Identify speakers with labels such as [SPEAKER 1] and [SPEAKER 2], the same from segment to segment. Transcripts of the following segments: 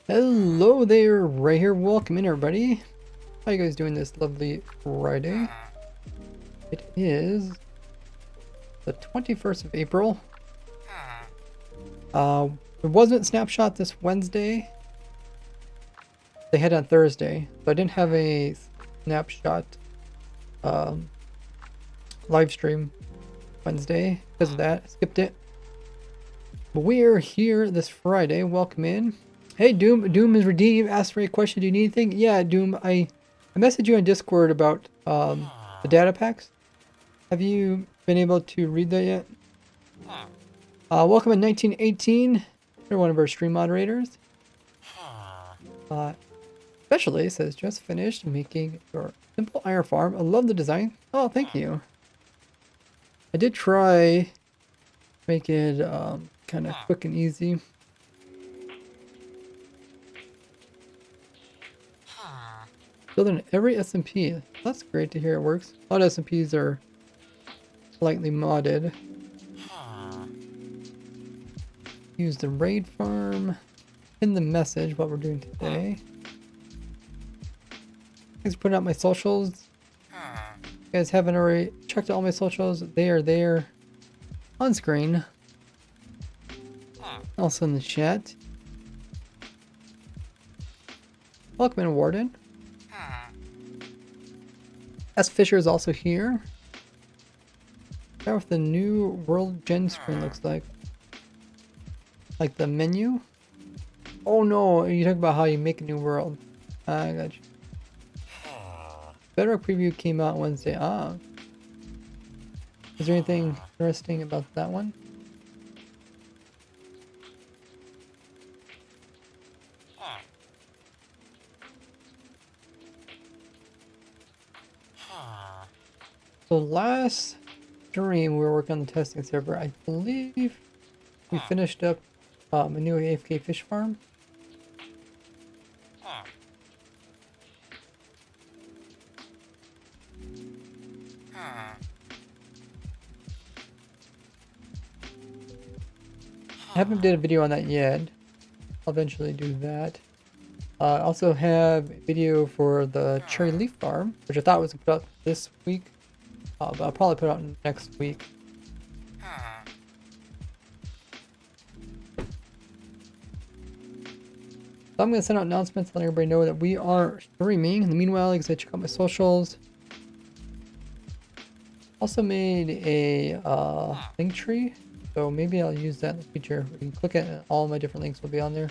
[SPEAKER 1] Hello there, right here. Welcome in, everybody. How you guys doing this lovely Friday? It is the 21st of April. It wasn't Snapshot this Wednesday. They had on Thursday, so I didn't have a Snapshot live stream Wednesday because of that. I skipped it. But we're here this Friday. Welcome in. Hey, Doom. Doom is redeemed. Asked for a question. Do you need anything? Yeah, Doom. I messaged you on Discord about the data packs. Have you been able to read that yet? Welcome in 1918. You're one of our stream moderators. Especially says just finished making your simple iron farm. I love the design. Oh, thank you. I did try make it kind of quick and easy. Building every SMP. That's great to hear it works. A lot of SMPs are slightly modded. Use the raid farm. Pin the message what we're doing today. Thanks for putting out my socials. You guys haven't already checked out all my socials. They are there on screen. Also in the chat. Welcome in, Warden. S. Fisher is also here. Start with the new world gen screen looks like. Like the menu. Oh no, you talk about how you make a new world. I got you. Bedrock preview came out Wednesday. Ah. Is there anything interesting about that one? So last stream we were working on the testing server. I believe we finished up a new AFK fish farm. I haven't did a video on that yet. I'll eventually do that. I also have a video for the cherry leaf farm, which I thought was put out this week, but I'll probably put it out next week. So I'm going to send out announcements letting everybody know that we are streaming. In the meanwhile, like I said, check out my socials. Also made a link tree, so maybe I'll use that in the future. You can click it and all my different links will be on there.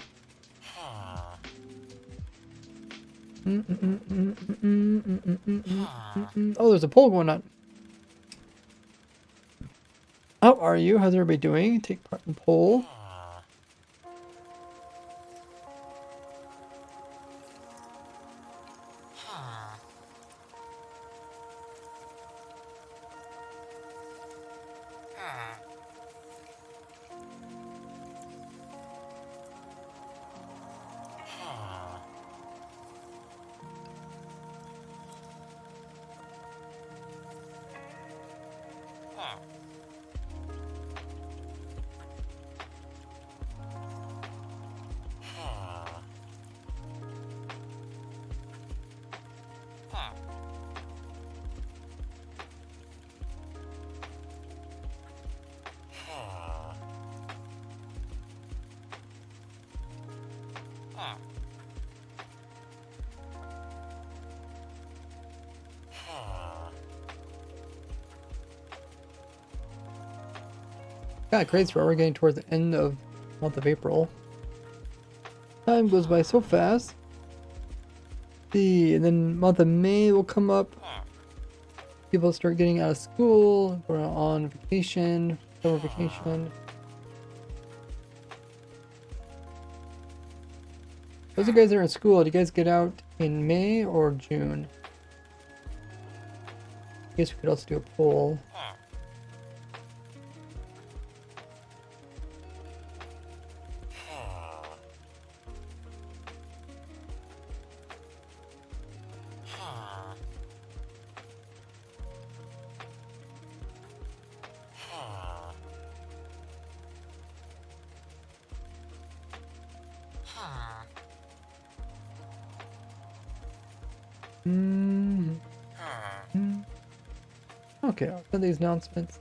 [SPEAKER 1] Oh, there's a poll going on. How are you? How's everybody doing? Take part in the poll. Kind of crazy, we're getting towards the end of the month of April. Time goes by so fast. And then month of May will come up. People start getting out of school, going on vacation, summer vacation. Those of you guys that are in school, do you guys get out in May or June? I guess we could also do a poll. Mm. Mm. Okay, I'll put these announcements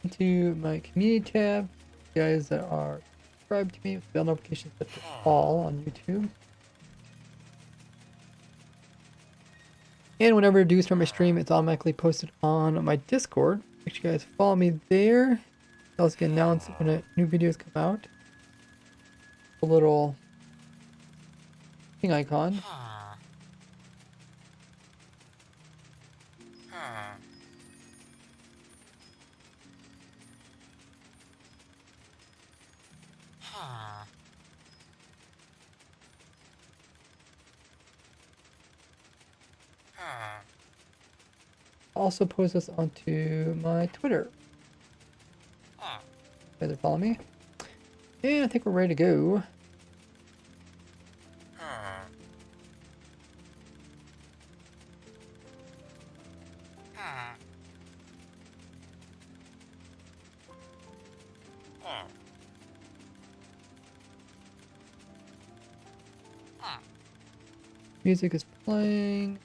[SPEAKER 1] into my community tab. You guys that are subscribed to me with bell notifications set to all on YouTube. And whenever I do start my stream, it's automatically posted on my Discord. Make sure you guys follow me there. You also get announced when new videos come out. A little thing icon. Also post this onto my Twitter. You guys are following me. And I think we're ready to go. Music is playing.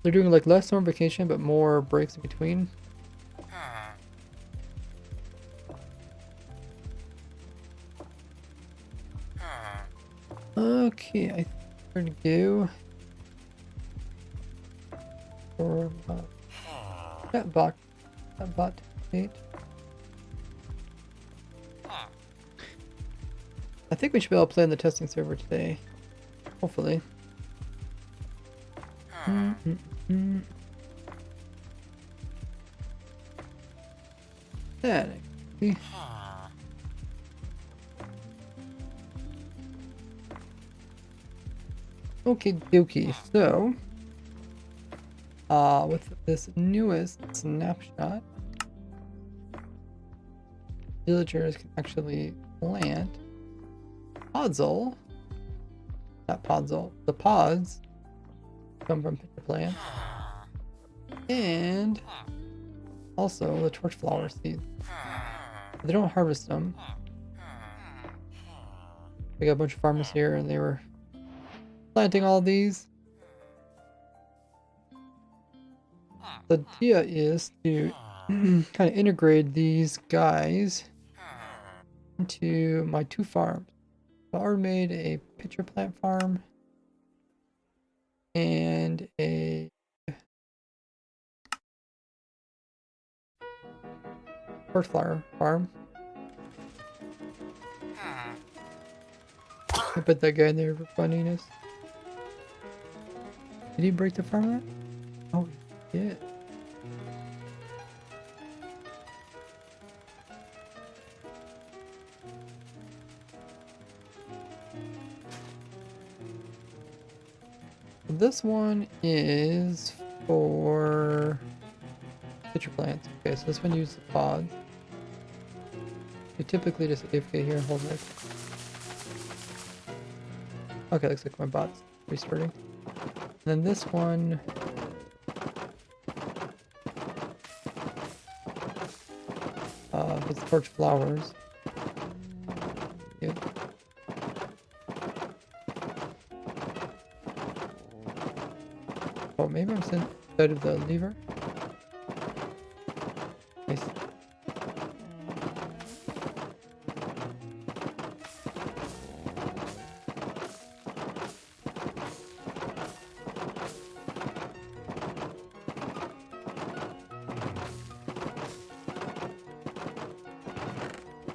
[SPEAKER 1] They're doing like less summer vacation, but more breaks in between. Okay, I think we're gonna go for that bot 8. I think we should be able to play on the testing server today. Hopefully. That actually. Okay, dokie. So, with this newest snapshot, villagers can actually plant podzol. Not podzol. The pods come from pitcher plants, and also the torch flower seeds. They don't harvest them. We got a bunch of farmers here, and they were planting all these. The idea is to kind of integrate these guys into my 2 farms. I already made a pitcher plant farm and a torch flower farm. I put that guy in there for funniness. Did he break the farm line? Oh, yeah. This one is for pitcher plants. Okay, so this one uses the pods. You typically just AFK here and hold it. Okay, looks like my bot's restarting. And then this one it's torch flowers. Yep. Oh, maybe I'm instead of the lever. Nice.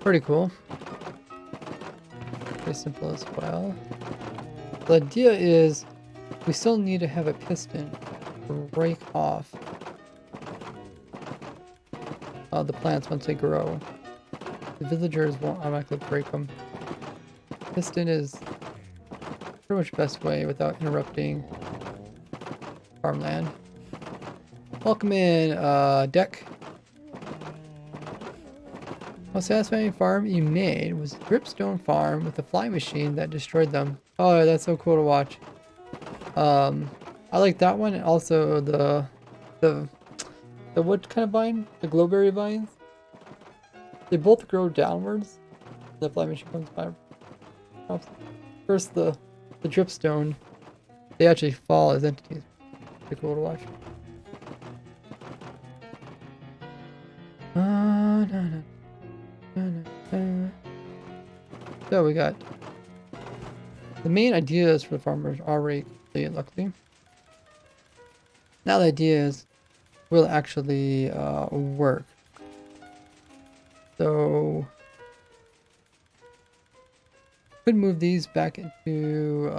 [SPEAKER 1] Pretty cool. Pretty simple as well. The idea is we still need to have a piston to break off the plants once they grow. The villagers won't automatically break them. Piston is pretty much the best way without interrupting farmland. Welcome in, Deck. Most satisfying farm you made was a dripstone farm with a flying machine that destroyed them. Oh, that's so cool to watch. I like that one, and also the what kind of vine? The glowberry vines. They both grow downwards. The flying machine comes by. First, the dripstone. They actually fall as entities. Pretty cool to watch. No, no. So we got the main ideas for the farmers already complete, luckily. Now the idea is will actually work. So could move these back into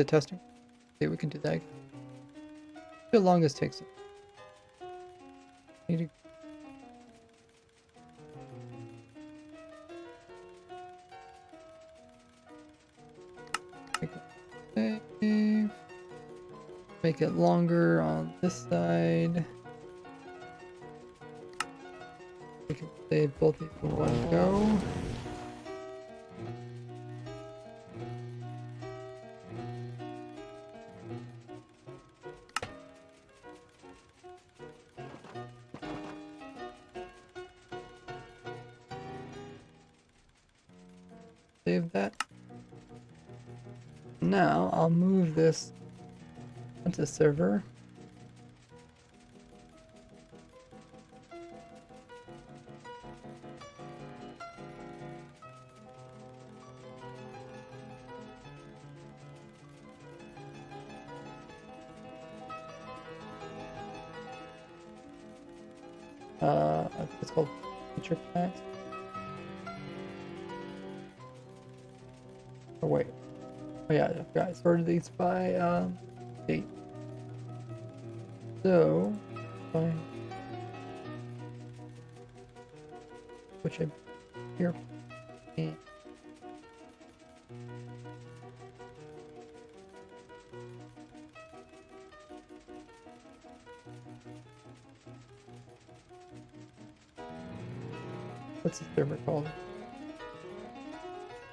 [SPEAKER 1] testing. See, we can do that. How long this takes. Need to save. Make it longer on this side. We can save both these in one go. Save that. Now I'll move this onto the server. It's called feature packs. Oh wait. Oh yeah, I forgot. I sorted these by date. So fine. Which I here. What's the server called?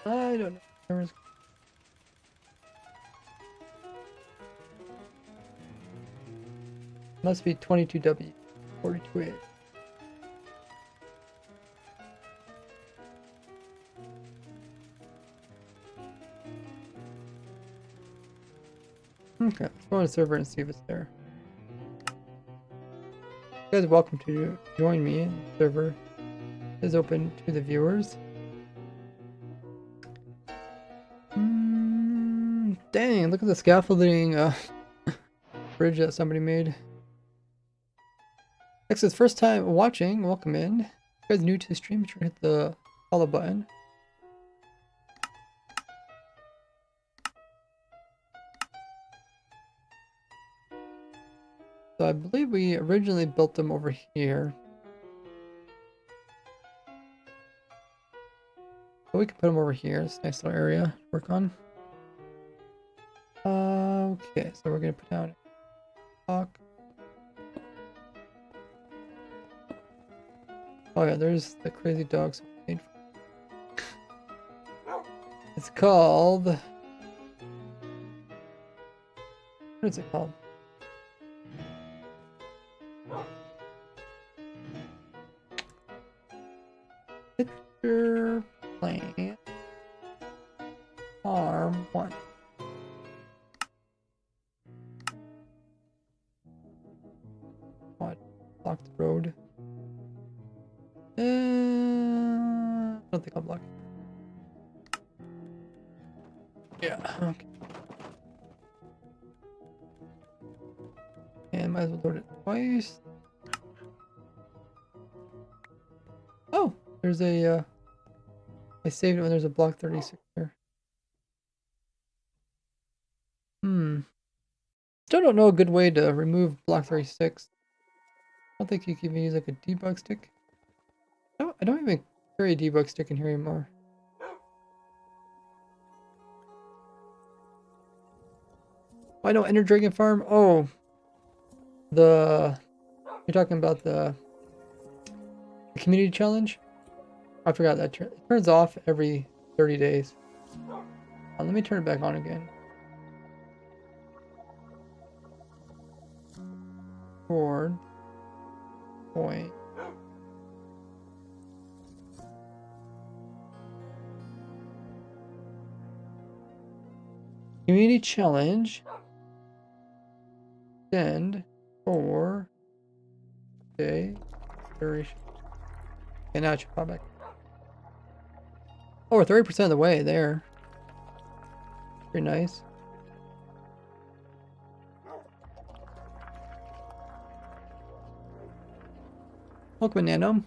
[SPEAKER 1] I don't know. Must be 22W 42A. Okay, let's go on the server and see if it's there. You guys are welcome to join me. The server is open to the viewers. Dang, look at the scaffolding bridge that somebody made. Next is first time watching, welcome in. If you guys are new to the stream, make sure to hit the follow button. So I believe we originally built them over here. But we can put them over here. It's a nice little area to work on. Okay, so we're gonna put down a clock. Oh yeah, there's the crazy dogs. It's called... What is it called? Picture Plane Farm 1. What? Block the road. I don't think I'll block it. Yeah, okay. And might as well load it twice. Oh, there's a, I saved it when there's a block 36 there. Still don't know a good way to remove block 36. I don't think you can even use like a debug stick. No, I don't even carry a debug stick in here anymore. Oh, I know Ender Dragon Farm. Oh, you're talking about the The community challenge? I forgot that it turns off every 30 days. Let me turn it back on again. 4 point. Community challenge. Send for day duration. Okay, now it should pop back. Oh, we're 30% of the way there. Pretty nice. Welcome, Nano.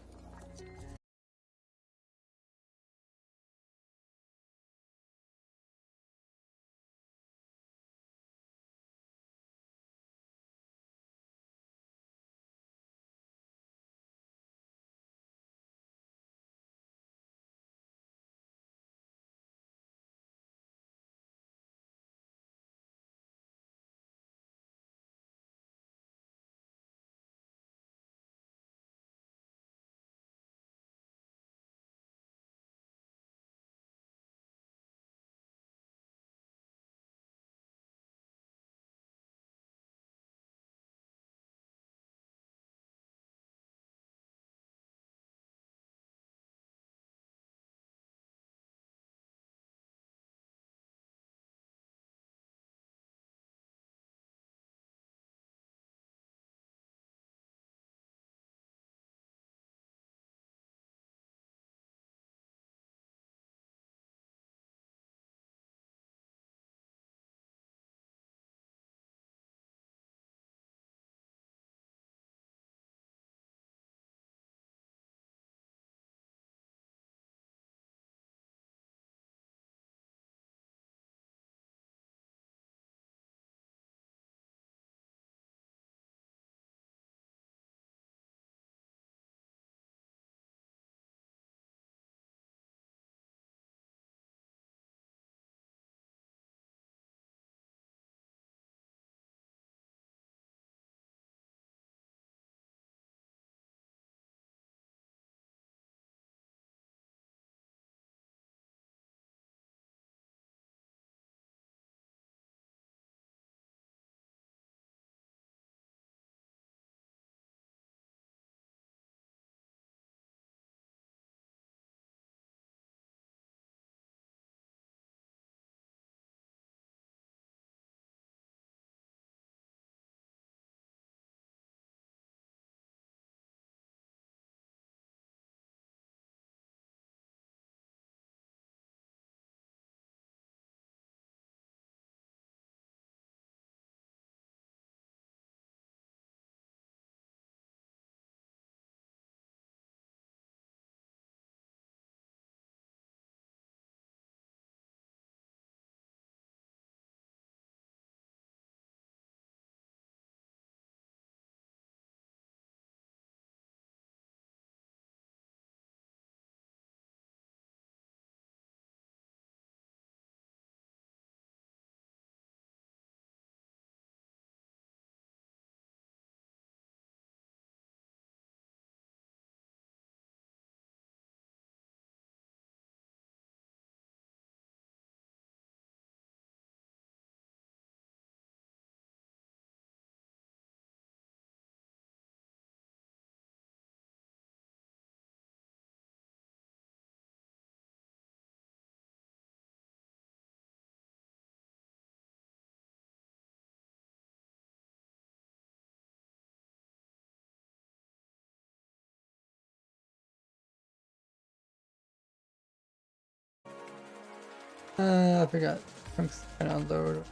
[SPEAKER 1] I forgot. Trunks can unload.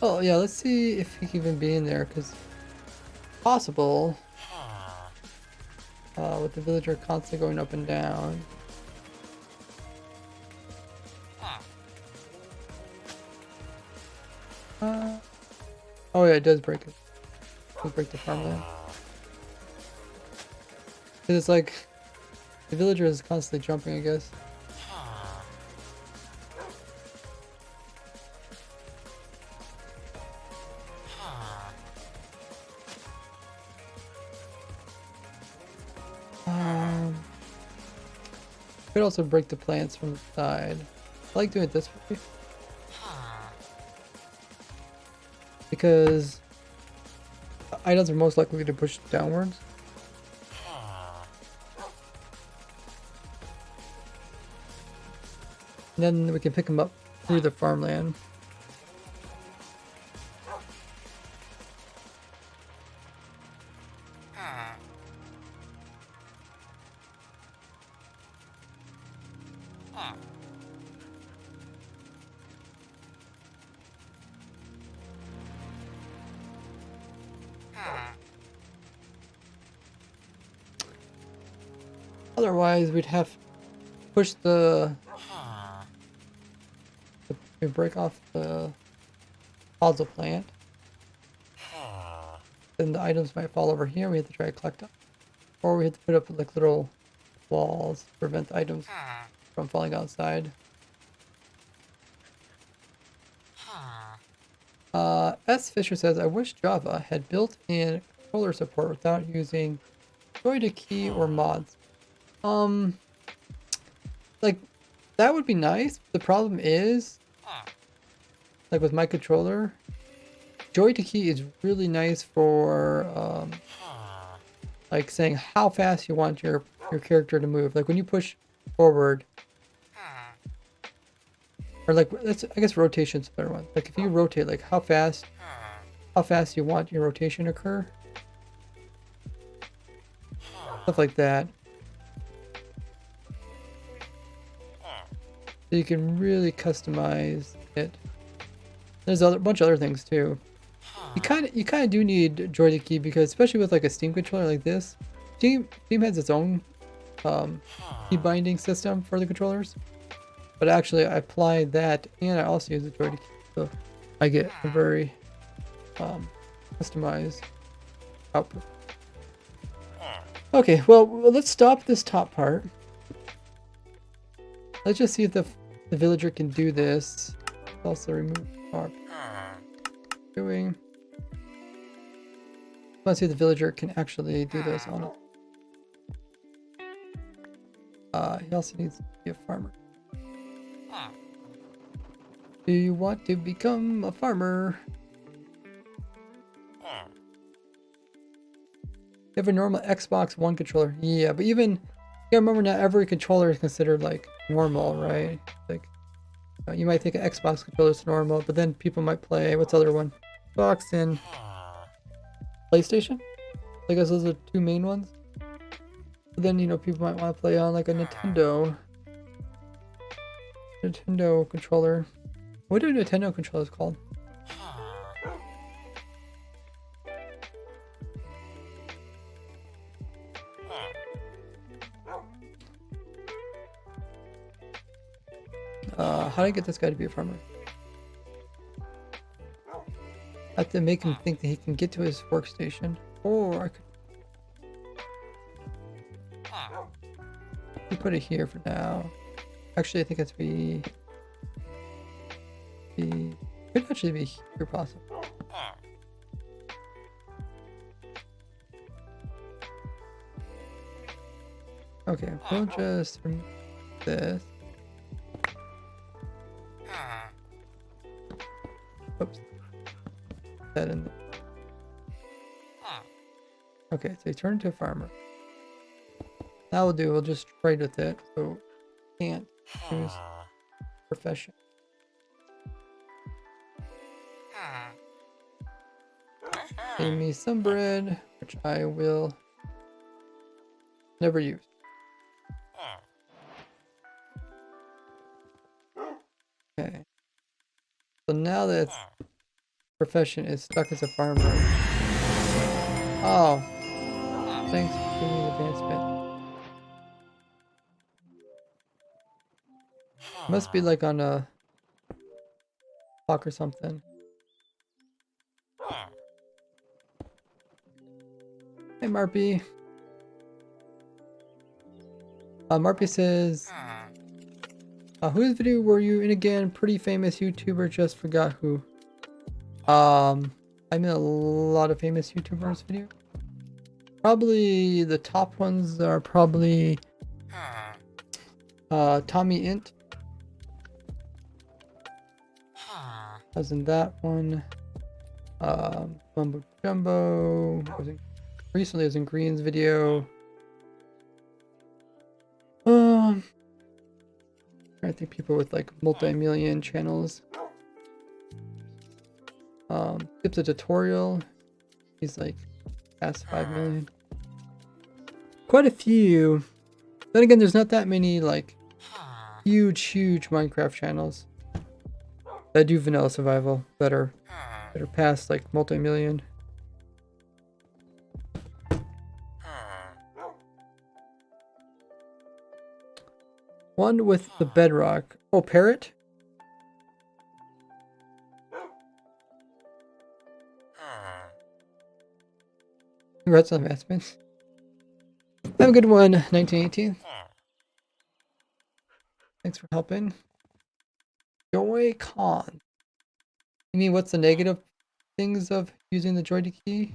[SPEAKER 1] Oh yeah, let's see if he can even be in there, because possible. With the villager constantly going up and down. Oh yeah, it does break it. It does break the farmland. Because it's like the villager is constantly jumping, I guess. Could also break the plants from the side. I like doing it this way because items are most likely to push downwards. And then we can pick them up through the farmland. Otherwise, we'd have to push we break off the puzzle plant. Then the items might fall over here. We have to try to collect them, or we have to put up like little walls to prevent the items from falling outside. S. Fisher says, I wish Java had built-in controller support without using joy-to-key or mods. Like, that would be nice. The problem is, like with my controller, joy-to-key is really nice for, like saying how fast you want your character to move. Like when you push forward, or like, I guess rotation's a better one. Like if you rotate, like how fast you want your rotation to occur. Stuff like that. So you can really customize it. There's a bunch of other things too. You kind of do need joy to key because especially with like a Steam controller like this, Steam has its own key binding system for the controllers. But actually, I apply that and I also use the joy to key, so I get a very customized output. Okay, well let's stop this top part. Let's just see if the villager can do this. Also remove our doing. Let's see if the villager can actually do this on it. He also needs to be a farmer. Do you want to become a farmer? You have a normal Xbox One controller. Yeah, but even, yeah, remember not every controller is considered like normal, right? Like, you might think an Xbox controller is normal, but then people might play, what's the other one? Xbox and PlayStation? I guess those are the two main ones. But then, you know, people might want to play on like a Nintendo controller. What do Nintendo controllers called? How do I get this guy to be a farmer? I have to make him think that he can get to his workstation. Or I could put it here for now. Actually, I think it's could actually be here possible. Okay, we'll just remove this. Oops. That in there. Okay, so he turned into a farmer. Now we'll just trade with it, so can't choose profession. Give me some bread, which I will never use. Okay. So now that profession is stuck as a farmer. Oh. Thanks for giving me advancement. Must be like on a clock or something. Hey Marpy. Marpy says, whose video were you in again? Pretty famous YouTuber, just forgot who. I'm in a lot of famous YouTubers video. Probably the top ones are probably Tommy Int. As in that one. Mumbo Jumbo. Recently I was in Green's video. I think people with like multi-million channels. Skips a tutorial. He's like past 5 million. Quite a few. Then again, there's not that many like huge Minecraft channels that do vanilla survival that are past like multi-million. One with the bedrock. Oh, Parrot? Congrats on advancements. Have a good one, 1918. Thanks for helping. Joy Con. You mean what's the negative things of using the joy key?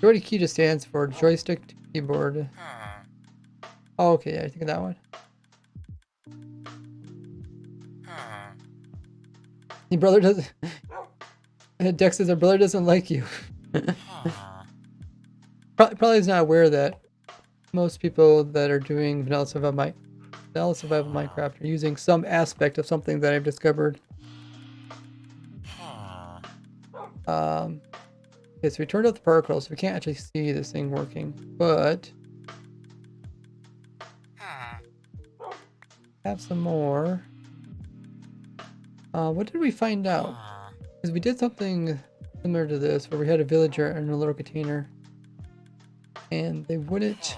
[SPEAKER 1] Joy key just stands for joystick to keyboard. Oh, okay, yeah, I think of that one. Your brother doesn't. Dex says our brother doesn't like you. Probably is not aware that most people that are doing vanilla survival Minecraft are using some aspect of something that I've discovered. Okay, so we turned off the particle, so we can't actually see this thing working, but have some more. What did we find out? Because we did something similar to this, where we had a villager in a little container, and they wouldn't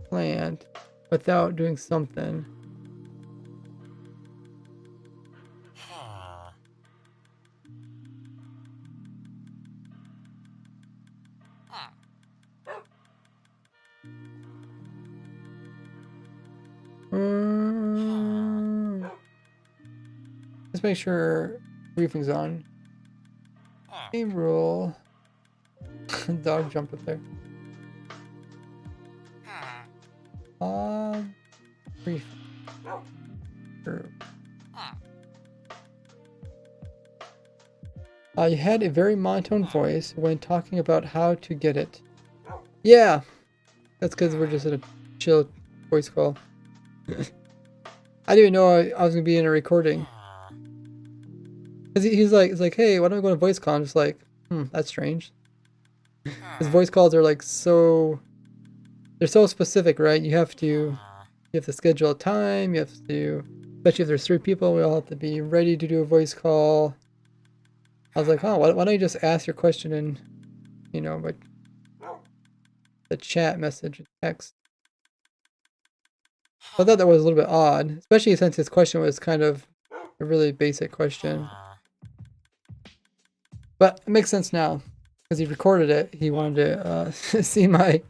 [SPEAKER 1] plant without doing something. Let's make sure briefing's on. Game rule. Dog jump up there. Brief. You had a very monotone voice when talking about how to get it. Yeah, that's because we're just in a chill voice call. I didn't even know I was gonna be in a recording. Cause he's like, hey, why don't we go to voice call? I'm just like, that's strange. His voice calls are like they're so specific, right? You have to schedule a time. You have to, especially if there's 3 people, we all have to be ready to do a voice call. I was like, oh, why don't you just ask your question in, like the chat message and text. I thought that was a little bit odd, especially since his question was kind of a really basic question. But it makes sense now, because he recorded it. He wanted to see my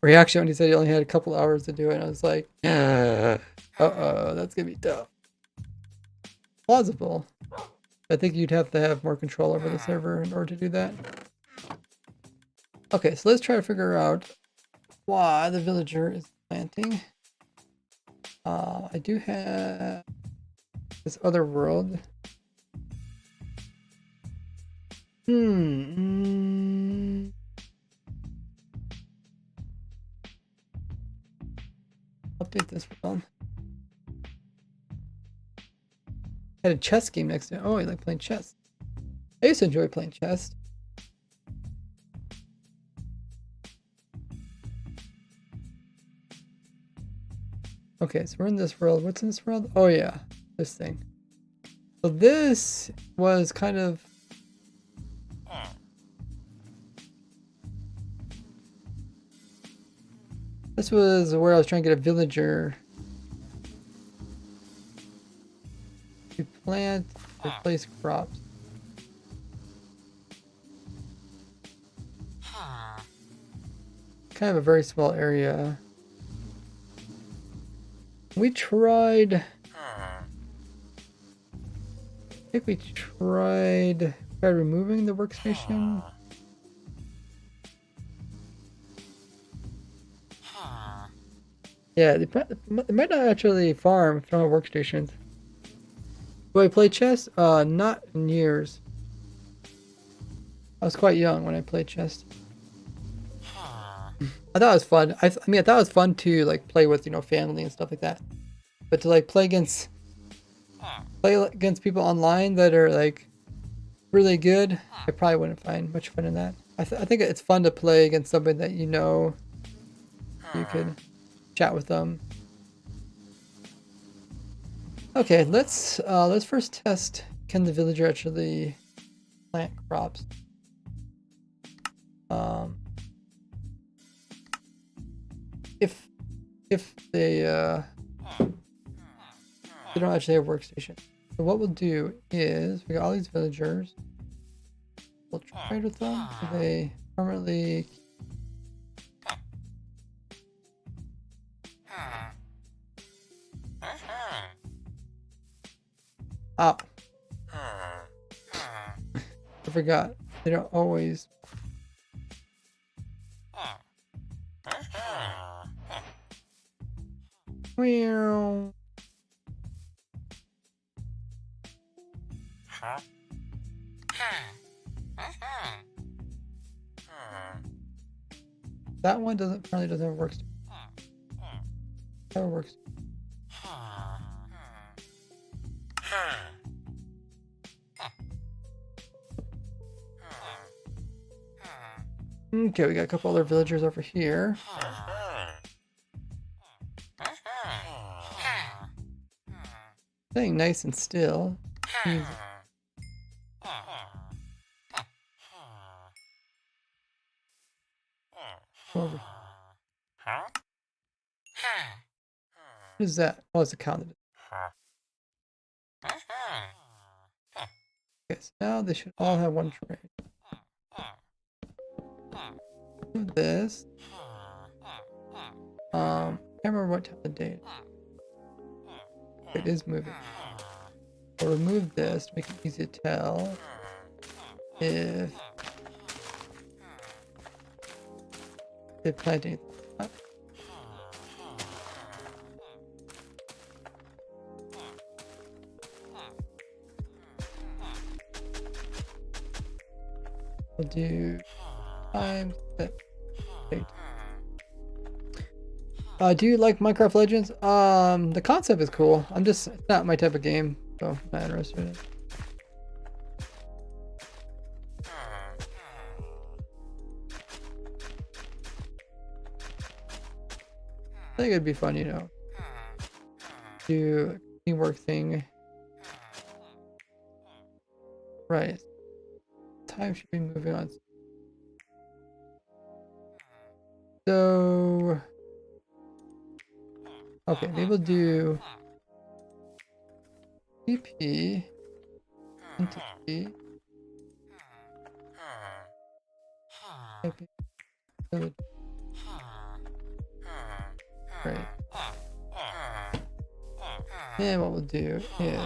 [SPEAKER 1] reaction when he said he only had a couple hours to do it. And I was like, uh-oh, that's going to be tough. Plausible. I think you'd have to have more control over the server in order to do that. Okay, so let's try to figure out why the villager is planting. I do have this other world. Update this world. Had a chess game next to it. Oh, you like playing chess. I used to enjoy playing chess. Okay, so we're in this world. What's in this world? Oh yeah, this thing. So this was kind of... This was where I was trying to get a villager to plant, replace crops. Kind of a very small area. We tried... I think we tried removing the workstation. Yeah, they might not actually farm from our workstations. Do I play chess? Not in years. I was quite young when I played chess. I thought it was fun. I mean, I thought it was fun to like play with, you know, family and stuff like that. But to like play against people online that are like really good, I probably wouldn't find much fun in that. I think it's fun to play against somebody that you know. You could chat with them. Okay, let's first test, can the villager actually plant crops? If they don't actually have workstation. So what we'll do is we got all these villagers. We'll trade with them. So they permanently. Oh. I forgot. They don't always. Meow. That one apparently doesn't have workstation. That works. Okay, we got a couple other villagers over here. Staying nice and still. Easy. Over. What is that? Oh, it's a cow. Okay, so now they should all have one trade. Do this. Can't remember what time of day it is moving. We'll remove this to make it easy to tell if they plant anything. We'll do time set date. Do you like Minecraft Legends? The concept is cool. It's not my type of game, so I'm not interested in it. I think it'd be fun, you know, do a teamwork thing. Right. Time should be moving on. So, okay, maybe we'll do TP into T. Right. And what we'll do is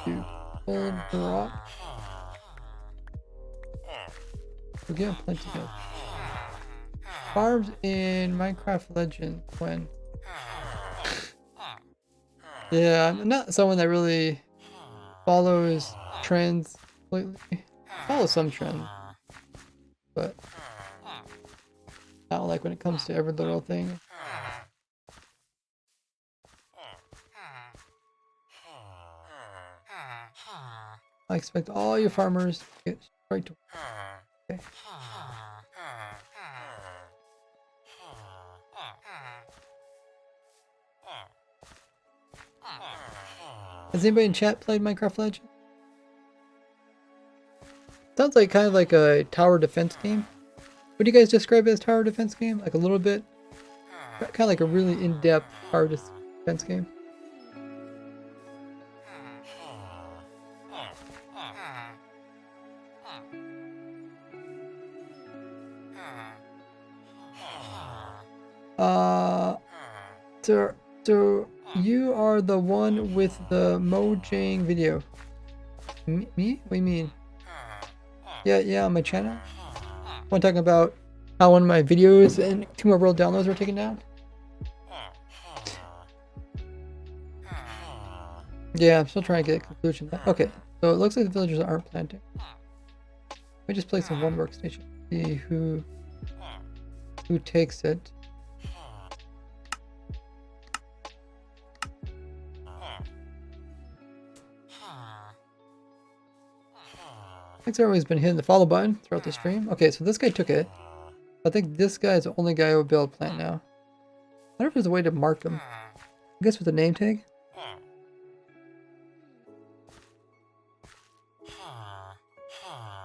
[SPEAKER 1] do full drop. We're getting plenty of farms in Minecraft Legends when. Yeah, I'm not someone that really follows trends completely. Follow some trends, but not like when it comes to every little thing. I expect all your farmers to get straight to work. Okay. Has anybody in chat played Minecraft Legends? Sounds like kind of like a tower defense game. Would you guys describe it as tower defense game? Like a little bit? Kind of like a really in-depth tower defense game. So you are the one with the Mojang video. Me? What do you mean? Yeah, on my channel. I'm talking about how one of my videos and 2 more world downloads were taken down. Yeah, I'm still trying to get a conclusion. Okay, so it looks like the villagers aren't planting. Let me just place in one workstation. See who takes it. Thanks everyone's been hitting the follow button throughout the stream. Okay, so this guy took it. I think this guy is the only guy who will be able to plant now. I wonder if there's a way to mark them. I guess with a name tag?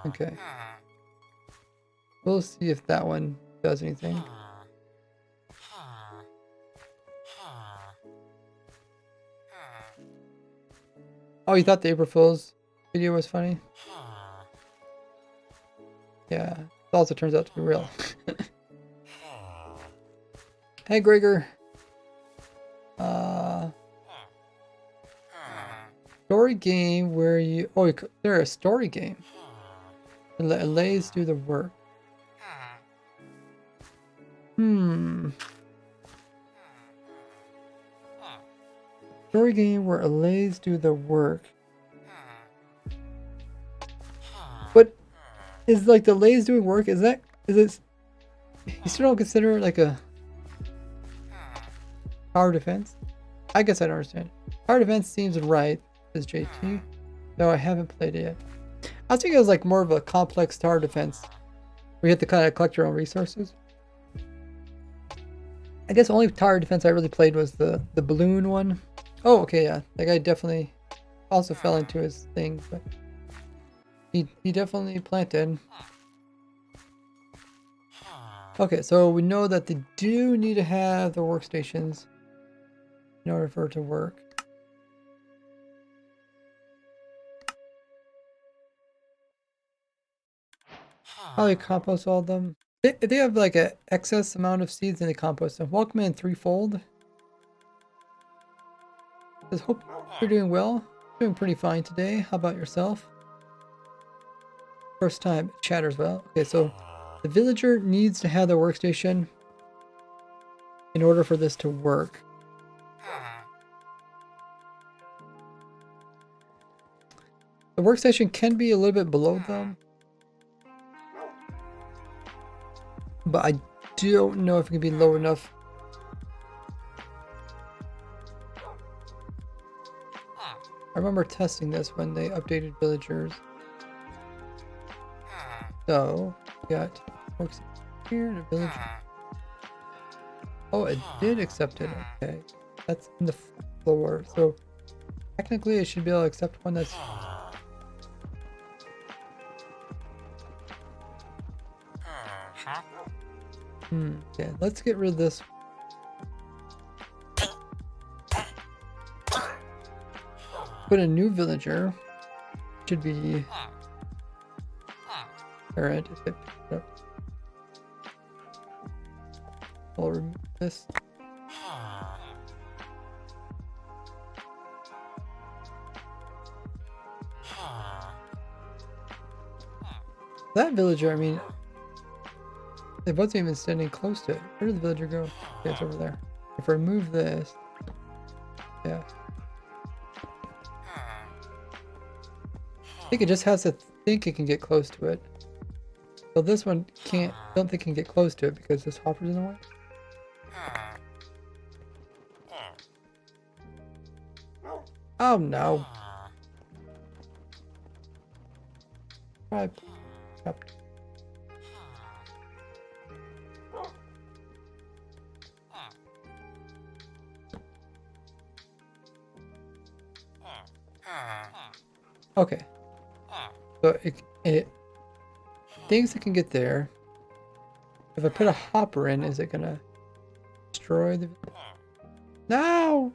[SPEAKER 1] Okay. We'll see if that one does anything. Oh, you thought the April Fool's video was funny? Yeah, it also turns out to be real. Hey, Gregor. Story game where you... Oh, they're a story game. It lays do the work. Story game where allays do the work. But is like the allays doing work? Is it? You still don't consider it like a tower defense? I guess I don't understand. Tower defense seems right, says JT. Though I haven't played it yet. I was thinking it was like more of a complex tower defense, where you have to kind of collect your own resources. I guess the only tower defense I really played was the balloon one. Oh, okay, yeah. That guy definitely also fell into his thing, but he definitely planted. Okay, so we know that they do need to have the workstations in order for it to work. Probably compost all of them. If they have like an excess amount of seeds, then they compost them. Welcome in threefold. Just hope you're doing well. Doing pretty fine today. How about yourself? First time chatter as well. Okay, so the villager needs to have their workstation in order for this to work. The workstation can be a little bit below them, but I don't know if it can be low enough. I remember testing this when they updated villagers. So, we got works here, the villager. Oh, it did accept it. Okay, that's in the floor. So, technically, it should be able to accept one that's. Okay, let's get rid of this. Put a new villager. Should be current. If it picked up. I'll remove this. That villager, I mean, it wasn't even standing close to it. Where did the villager go? Yeah, it's over there. If I remove this, yeah. I think it just has to think it can get close to it. So this one can't, don't think it can get close to it because this hopper's in the way. Oh no. Try. Okay. So it thinks it can get there. If I put a hopper in, is it gonna destroy the... No!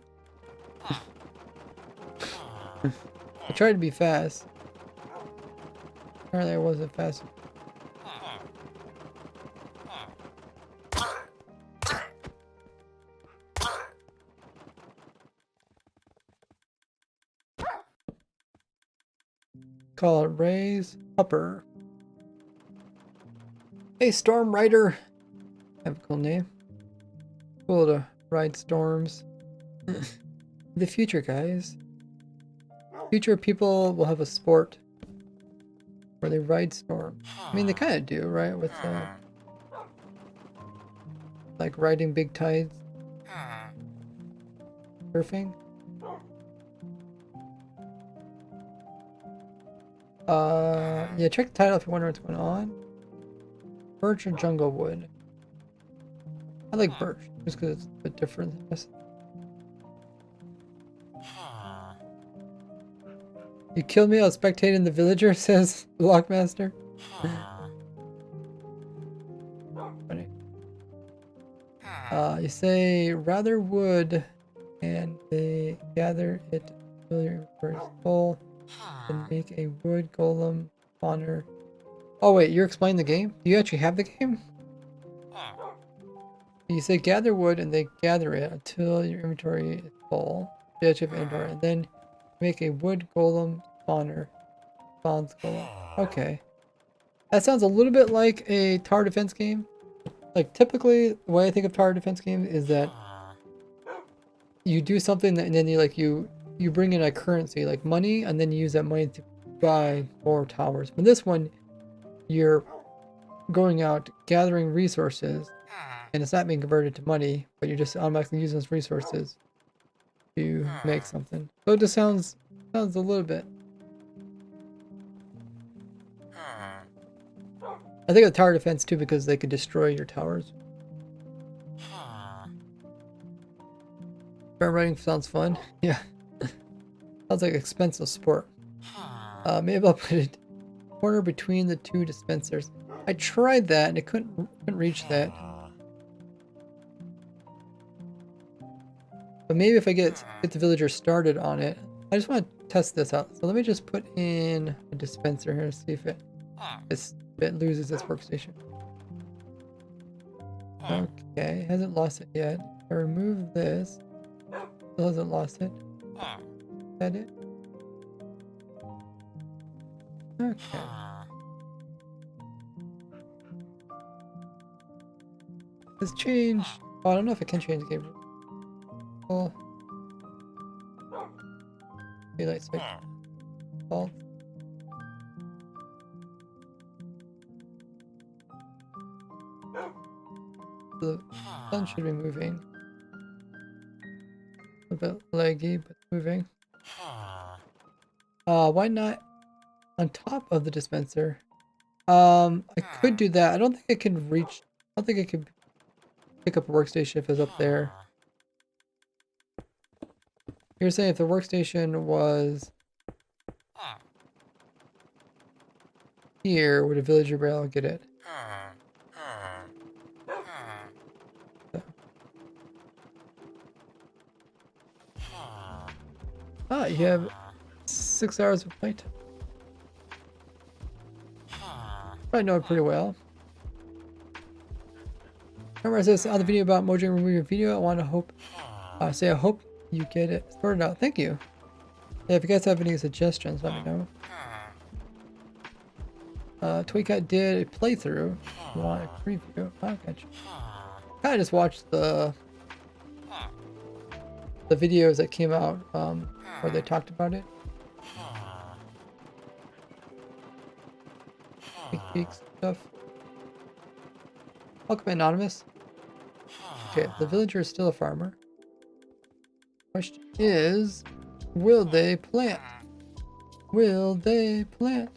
[SPEAKER 1] I tried to be fast. Apparently I wasn't fast. call it Ray's Upper. Hey, Storm Rider. Have a cool name. Cool to ride storms. The future, guys. Future people will have a sport where they ride storms. I mean, they kind of do, right? With like riding big tides, surfing. Yeah, check the title if you wonder what's going on. Birch or jungle wood? I like birch, just because it's a bit different. You killed me, I was spectating the villager, says the Lockmaster. Funny. You say rather wood, and they gather it for his soul and make a wood golem spawner. Oh wait, you're explaining the game? Do you actually have the game? You say gather wood and they gather it until your inventory is full. You actually have inventory, and then make a wood golem spawner. Spawns golem. Okay. That sounds a little bit like a tower defense game. Like typically the way I think of tower defense games is that you do something that, and then you bring in a currency like money, and then you use that money to buy more towers. But this one, you're going out gathering resources, and it's not being converted to money, but you're just automatically using those resources to make something. So it just sounds a little bit. I think of tower defense too because they could destroy your towers. Bear riding sounds fun. Yeah. Sounds like expensive sport. Maybe I'll put it corner between the two dispensers. I tried that and it couldn't reach that. But maybe if I get the villager started on it, I just want to test this out. So let me just put in a dispenser here to see if it loses its workstation. Okay, hasn't lost it yet. I remove this. Still hasn't lost it. Is that it? Okay. This changed. Oh, I don't know if it can change the game. Oh. Daylight switch. Fault. The sun should be moving. A bit laggy, but moving. Why not on top of the dispenser? I could do that. I don't think I can reach. I don't think I could pick up a workstation if it's up there. You're saying if the workstation was here, would a villager be able to get it? Ah, you have 6 hours of playtime. I know it pretty well. Remember I said on the video about Mojang removing your video, I hope you get it sorted out. Thank you. Yeah, if you guys have any suggestions, let me know. Tweetcat did a playthrough. You want a preview? Oh, gotcha. I just watched the videos that came out where they talked about it. Sneak stuff. Welcome, Anonymous. Okay, the villager is still a farmer. Question is, will they plant? Will they plant?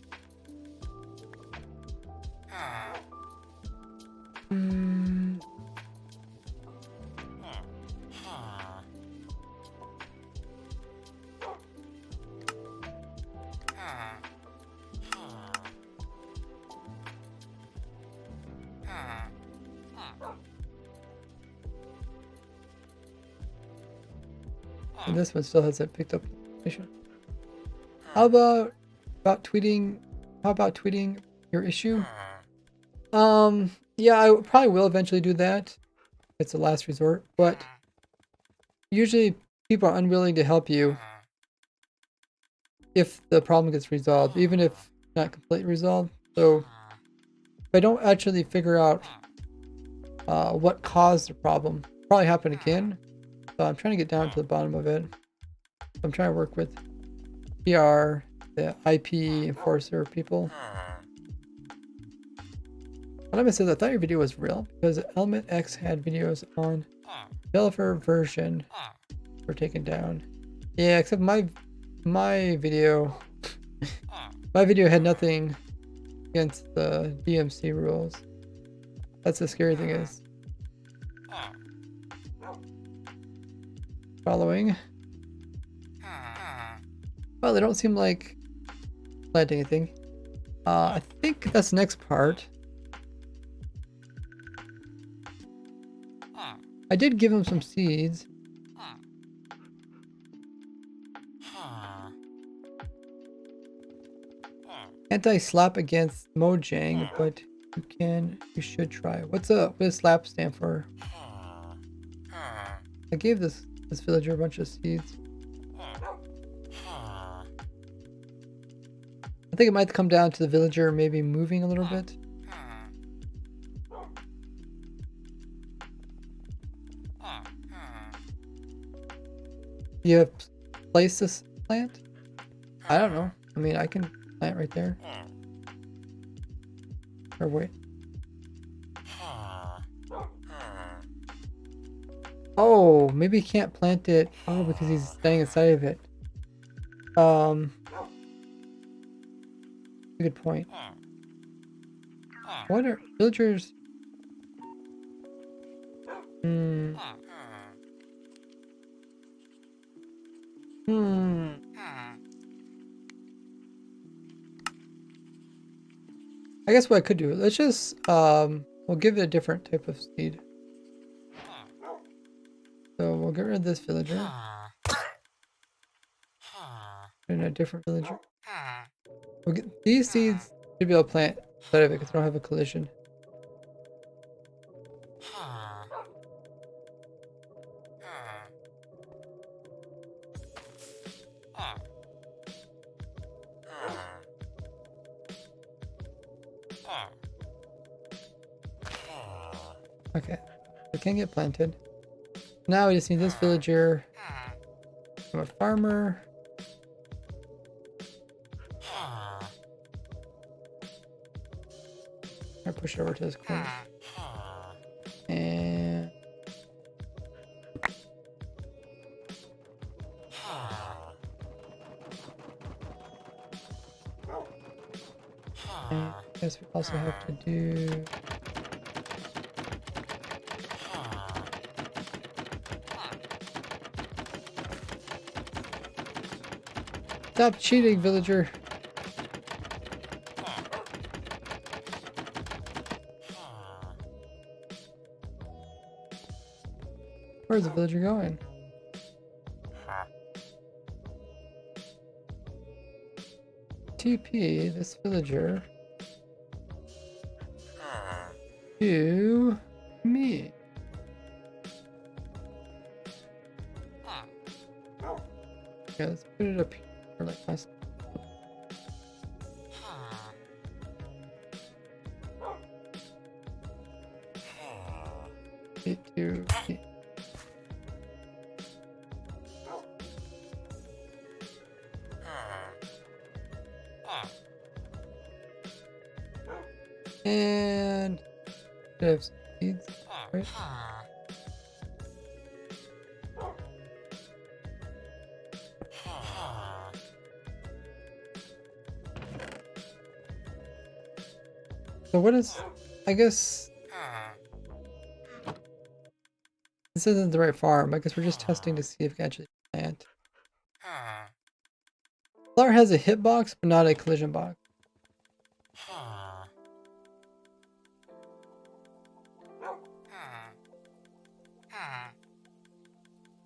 [SPEAKER 1] And this one still hasn't picked up information. How about tweeting? How about tweeting your issue? Yeah, I probably will eventually do that. It's a last resort, but usually people are unwilling to help you if the problem gets resolved, even if not completely resolved. So if I don't actually figure out what caused the problem, it'll probably happen again. So I'm trying to get down to the bottom of it. I'm trying to work with PR, the IP enforcer people. Anonymous says, I thought your video was real because Element X had videos on developer version were taken down. Yeah, except my video my video had nothing against the DMC rules. That's the scary thing is. Following. Well, they don't seem like planting anything. I think that's the next part. I did give him some seeds. Anti-slap against Mojang, but you should try. What does slap stand for? I gave this villager a bunch of seeds. I think it might come down to the villager maybe moving a little bit. You have placed this plant? I don't know. I mean, I can plant right there. Or wait. Oh, maybe he can't plant it. Oh, because he's staying inside of it. Good point. What are villagers? I guess what I could do, let's just we'll give it a different type of seed. So we'll get rid of this villager. And a different villager. We'll get these seeds should be able to plant inside of it because they don't have a collision. Okay, it can get planted. Now we just need this villager from a farmer. I push it over to this corner. And I guess we also have to do stop cheating, villager. Where's the villager going? TP this villager to me. Yeah, let's put it up here like last. To me. And have some seeds, right? So what is, I guess this isn't the right farm. I guess we're just testing to see if we can actually plant. Flower has a hitbox, but not a collision box.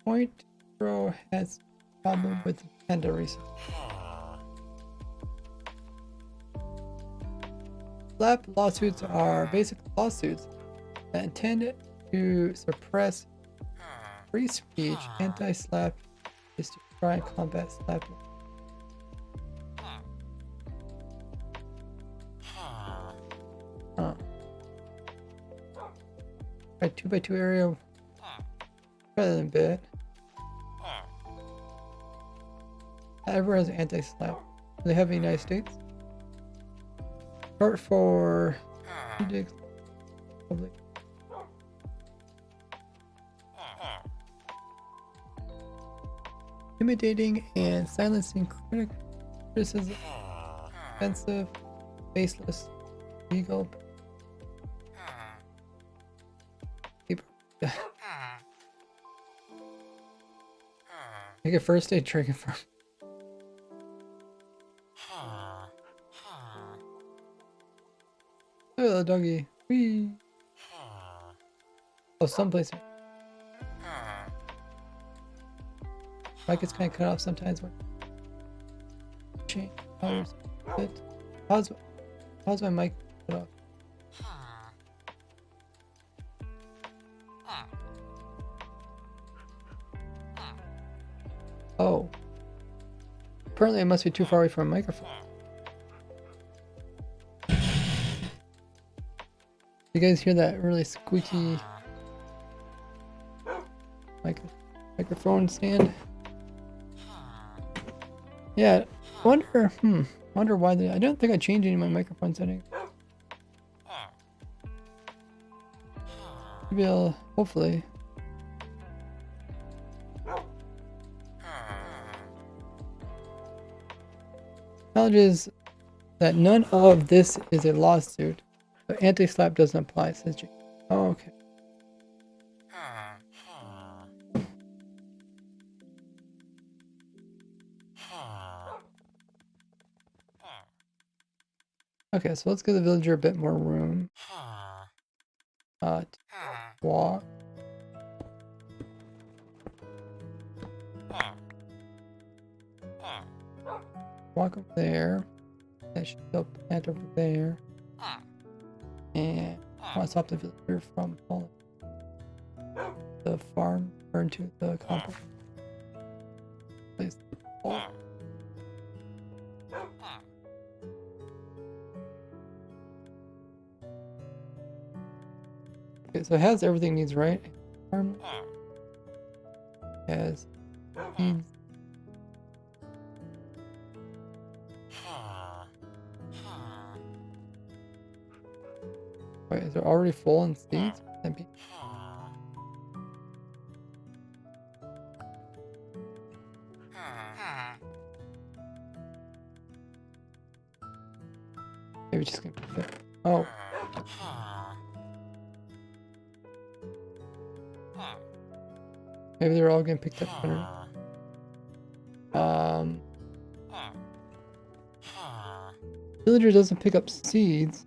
[SPEAKER 1] Point Pro has a problem with panda recently. Slap lawsuits are basic lawsuits that intend to suppress free speech. Anti-slap is to try and combat slap. My 2x2 area rather than bit. Everyone has anti-slap. Do they have any United States? Short for public. Intimidating and silencing criticism. Offensive, faceless, legal. Make a first aid trigger for. Oh, doggy. Whee. Oh, someplace. Mic is kind of cut off sometimes. When change colors. How's my mic cut off? Oh. Apparently I must be too far away from a microphone. You guys hear that really squeaky microphone stand? Yeah, wonder why I don't think I changed any of my microphone settings. Maybe I'll, hopefully. Challenge is that none of this is a lawsuit, but anti-slap doesn't apply, says Jake. Oh, okay. Okay, so let's give the villager a bit more room. Walk. Walk over there. That should still plant over there. And I want to stop the villager from falling. The farm turn to the compost. Place the ball. Okay, so it has everything it needs, right? Farm has needs. Wait, is it already full in seeds? Maybe. Maybe just gonna fit. Oh. Maybe they're all getting picked up better. Villager doesn't pick up seeds.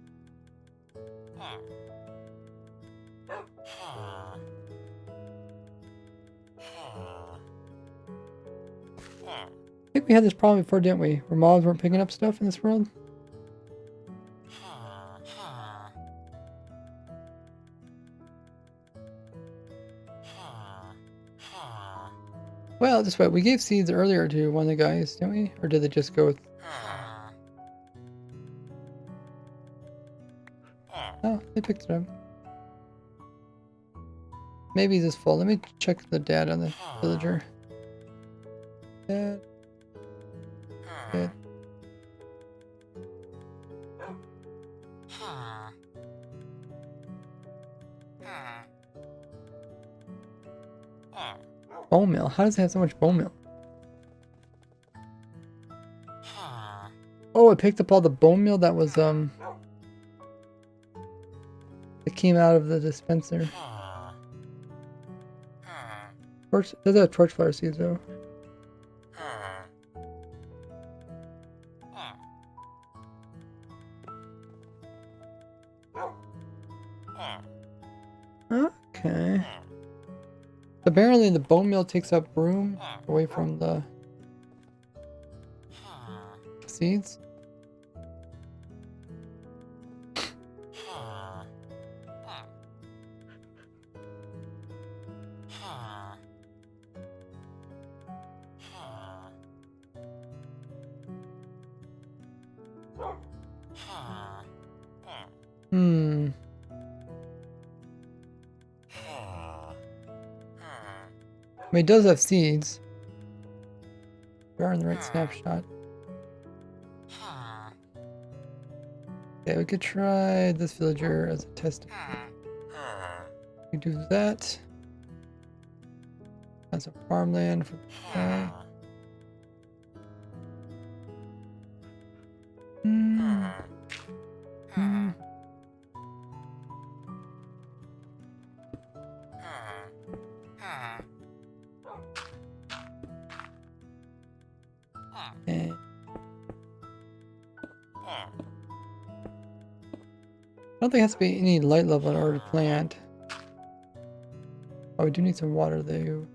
[SPEAKER 1] I think we had this problem before, didn't we? Where mobs weren't picking up stuff in this world? Well, just wait. We gave seeds earlier to one of the guys, didn't we? Or did they just go with... Oh, they picked it up. Maybe he's just full. Let me check the data on the villager. Dad. Good. Bone meal? How does it have so much bone meal? Oh, I picked up all the bone meal that was, that came out of the dispenser. Torch, does have torch flower seeds though. Okay. Apparently the bone meal takes up room away from the seeds. mean, it does have seeds. We are in the right snapshot. Okay, we could try this villager as a test. We do that. That's a farmland for the guy. And I don't think it has to be any light level in order to plant. Oh, we do need some water though.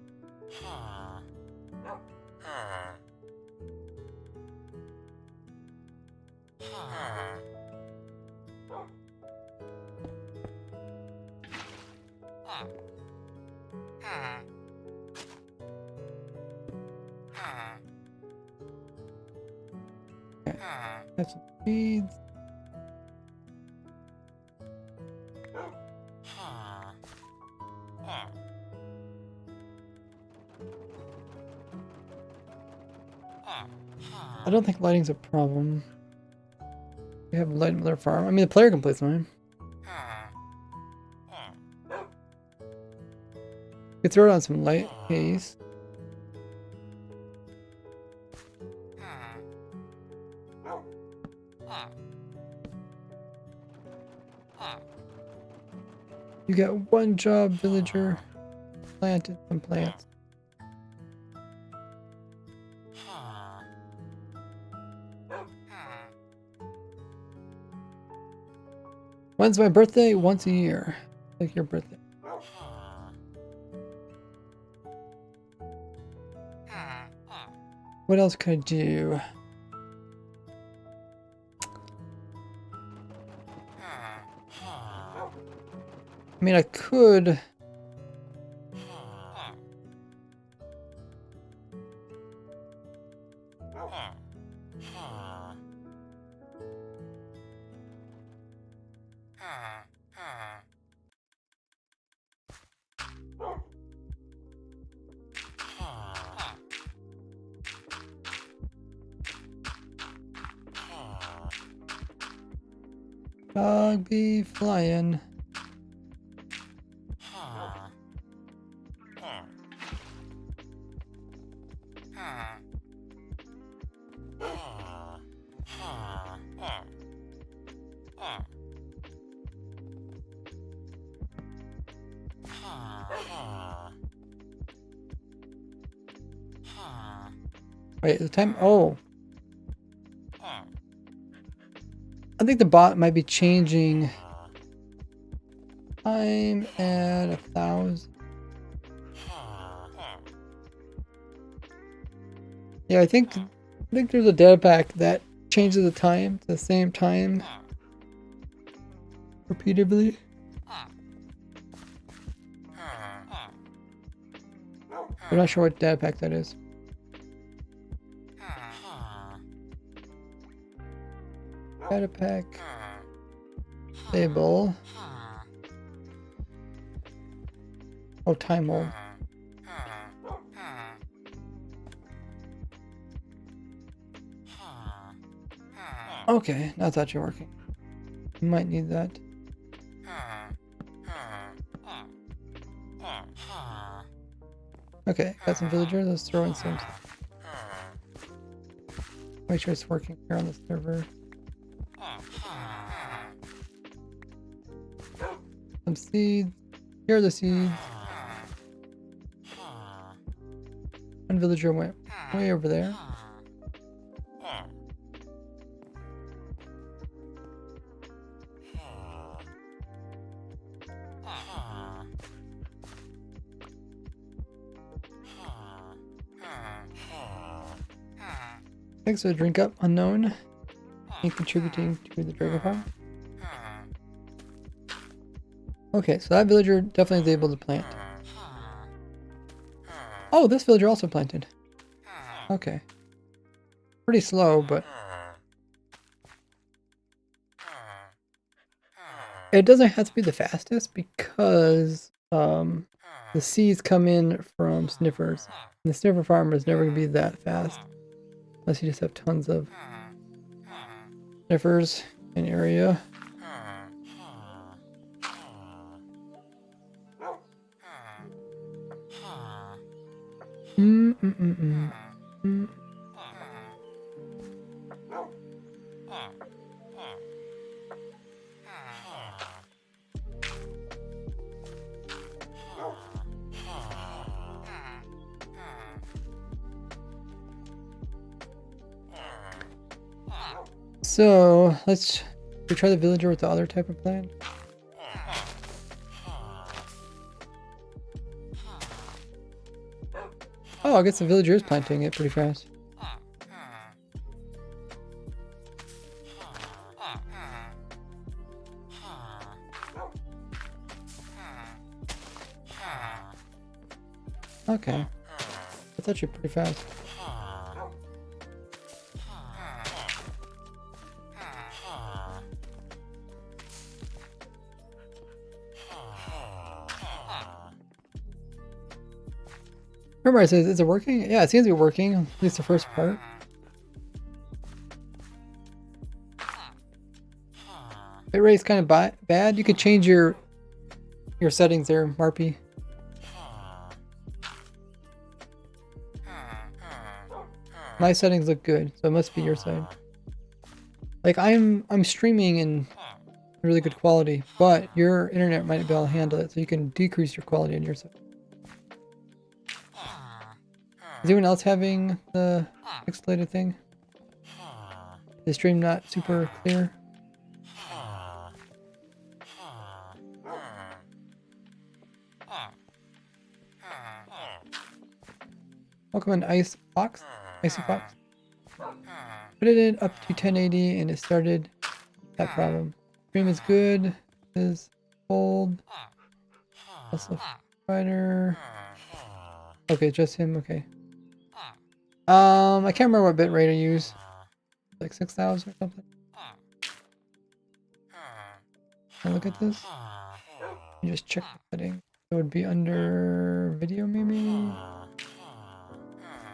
[SPEAKER 1] Okay, have some seeds. I don't think lighting's a problem. We have light in their farm. I mean, the player can place mine. We could throw it on some light haze. You got one job, villager. Planted some plants. When's my birthday? Once a year. Like your birthday. What else could I do? I mean, I could... Dog be flying. Wait, the time? Oh. I think the bot might be changing time at 1,000. Yeah, I think there's a data pack that changes the time to the same time repeatedly. I'm not sure what data pack that is. Data pack. Label. Oh, time mode. Okay, that's actually working. You might need that. Okay, got some villagers. Let's throw in some. Make sure it's working here on the server. Some seeds. Here are the seeds. One villager went way over there. Thanks for the drink up, unknown. And contributing to the Dragon Farm. Okay, so that villager definitely is able to plant. Oh, this villager also planted. Okay. Pretty slow, but... it doesn't have to be the fastest because... the seeds come in from sniffers. And the sniffer farmer is never going to be that fast. Unless you just have tons of sniffers in area. So let's try the villager with the other type of plant. Oh, I guess the villager is planting it pretty fast. Okay, that's actually pretty fast. Remember, I said, is it working? Yeah, it seems to be working, at least the first part. Bit rate's kind of bad. You could change your settings there, Marpy. My settings look good, so it must be your side. Like I'm streaming in really good quality, but your internet might not be able to handle it, so you can decrease your quality on your side. Is anyone else having the pixelated thing? Is the stream not super clear? Welcome on Icy Fox. Put it in up to 1080 and it started that problem. Stream is good. Is old. Also fighter. Okay, just him. Okay. I can't remember what bitrate I use. Like 6,000 or something. Can I look at this? You just check the setting. It would be under video, maybe.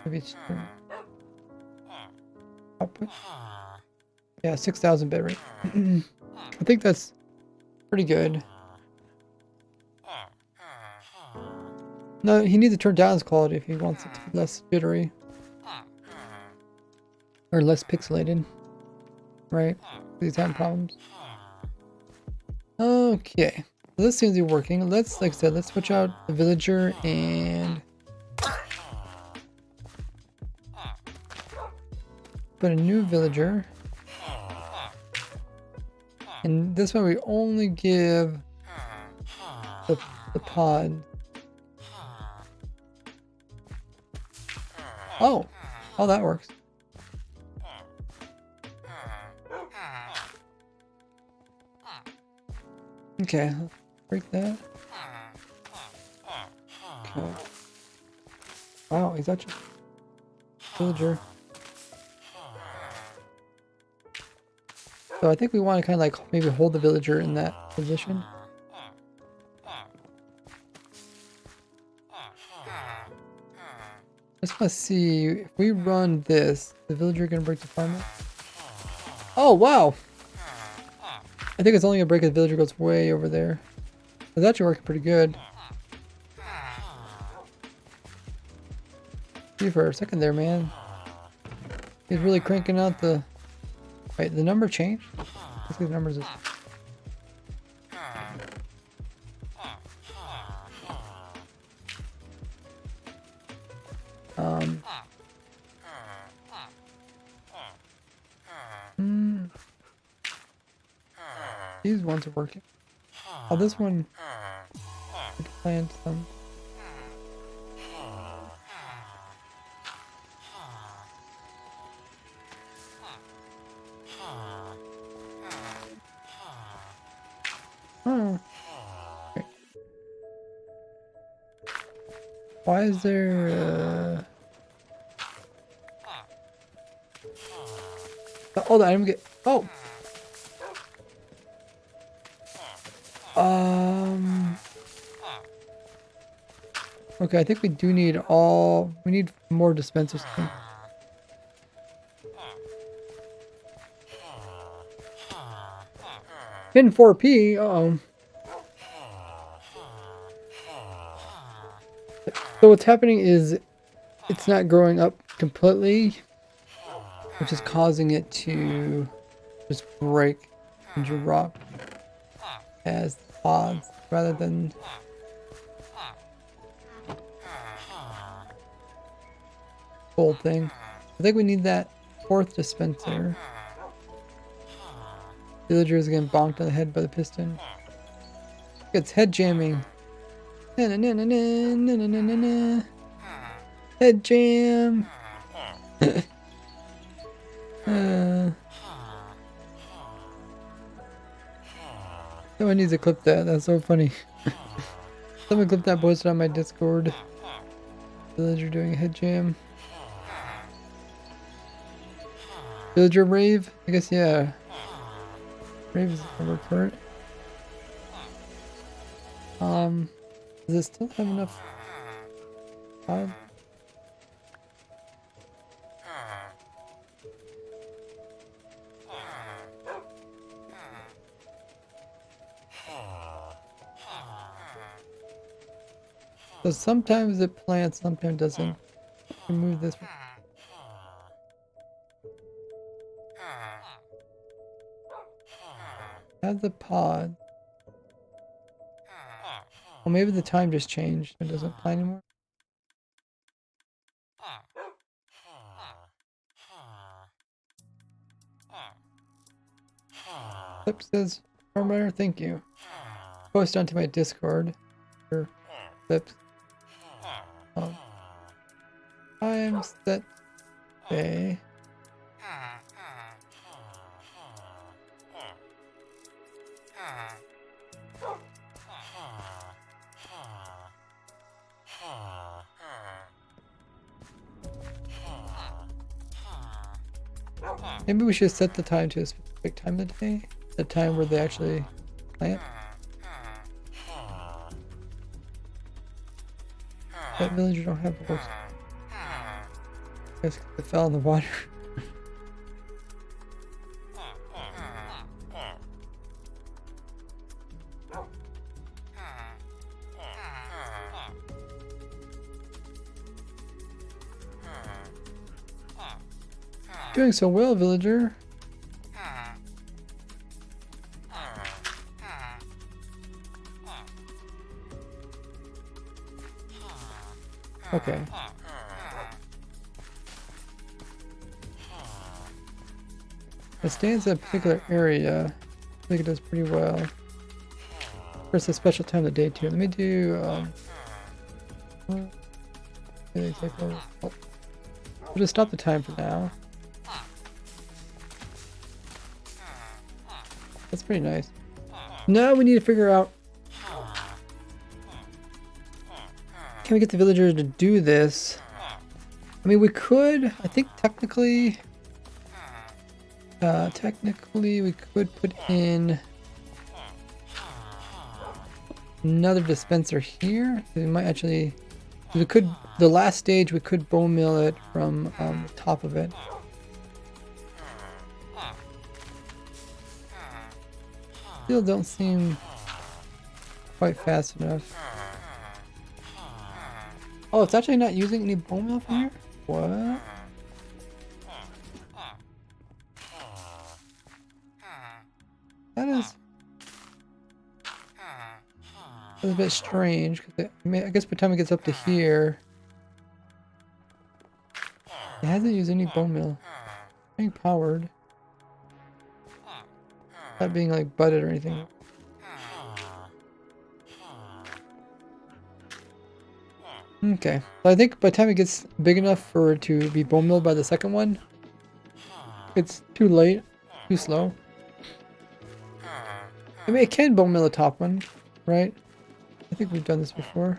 [SPEAKER 1] Maybe it's output. Yeah, 6,000 bitrate. I think that's pretty good. No, he needs to turn down his quality if he wants it to be less jittery. Or less pixelated. Right? These having problems. Okay. So this seems to be working. Let's, like I said, let's switch out the villager and put a new villager. And this one we only give the pod. Oh, that works. Okay, let's break that. Okay. Wow, he's actually a villager. So I think we want to kind of like maybe hold the villager in that position. Just want to see if we run this, the villager gonna break the farmer. Oh wow! I think it's only gonna break if the villager goes way over there. It's actually working pretty good. See for a second there, man. He's really cranking out the. Wait, the number changed? Let's see the numbers. These ones are working. Oh, this one. I can plant some. Oh. Okay. Why is there? Oh, the item get. Oh. Okay, I think we do need we need more dispensers. I think. In 4P, uh-oh. So what's happening is it's not growing up completely, which is causing it to just break and drop as pods rather than full thing. I think we need that 4th dispenser. Villager is getting bonked on the head by the piston. It's head jamming. Na na na na na na na na na. Head jam. Someone needs to clip that. That's so funny. Someone clip that, post it on my Discord. Villager doing a head jam. Villager rave? I guess, yeah. Rave is a recurrent. Does it still have enough pod? So sometimes it plants, sometimes it doesn't. Remove this. Have the pod. Well, maybe the time just changed. It doesn't plant anymore. Clip says, Farmer, thank you. Post onto my Discord for clips. Time set day. Maybe we should set the time to a specific time of the day. The time where they actually plant. That villager don't have a horse. Guess it fell in the water. Doing so well, villager. Okay. It stands in a particular area. I think it does pretty well. First, a special time of the day too. Let me do we'll just stop the time for now. That's pretty nice. Now we need to figure out, can we get the villagers to do this? I mean, we could, I think technically we could put in another dispenser here. We might actually, we could, the last stage we could bone mill it from the top of it. Still don't seem quite fast enough. Oh, it's actually not using any bone meal from here? What? That is a bit strange. Cause I guess by the time it gets up to here, it hasn't used any bone meal. Being powered. Not being like butted or anything. Okay, so I think by the time it gets big enough for it to be bone milled by the second one, it's too late, too slow. I mean, it can bone mill the top one, right? I think we've done this before.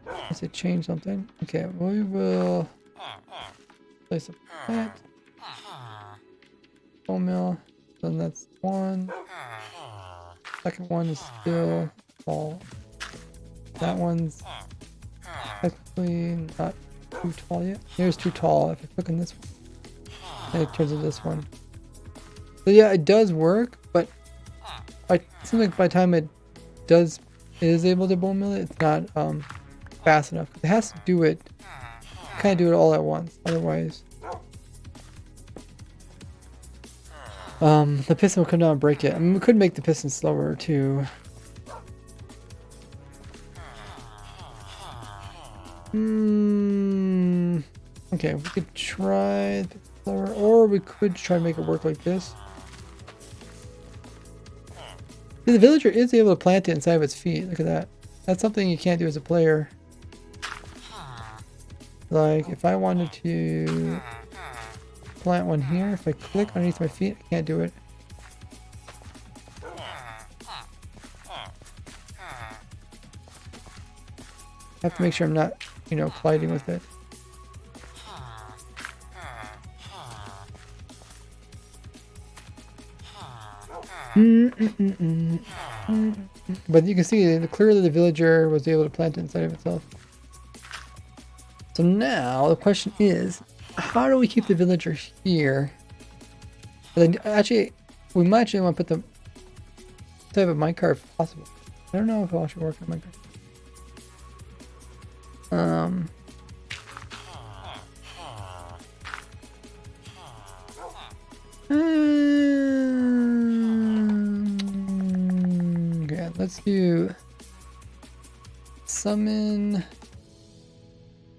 [SPEAKER 1] Unless it changed something. Okay, we will place a plant. Bone mill. Then that's one. Second one is still all. That one's technically not too tall yet. Here's too tall. If I click on this one, and it turns into this one. So yeah, it does work, but it seems like by the time it is able to bone mill it, it's not fast enough. It has to do it, kind of do it all at once. Otherwise, the piston will come down and break it. I mean, we could make the piston slower too. Okay, we could try slower, or we could try to make it work like this. See, the villager is able to plant it inside of its feet. Look at that. That's something you can't do as a player. Like, if I wanted to plant one here, if I click underneath my feet, I can't do it. I have to make sure I'm not, you know, colliding with it. But you can see clearly the villager was able to plant it inside of itself. So now the question is, how do we keep the villager here? Actually, we might actually want to put the type of minecart if possible. I don't know if it'll actually work on minecart. Okay, let's do summon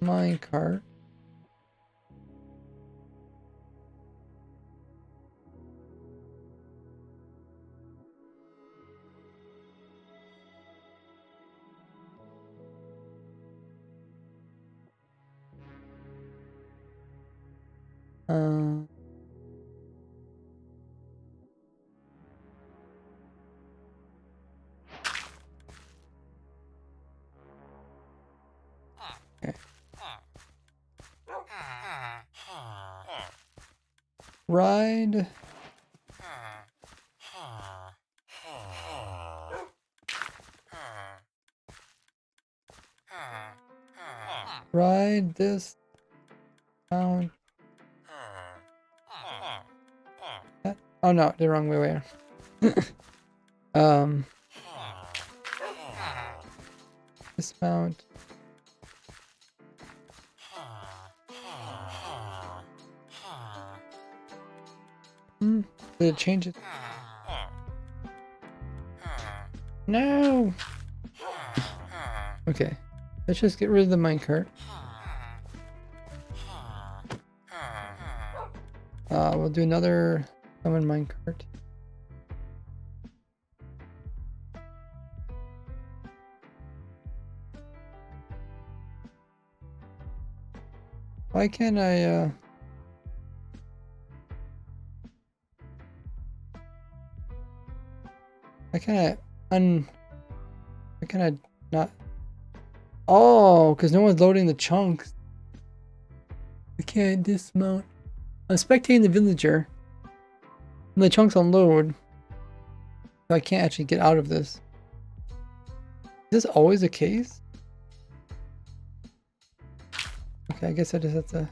[SPEAKER 1] minecart. Okay. Ride. Ride this down. Oh no, the wrong way around. Dismount. Did it change it? No! Okay. Let's just get rid of the minecart. We'll do another summon minecart. Why can't I, why can't I not? Oh, because no one's loading the chunks. I can't dismount. I'm spectating the villager. And the chunks unload. So I can't actually get out of this. Is this always the case? Okay, I guess I just have to...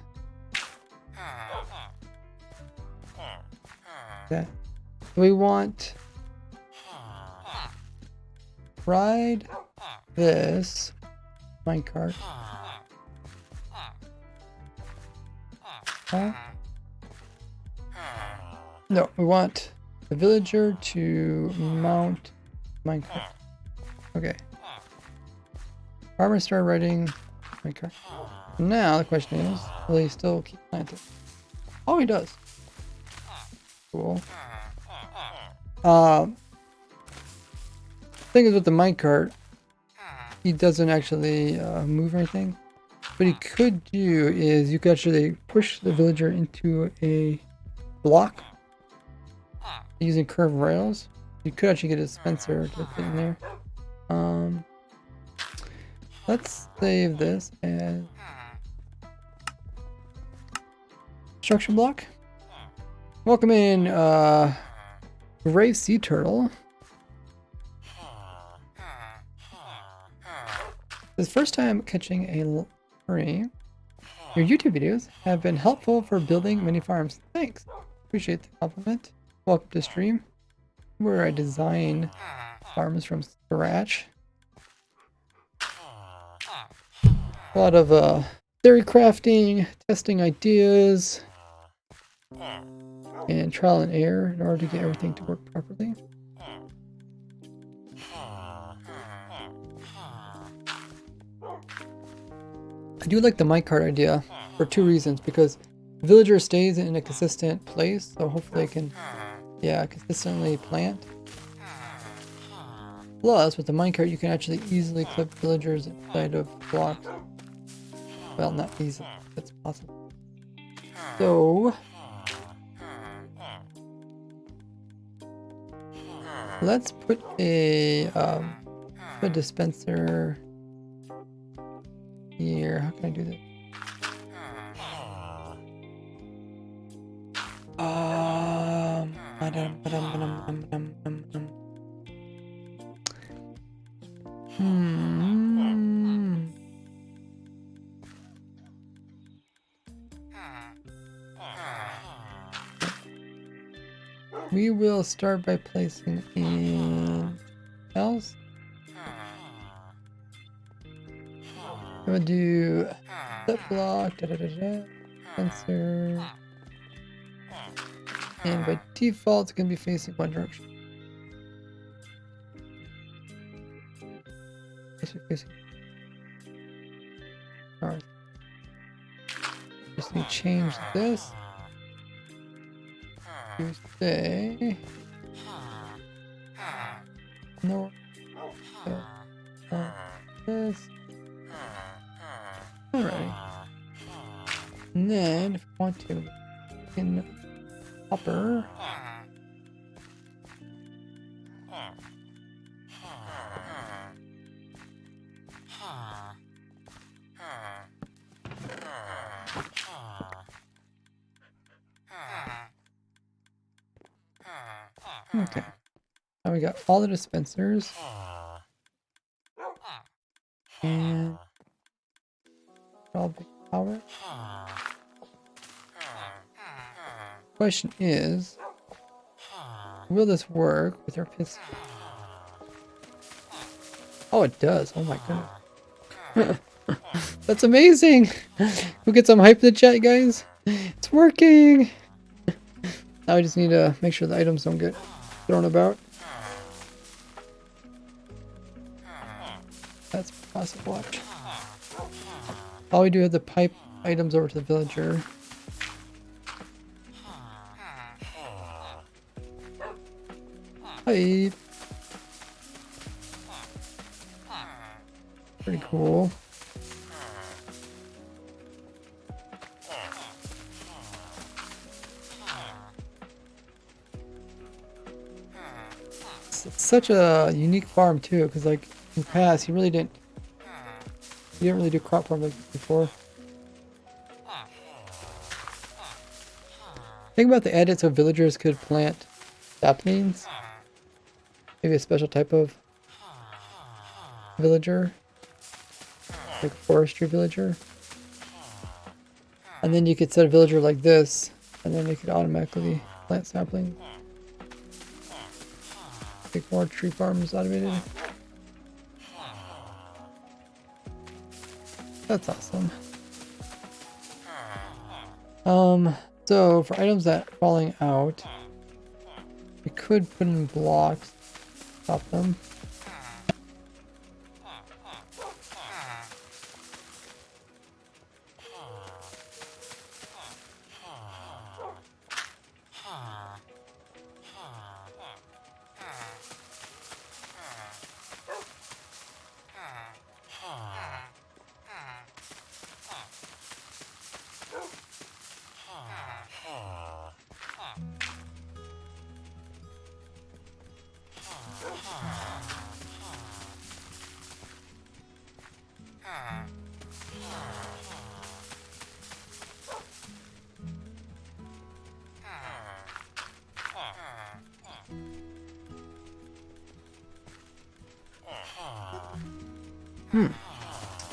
[SPEAKER 1] Yeah. We want... Ride this minecart. Huh? No, we want the villager to mount minecart. Okay. Farmer start riding minecart. Now the question is, will he still keep planting? Oh, he does. Cool. Thing is with the minecart, he doesn't actually move or anything. What he could do is you could actually push the villager into a block using curved rails. You could actually get a dispenser to fit in there. Let's save this as construction block. Welcome in, Brave Sea Turtle. This first time catching a prey. Your YouTube videos have been helpful for building many farms. Thanks. Appreciate the compliment. Welcome to stream, where I design farms from scratch. A lot of theory crafting, testing ideas, and trial and error in order to get everything to work properly. I do like the minecart idea for 2 reasons, because the villager stays in a consistent place, so hopefully it can, yeah, consistently plant. Plus, with the minecart, you can actually easily clip villagers inside of blocks. Well, not easily, that's possible. So, let's put a dispenser here. How can I do this? We will start by placing in else. We'll do set block, sensor, and by default it's going to be facing one direction. Facing north. Just need to change this. You say no. This. Alright. And then if you want to in hopper. Okay. Now we got all the dispensers. And all big power. Question is, will this work with our piston? Oh, it does. Oh my goodness. That's amazing. We'll get some hype in the chat, guys. It's working. Now we just need to make sure the items don't get thrown about. That's possible. Watch. All we do is the pipe items over to the villager. Pipe. Pretty cool. It's such a unique farm too, because like in the past you didn't really do crop farming like this before. Think about the edit so villagers could plant saplings. Maybe a special type of villager, like a forestry villager. And then you could set a villager like this, and then they could automatically plant saplings. Make more tree farms automated. That's awesome. So for items that are falling out, we could put in blocks, stop them.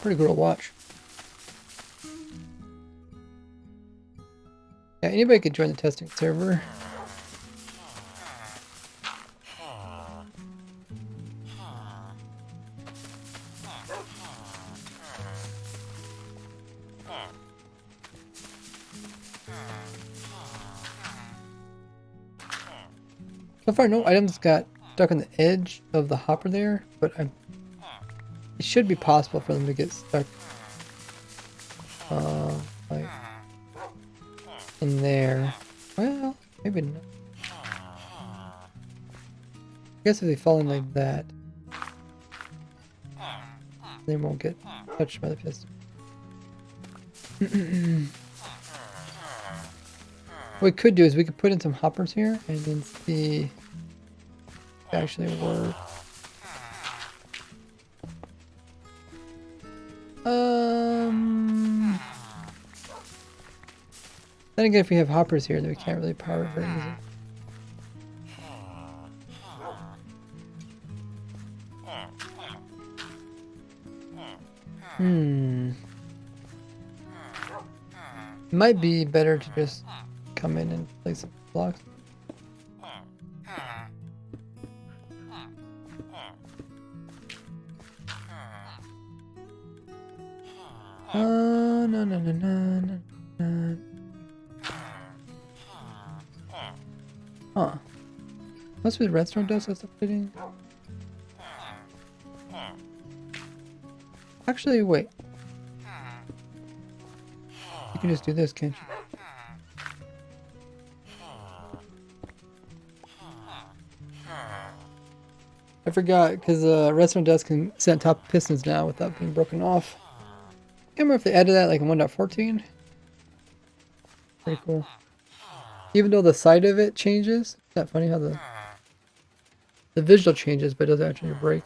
[SPEAKER 1] pretty cool to watch. Yeah, anybody could join the testing server. So far, no items got stuck on the edge of the hopper there, but it should be possible for them to get stuck like in there. Well, maybe not. I guess if they fall in like that, they won't get touched by the piston. What we could do is we could put in some hoppers here and then see if it actually works. Then again, if we have hoppers here, then we can't really power it very easily. It might be better to just come in and place some blocks. No. Huh. Must be the redstone dust that's updating. Actually, wait. You can just do this, can't you? I forgot, because redstone dust can sit on top of pistons now without being broken off. I can't remember if they added that like in 1.14. Pretty cool. Even though the side of it changes. Isn't that funny how the visual changes, but it doesn't actually break.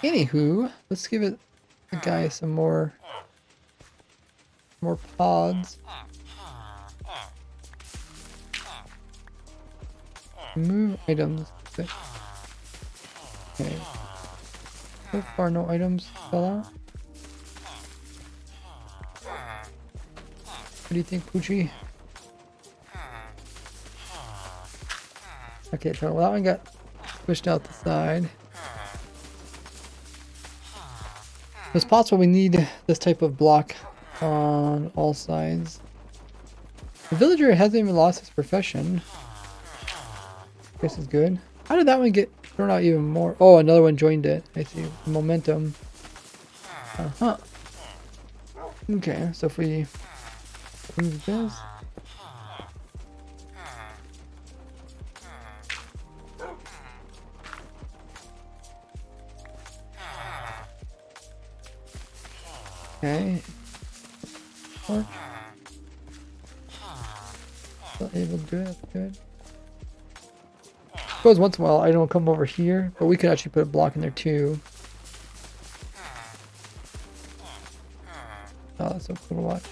[SPEAKER 1] Anywho, let's give it the guy some more pods. Move items. Okay. So far, no items fell out. What do you think, Poochie? Okay, so that one got pushed out the side. It's possible we need this type of block on all sides. The villager hasn't even lost his profession. This is good. How did that one get thrown out even more? Oh, another one joined it. I see. Momentum. Uh-huh. Okay, so if we move this. Okay. Torch. Still able to do it. That's good. I suppose once in a while I don't come over here, but we could actually put a block in there too. Oh, that's so cool to watch.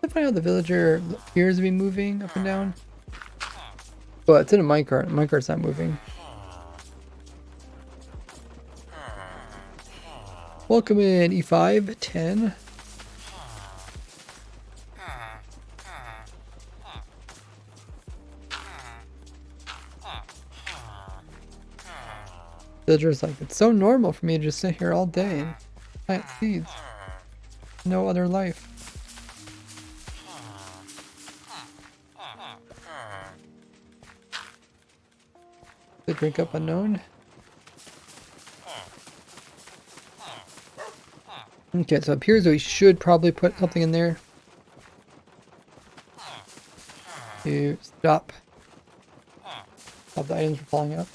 [SPEAKER 1] I find out the villager appears to be moving up and down, but it's in a minecart. Minecart's not moving. Welcome in E5 10. Villager's like, it's so normal for me to just sit here all day and plant seeds. No other life. The drink up unknown. Okay, so it appears that we should probably put something in there to stop the items from falling out.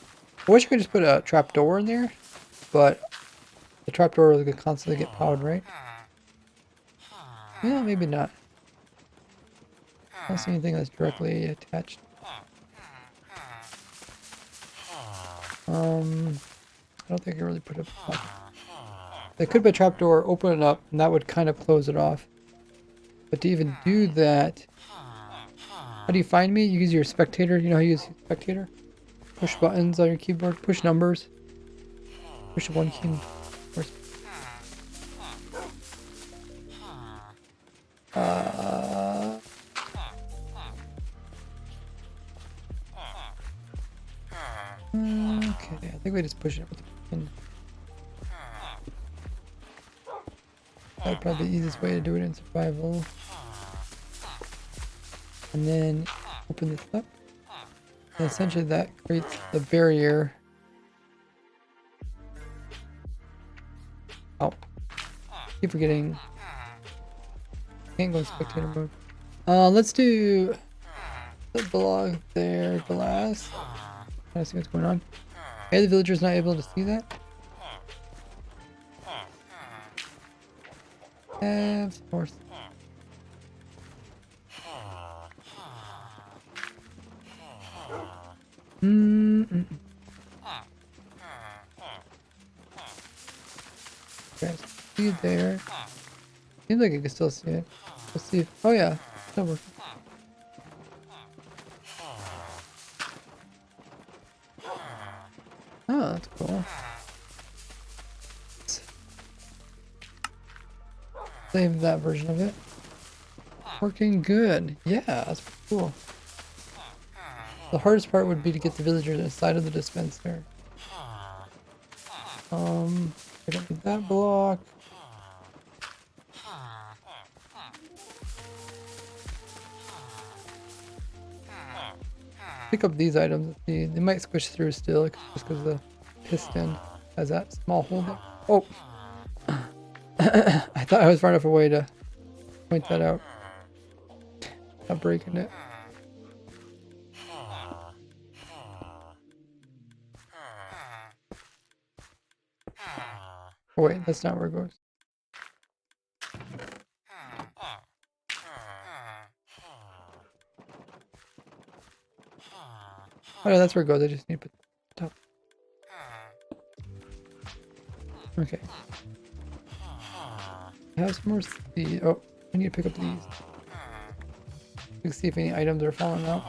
[SPEAKER 1] I wish I could just put a trapdoor in there, but the trapdoor is going to constantly get powered, right? Yeah, maybe not. I don't see anything that's directly attached. I don't think I really put it up. They could put a trapdoor, open it up, and that would kind of close it off. But to even do that, How do you find me? You use your spectator. You know how you use spectator? Push buttons on your keyboard. Push numbers. Push one key. Okay, I think we just push it with the pin. That's probably the easiest way to do it in survival. And then open this up. And essentially that creates the barrier. Oh. Keep forgetting. Can't go in spectator mode. Let's do the block there, glass. Trying to see what's going on. Okay, the villager's not able to see that. Of course. Okay, see it there. Seems like I can still see it. Let's see if. Oh yeah, still working. Oh, that's cool. Save that version of it. Working good. Yeah, that's pretty cool. The hardest part would be to get the villagers inside of the dispenser. I don't need that block. Pick up these items. They might squish through still, just because the piston has that small hole there. Oh! I thought I was far enough away to point that out. Not breaking it. Oh wait, that's not where it goes. Oh no, that's where it goes. I just need to put the top. Okay. I have some more seeds. Oh, I need to pick up these. We can see if any items are falling out.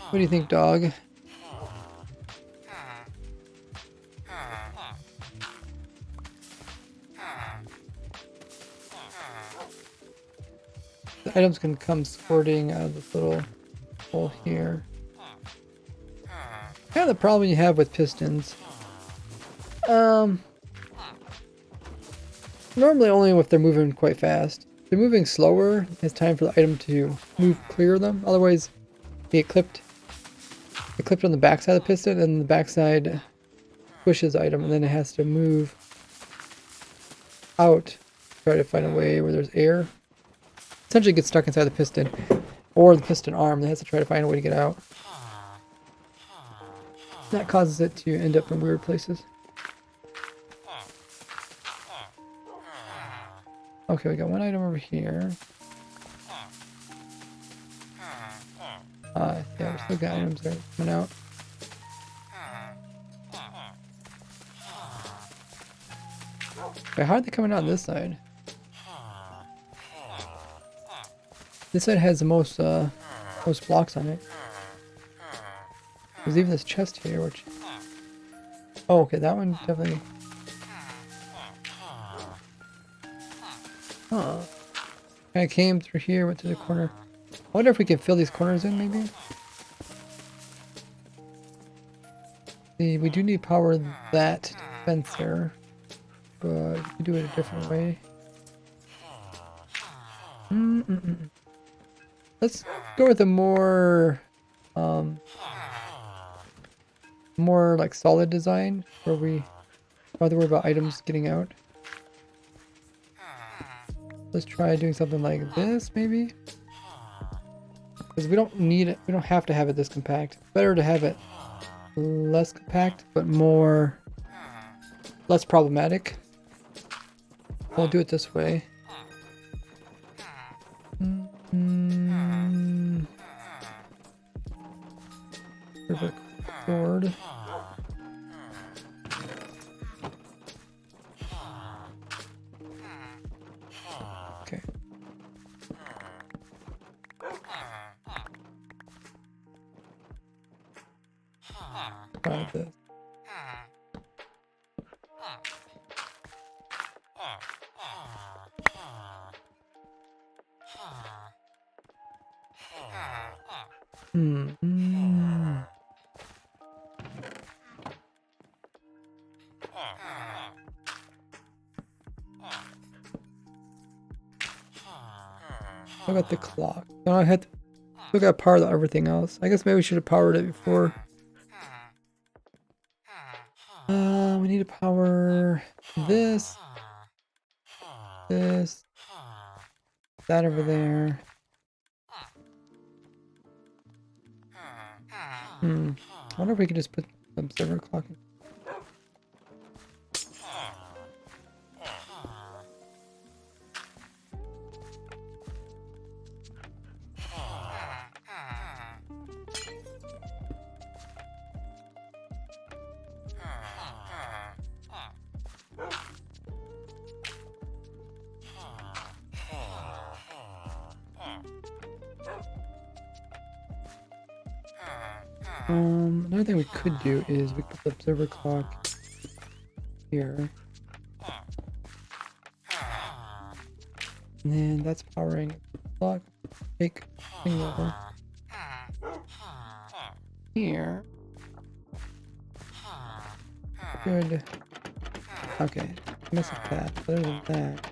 [SPEAKER 1] What do you think, dog? The items can come squirting out of this little hole here. Kind of the problem you have with pistons. Normally only if they're moving quite fast. If they're moving slower, it's time for the item to move clear them. Otherwise, they get clipped. They clipped on the backside of the piston, and the backside pushes the item, and then it has to move out. Try to find a way where there's air. Essentially gets stuck inside the piston, or the piston arm. That has to try to find a way to get out. That causes it to end up in weird places. Okay, we got one item over here. Yeah, we still got items there coming out. Okay, how are they coming out this side? This side has the most blocks on it. There's even this chest here, which... Oh, okay, that one definitely... Huh. I came through here, went to the corner. I wonder if we can fill these corners in, maybe? See, we do need power that dispenser, but we can do it a different way. Let's go with a more like solid design, where we rather worry about items getting out. Let's try doing something like this, maybe? Because we don't need it, we don't have to have it this compact. It's better to have it less compact, but less problematic. We'll do it this way. Perfect cord. Okay. try this. I got the clock. No, I had to, still got to power everything else. I guess maybe we should have powered it before. We need to power this, that over there. I wonder if we could just put the observer clock in. Another thing we could do is we could put the observer clock here. And then that's powering the clock. Take thing over here. Good. Okay, mess with that. Other than that.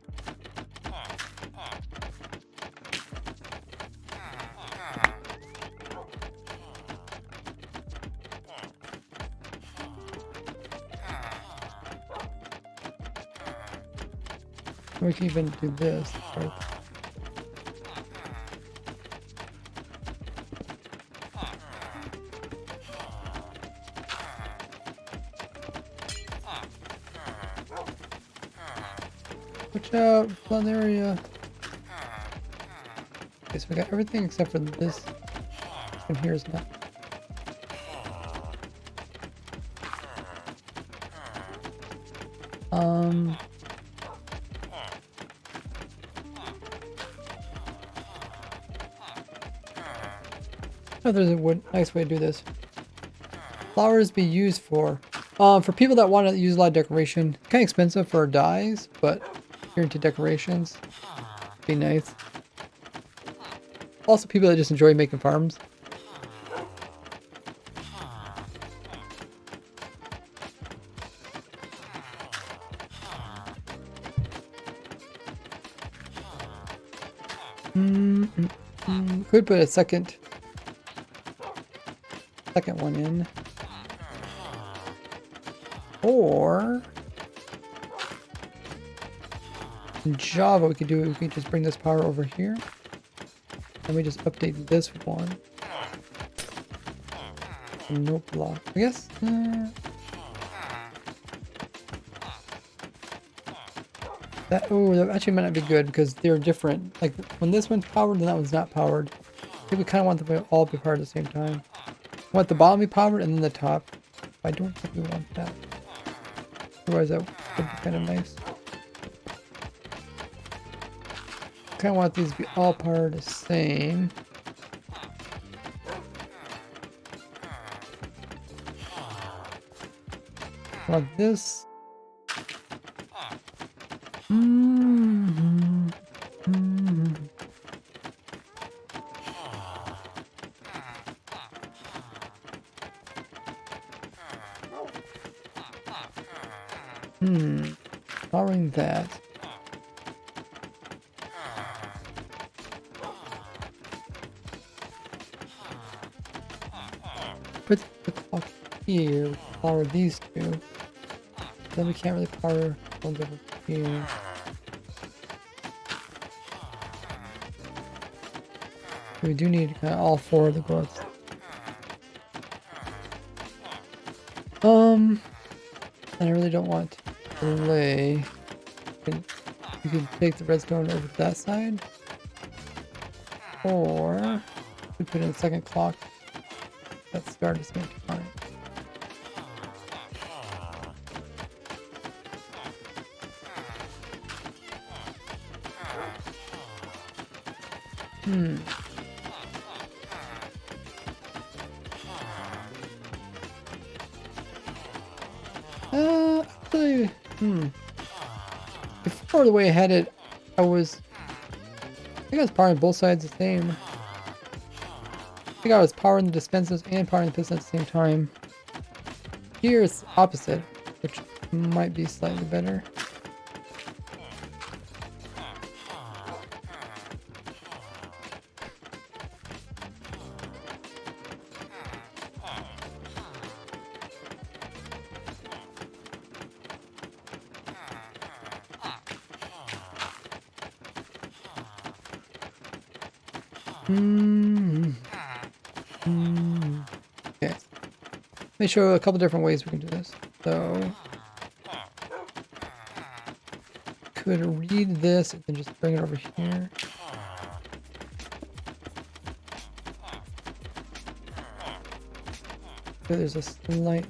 [SPEAKER 1] We can even do this, right? Watch out, flood area. Okay, so we got everything except for this. And here's not. Oh, there's a nice way to do this. Flowers be used for people that want to use a lot of decoration. Kind of expensive for dyes, but if you're into decorations, be nice. Also, people that just enjoy making farms. Could put a second one in, or in Java we could just bring this power over here and we just update this one. No block, I guess. That actually might not be good because they're different. Like when this one's powered and that one's not powered. I think we kind of want them to all be powered at the same time. I want the bottom to be powered and then the top. I don't think we want that. Otherwise that would be kind of nice. Kind of want these to be all powered the same. I want this. Powering that. Put the clock here, power these two. Then we can't really power ones over here. We do need kind of all four of the growths. And I really don't want to delay. You can take the redstone over to that side, or we put in a second clock that started at the same time. Before, the way I had it, I think I was powering both sides the same. I think I was powering the dispensers and powering the piston at the same time. Here it's opposite, which might be slightly better. Okay. Let me show you a couple different ways we can do this. So, could read this and then just bring it over here. So there's a slight.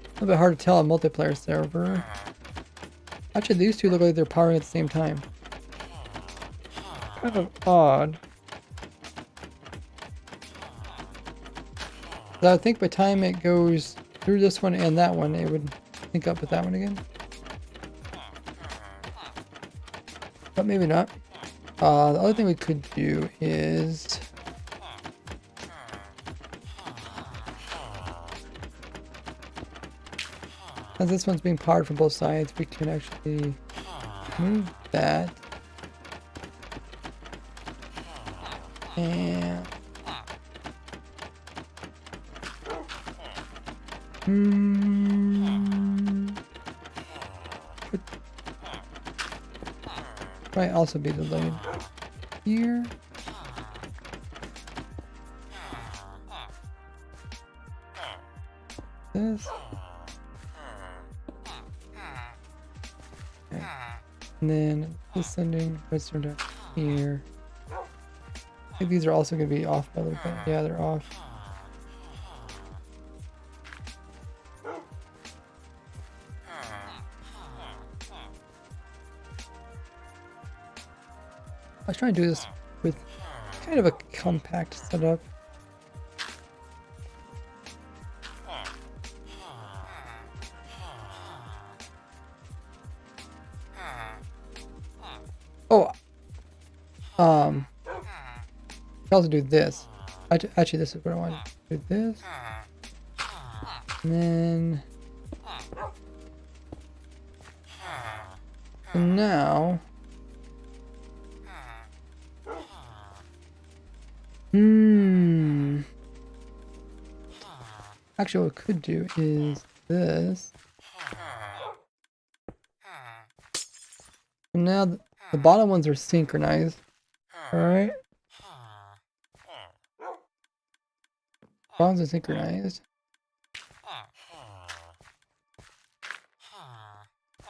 [SPEAKER 1] A little bit hard to tell on multiplayer server. Actually, these two look like they're powering at the same time. Kind of odd. But I think by the time it goes through this one and that one, it would sync up with that one again. But maybe not. The other thing we could do is... As this one's being powered from both sides, we can actually move that. And... might also be delayed here. This. Okay. And then this sending register down here. I think these are also going to be off by a little bit. Yeah, they're off. I was trying to do this with kind of a compact setup. Oh, I can also do this. Actually, this is what I want to do. This, and then so now. Actually, what we could do is this. So now the bottom ones are synchronized. Alright. Bottoms are synchronized.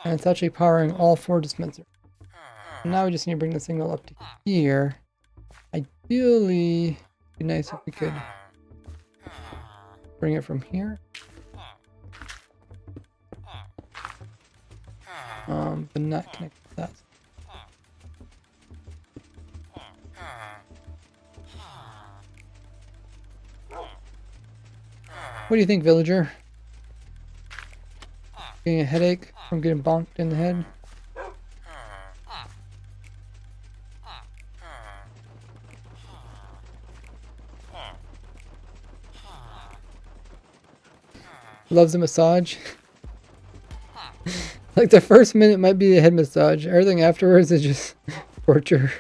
[SPEAKER 1] And it's actually powering all 4 dispensers. Now we just need to bring the signal up to here. Ideally, it'd be nice if we could bring it from here. But not connect to that. What do you think, villager? Getting a headache from getting bonked in the head? Loves a massage. Like the first minute might be a head massage. Everything afterwards is just torture.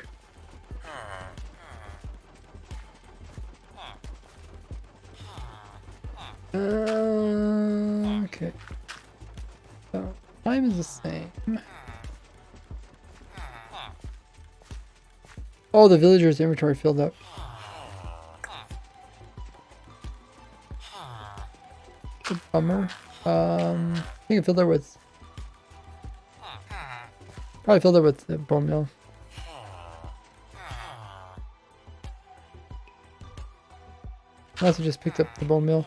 [SPEAKER 1] Okay. So time is the same. Oh, the villager's inventory filled up. Good bummer. I think it filled up with. Probably filled up with the bone meal. I also just picked up the bone meal.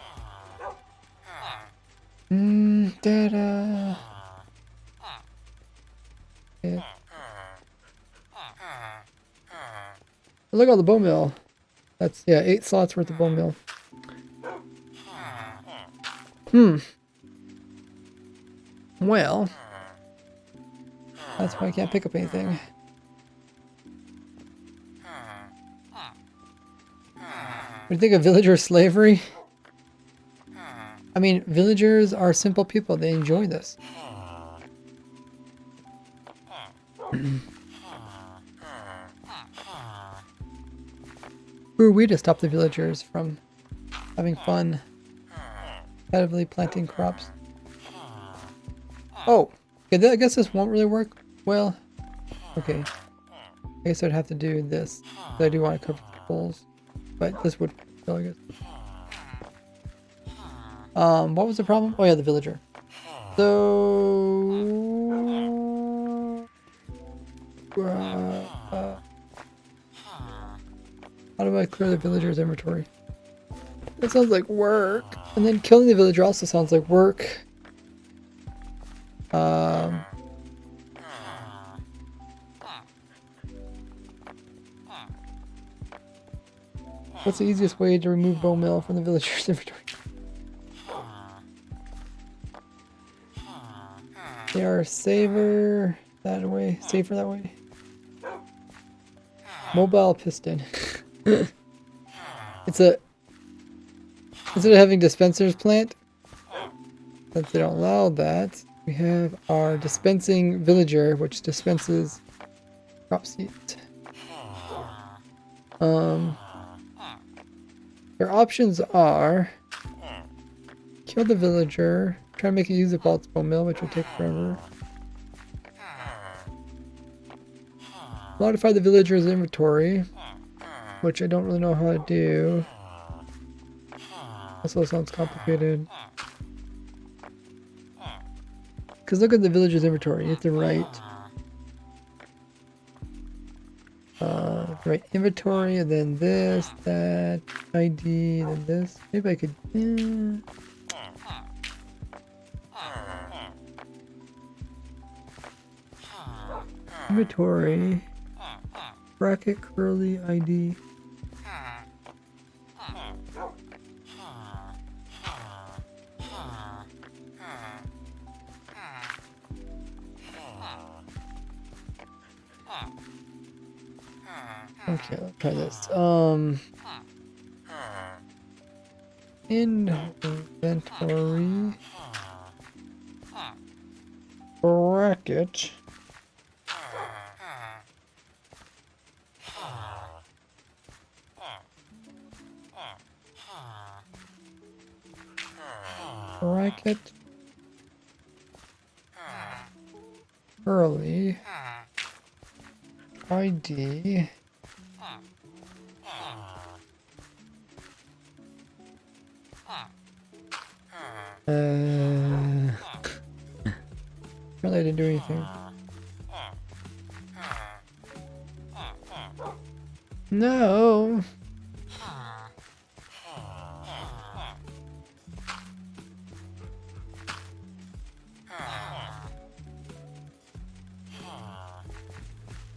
[SPEAKER 1] Da-da. Yeah. Look at all the bone meal. That's, yeah, 8 slots worth of bone meal. Well, that's why I can't pick up anything. What do you think of villager slavery? I mean, villagers are simple people. They enjoy this. Who are we to stop the villagers from having fun, competitively planting crops? Oh, okay, I guess this won't really work well. Okay, I guess I'd have to do this. I do want to cover the poles, but this would still, I guess. What was the problem? Oh yeah, the villager. So, how do I clear the villager's inventory? That sounds like work. And then killing the villager also sounds like work. What's the easiest way to remove bone meal from the villager's inventory? They are safer that way. Safer that way. Mobile piston. It's a... Instead of having dispensers plant, since they don't allow that, we have our dispensing villager, which dispenses crop seeds. Your options are kill the villager, try to make it use up all its bone meal, which will take forever. Modify the villager's inventory, which I don't really know how to do. Also sounds complicated. Because look at the villager's inventory. You have to write inventory, and then this, that, ID, then this. Maybe I could... Inventory. Bracket curly ID. Okay, let's try this. Inventory. Bracket. Bracket. Curly. ID. Apparently I didn't do anything. No.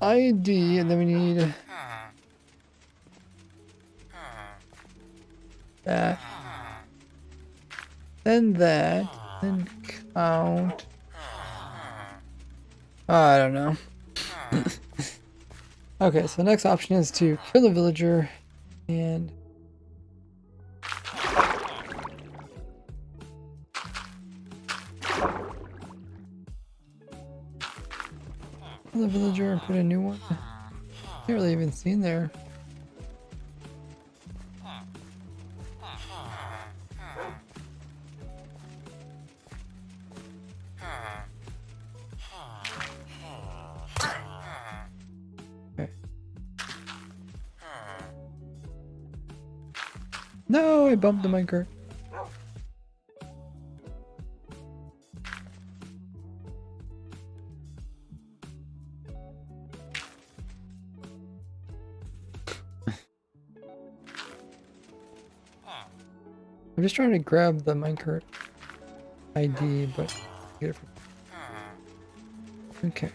[SPEAKER 1] ID, and then we need that. Then that. Then count. I don't know. Okay, so the next option is to kill the villager and kill the villager and put a new one. Can't really even see in there. No, I bumped the minecart. I'm just trying to grab the minecart ID, but get it from... Okay.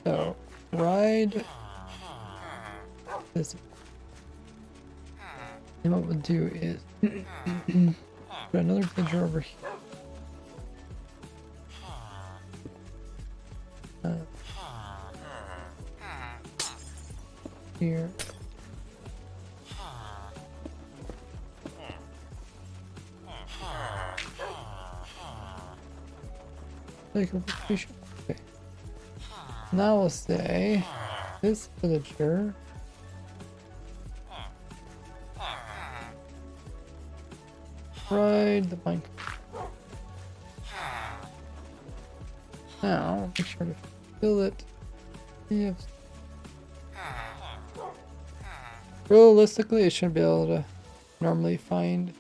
[SPEAKER 1] So, ride this. And what we'll do is put another villager over here. Here. Like a location. Okay. Now we'll say this villager. Ride the bike. Now make sure to fill it. Yes. Realistically, it should be able to normally find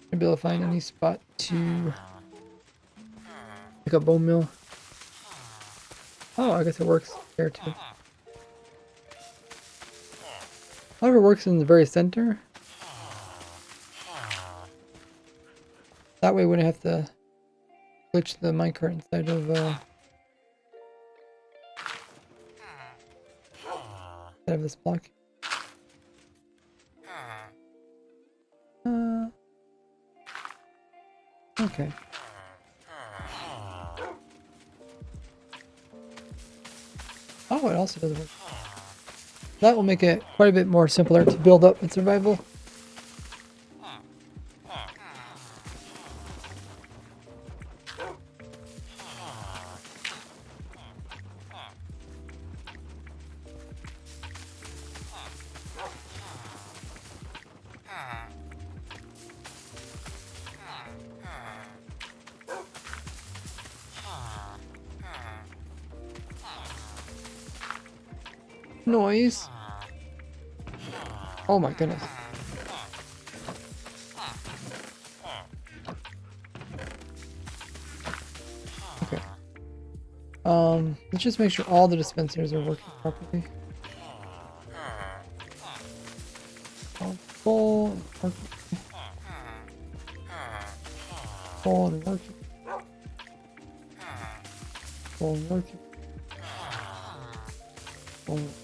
[SPEAKER 1] should be able to find any spot to pick a bone meal. Oh, I guess it works there too. However, it works in the very center. That way, we wouldn't have to glitch the minecart inside of this block. Okay. Oh, it also does work. That will make it quite a bit more simpler to build up in survival. Noise. Oh my goodness. Okay. Let's just make sure all the dispensers are working properly. All full and working. Full and working. Full and working. Full and working.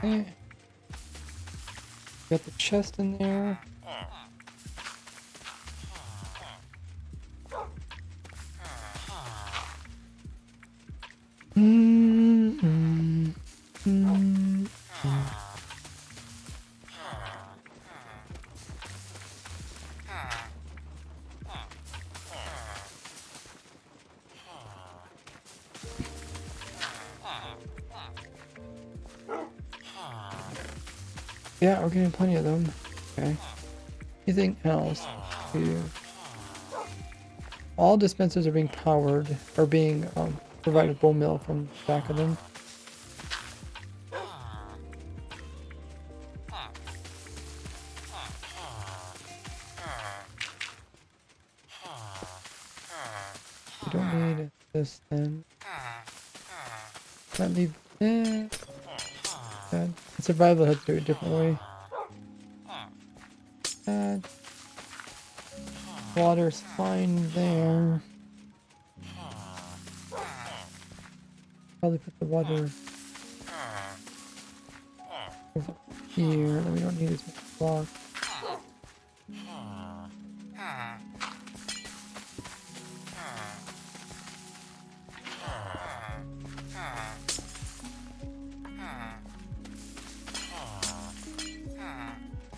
[SPEAKER 1] Okay. Got the chest in there. Yeah, we're getting plenty of them. Okay. Anything else? All dispensers are being powered, or being provided bone meal from the back of them. We don't need this then. Can't leave there. Good. Survival has to do it a different way. Bad. Water's fine there. Probably put the water over here. Then we don't need as much block.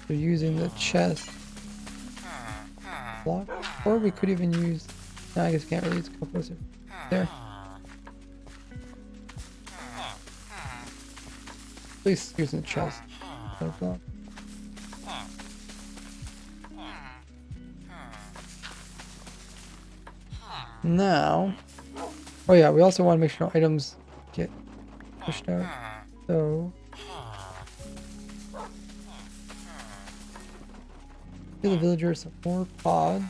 [SPEAKER 1] So using the chest block, or we could even use. No, I guess can't really use composer. There. At least using the chest block. Now, oh yeah, we also want to make sure items get pushed out. So. Give the villagers some more pods.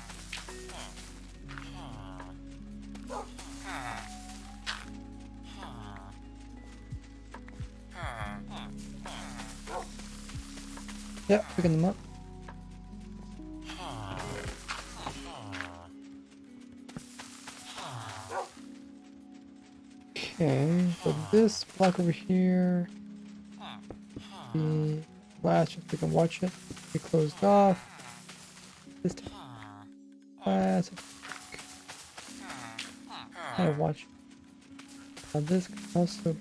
[SPEAKER 1] Yep, picking them up. Okay, so this block over here, the glass, if we can watch it, be closed off. This glass, kind of watch. Now this can also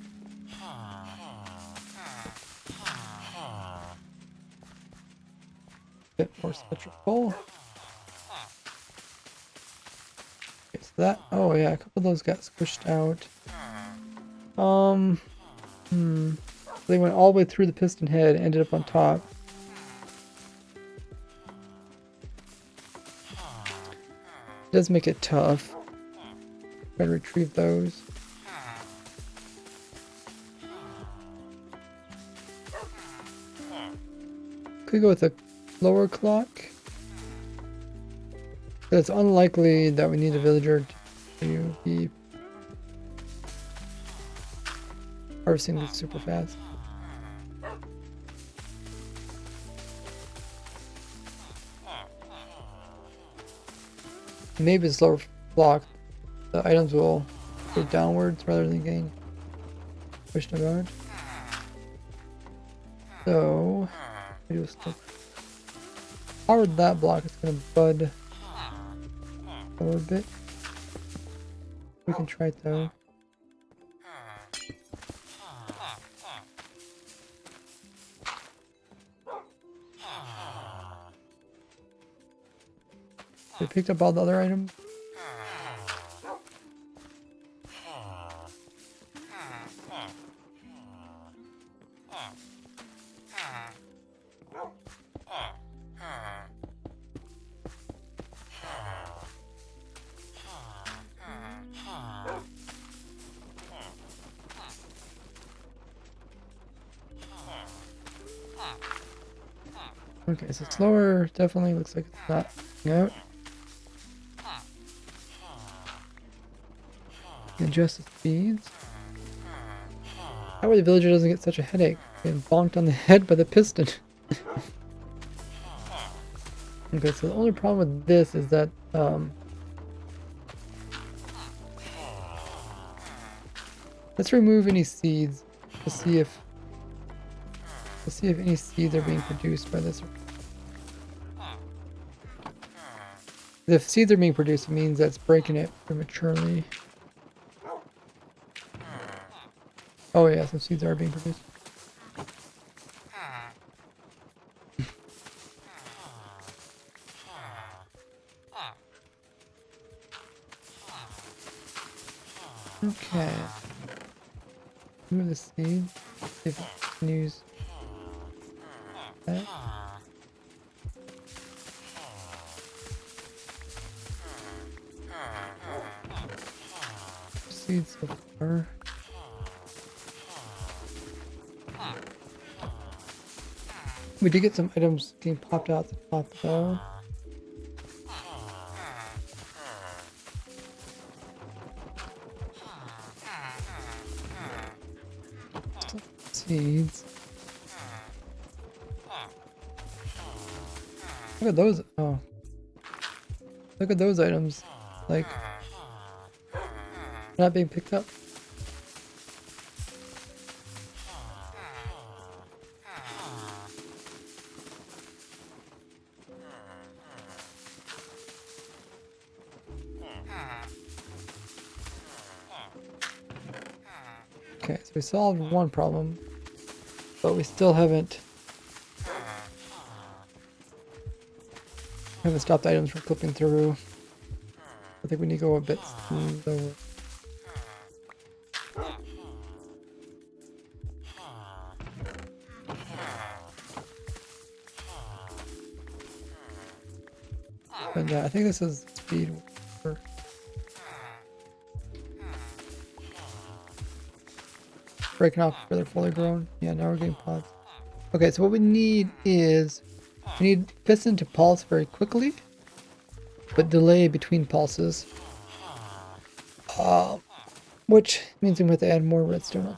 [SPEAKER 1] bit more symmetrical. Okay, so that, oh yeah, a couple of those got squished out. They went all the way through the piston head, ended up on top. It does make it tough. Try to retrieve those. Could go with a lower clock. But it's unlikely that we need a villager to be harvesting this super fast. Maybe a slower clock, the items will go downwards rather than getting pushed about. So, we do a slow. Powered that block, it's gonna bud a little bit. We can try it though. We picked up all the other items. Okay, so slower definitely looks like it's not out. Adjust the speeds. That way the villager doesn't get such a headache. Getting bonked on the head by the piston. Okay, so the only problem with this is that let's remove any seeds to see if any seeds are being produced by this. If seeds are being produced, it means that's breaking it prematurely. Oh yeah, some seeds are being produced. Okay. Remove the seed. See if it can use that. Seeds so far. We did get some items getting popped out the top though. Seeds. Look at those. Oh. Look at those items. Like, not being picked up. Okay, so we solved one problem, but we still haven't stopped items from clipping through. I think we need to go a bit slower. And I think this is speed. Breaking off where they're fully grown. Yeah, now we're getting pods. Okay, so what we need is we need piston to pulse very quickly, but delay between pulses. Which means we have to add more redstone.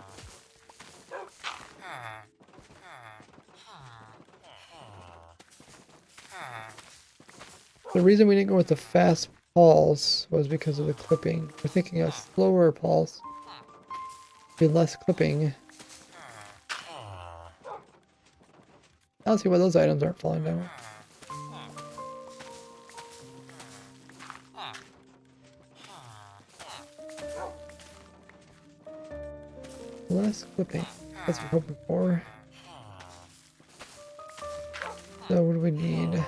[SPEAKER 1] The reason we didn't go with the fast pulse was because of the clipping. We're thinking a slower pulse Be less clipping. I don't see why those items aren't falling down. Less clipping. That's what we're hoping for. So what do we need?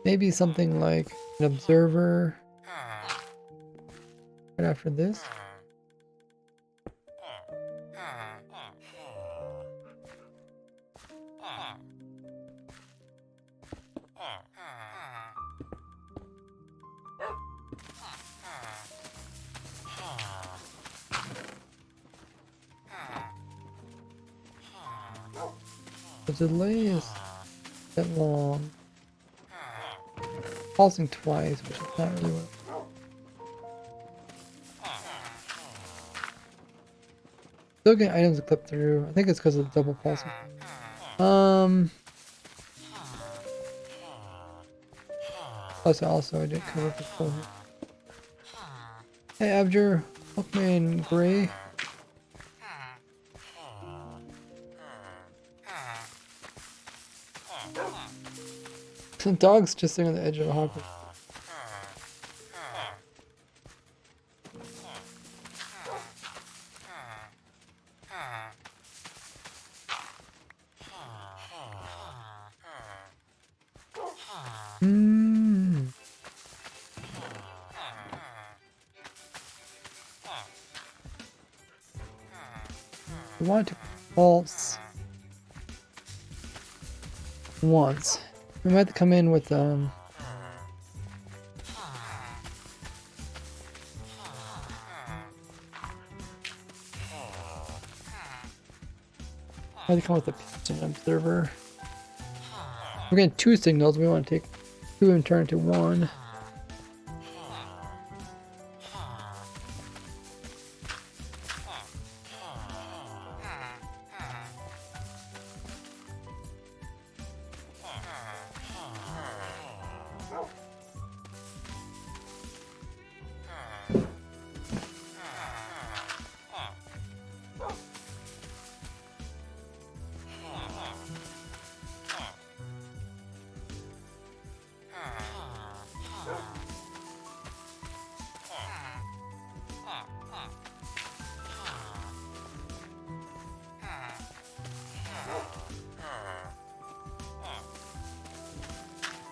[SPEAKER 1] Maybe something like an observer right after this. The delay is that long. Pulsing twice, which is not really what. Still getting items to clip through. I think it's because of the double pulsing. Plus also I didn't cover before. Hey Abjur, welcome in Gray. The dog's just sitting on the edge of a hopper. We want to pulse once. We might have to come in with I have to come with a piston observer. We're getting 2 signals. We want to take 2 and turn it to 1.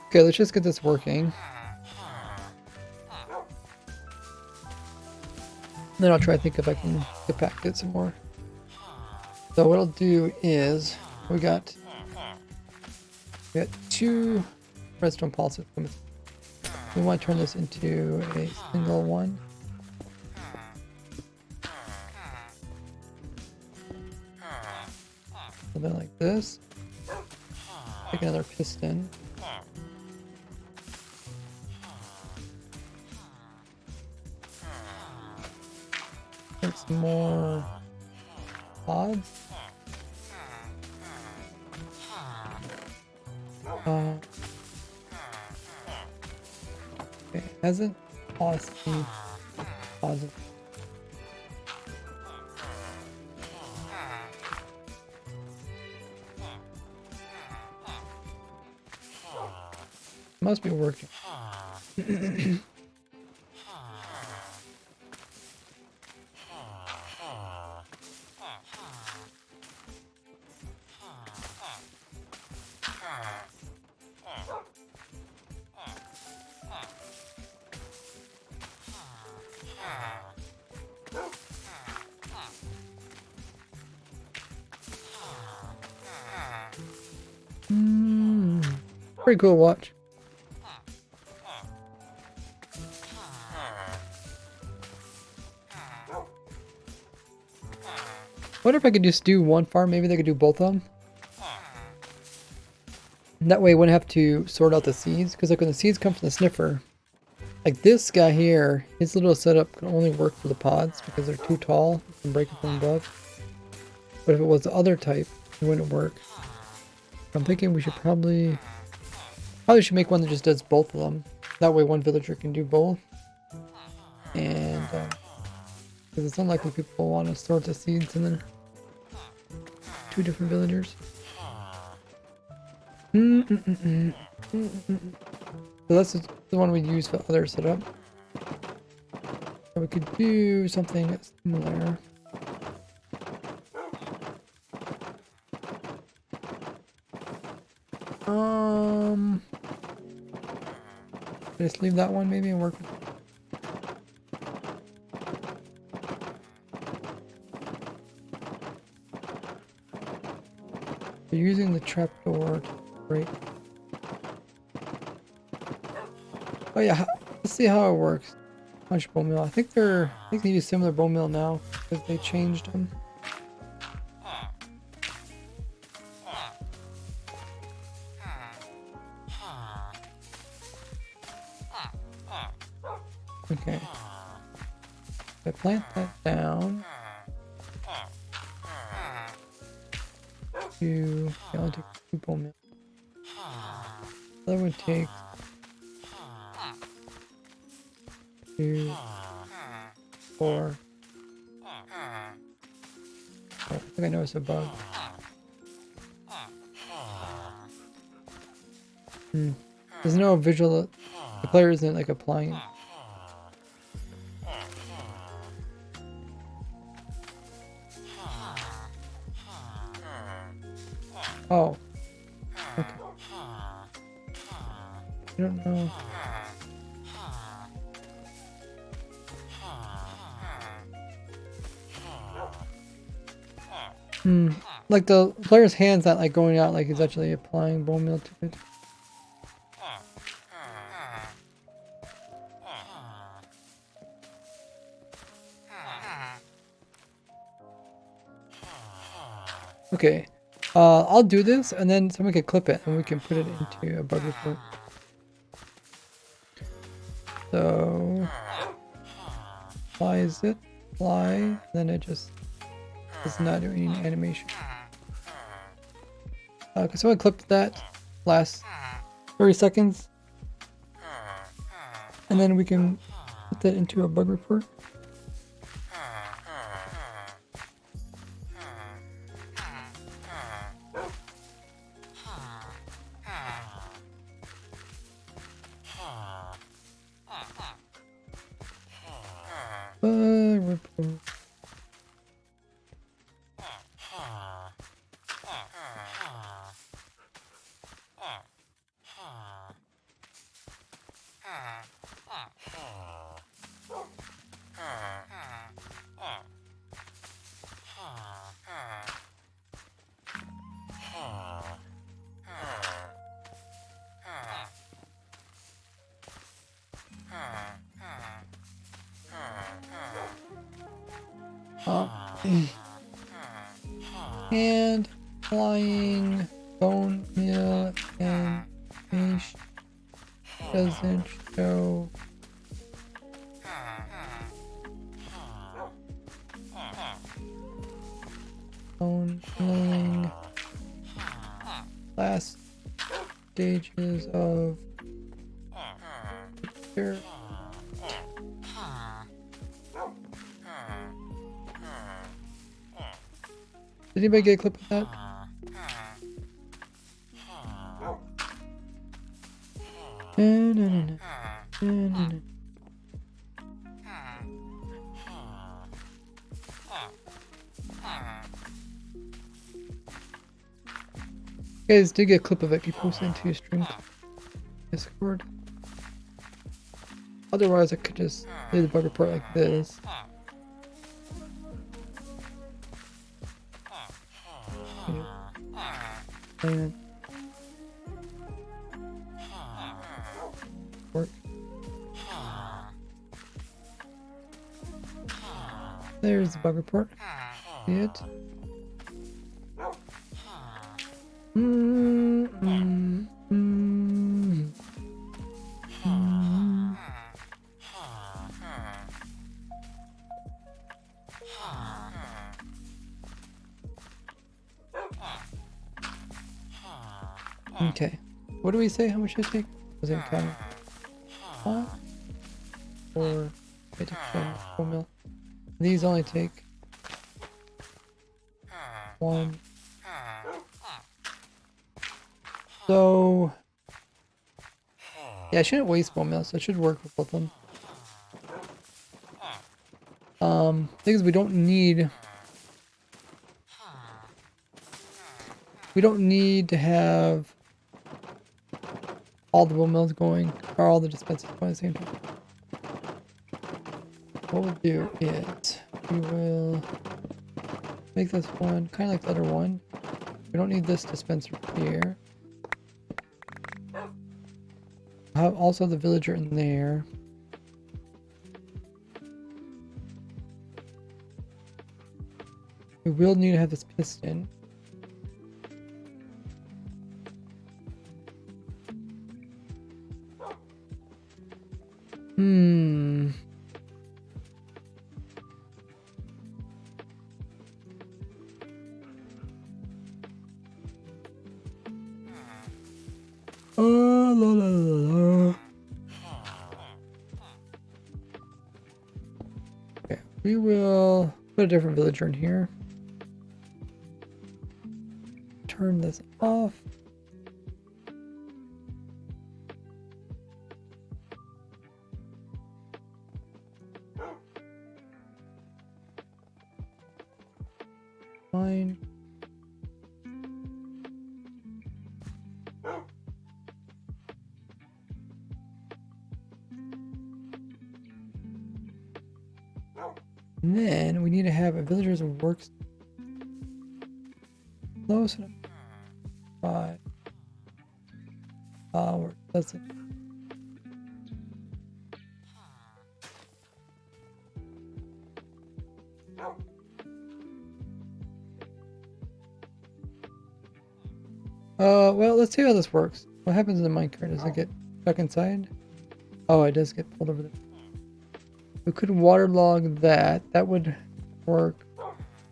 [SPEAKER 1] Okay, let's just get this working. Then I'll try to think if I can get back to it some more. So what I'll do is we got 2 redstone pulses. We want to turn this into a single one. Something like this. Take another piston. Get some more pods. Okay, hasn't lost any pods. Must be working. Pretty cool watch. Wonder if I could just do one farm. Maybe they could do both of them. And that way I wouldn't have to sort out the seeds. Because like when the seeds come from the sniffer, like this guy here, his little setup can only work for the pods because they're too tall and break it from above. But if it was the other type, it wouldn't work. I'm thinking we should probably should make one that just does both of them. That way one villager can do both. And because it's unlikely people will want to sort the seeds and then 2 different villagers. So that's the one we use for other setup. So we could do something similar. Just leave that one maybe and work with. We're using the trapdoor to break. Oh yeah, let's see how it works. Punch bone meal. I think they use similar bone meal now because they changed them. Okay. I plant that down. I'll take 2 bone meal. The other one takes 2, 4. Oh, I think I noticed a bug. There's no visual. The player isn't like applying it. Oh. Okay. I don't know. Like the player's hand's not like going out like he's actually applying bone meal to it. Okay. I'll do this and then someone can clip it and we can put it into a bug report. So fly is it? Fly, then it just does not do any animation. Can someone clip that last 30 seconds? And then we can put that into a bug report. Bug report. And flying bone meal and fish doesn't show. Bone mealing last stages of picture. Did anybody get a clip of that? You guys did get a clip of it. You posted into your stream Discord. Otherwise, I could just leave the bug report like this. And work. There's the bug report. See it? Okay. What do we say? How much should I take? Was it counting? Or I take bone meal. These only take 1. So yeah, I shouldn't waste bone meal, so it should work with both of them. Thing is, we don't need to have all the bone mills going, or all the dispensers going at the same time. What we'll do is we will make this one kind of like the other one. We don't need this dispenser here. I have also the villager in there. We will need to have this piston. Okay, we will put a different villager in here. Turn this off. Fine. And then we need to have a villager's works close enough. 5. Where does it? Well, let's see how this works. What happens in the minecart? Does it get stuck inside? Oh, it does get pulled over there. We could waterlog that. That would work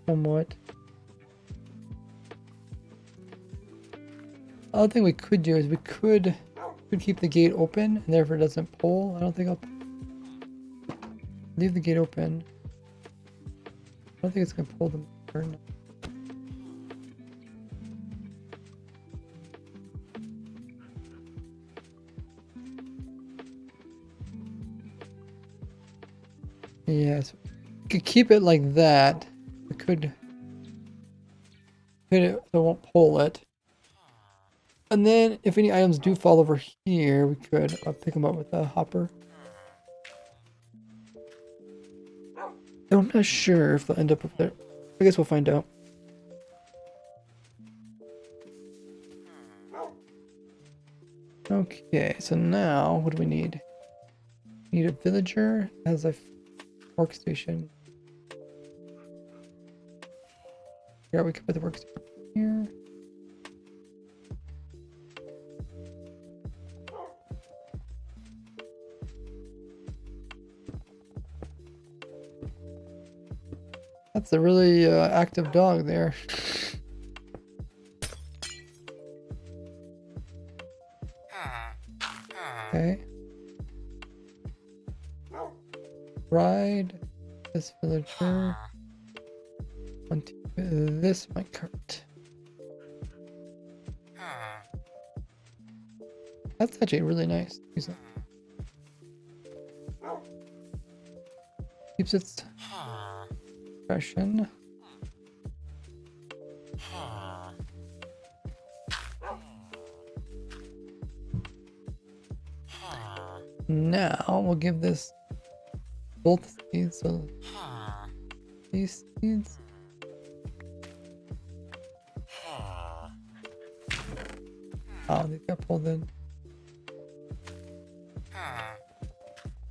[SPEAKER 1] somewhat. The other thing we could do is we could keep the gate open and therefore it doesn't pull. I don't think I'll leave the gate open. I don't think it's gonna pull the turn. Yes, we could keep it like that. We could hit it so it won't pull it. And then if any items do fall over here, we could pick them up with a hopper. I'm not sure if they'll end up up there. I guess we'll find out. Okay, so now what do we need? We need a villager that has a workstation. Yeah, we could put the workstation here. That's a really active dog there. Okay. Ride this villager onto this minecart. That's actually really nice. Keeps its expression. Now we'll give this both seeds, so these seeds. Oh, they got pulled in.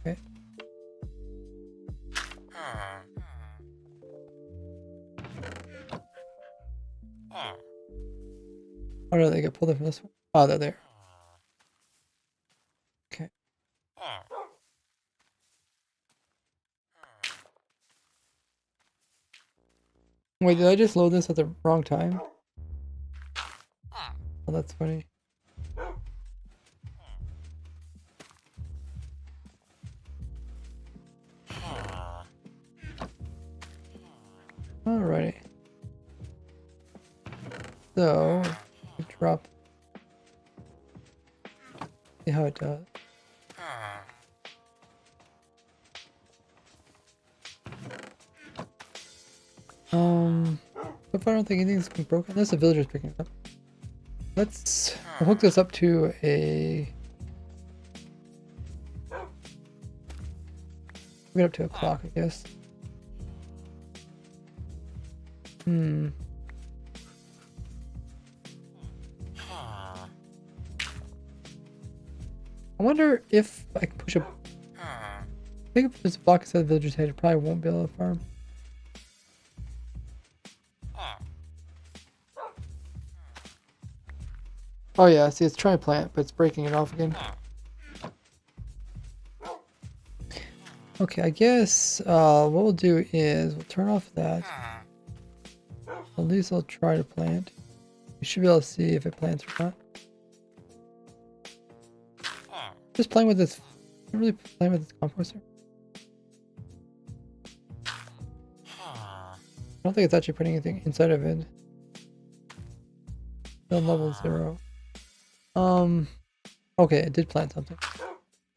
[SPEAKER 1] Okay. Oh no, they got pulled in from this one. Oh, they're there. Okay. Wait, did I just load this at the wrong time? Oh, that's funny. Alrighty. So, we drop. See how it does. So far I don't think anything's been broken unless the villager's picking it up. Let's hook this up to a. Hook it up to a clock, I guess. I wonder if I can push a. I think if there's a block inside the villager's head, it probably won't be able to farm. Oh yeah, see it's trying to plant, but it's breaking it off again. Okay, I guess what we'll do is we'll turn off that. At least I'll try to plant. You should be able to see if it plants or not. Just playing with this. I'm really playing with this composter. I don't think it's actually putting anything inside of it. Still level 0. Okay, it did plant something.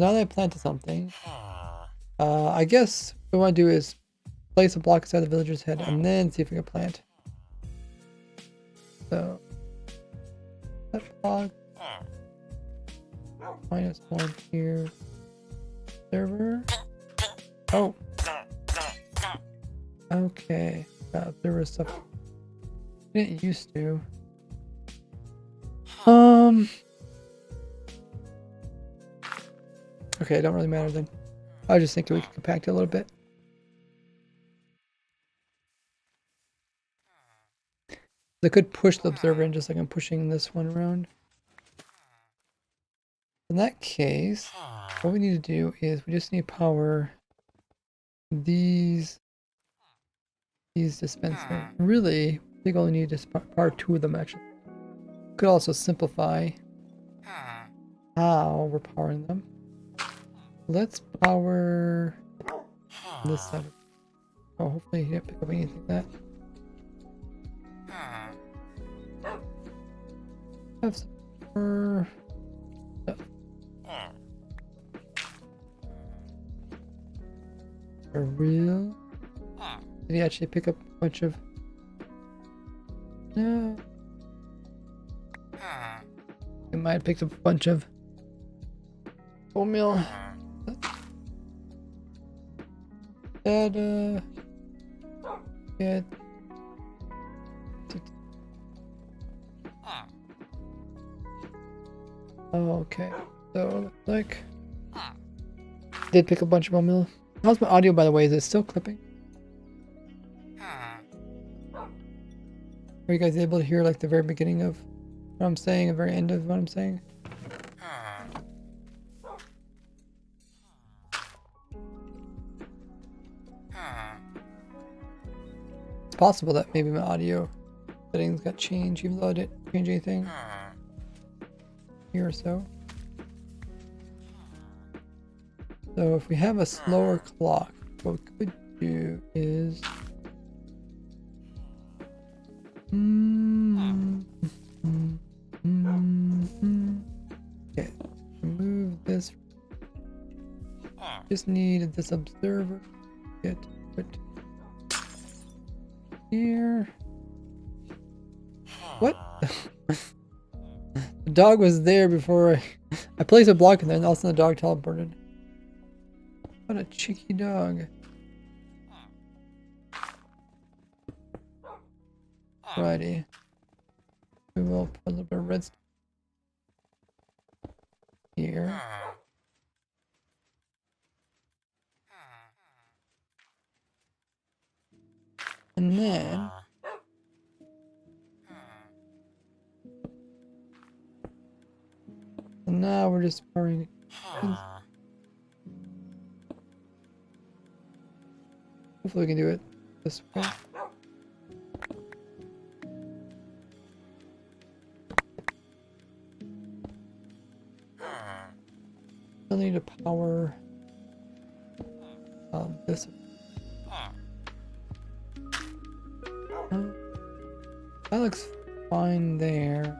[SPEAKER 1] Now that I planted something, I guess what we want to do is place a block inside the villager's head and then see if we can plant. So, that block. -1 here. Server. Oh. Okay. Got observer stuff. Didn't used to. Okay, it don't really matter then. I was just thinking we could compact it a little bit. I could push the observer in just like I'm pushing this one around. In that case, what we need to do is we just need to power these dispensers. Really, I think I only need to power 2 of them actually. Could also simplify how we're powering them. Let's power this side. Oh, hopefully he didn't pick up anything like that. Have some more stuff. For real? Did he actually pick up a bunch of? No. He might have picked up a bunch of oatmeal. That get. Oh, okay. So looks like did pick a bunch of oatmeal. How's my audio, by the way? Is it still clipping? Are you guys able to hear like the very beginning of what I'm saying, the very end of what I'm saying? It's possible that maybe my audio settings got changed, even though I didn't change anything here or so. So if we have a slower clock, what we could do is okay, remove this. Just need this observer. Get it here. What? The dog was there before I placed a block and then all of a sudden the dog teleported. What a cheeky dog. Righty. We will put a little bit of redstone here. And then and now we're just powering things. Hopefully we can do it this way. Still need to power this. That looks fine there.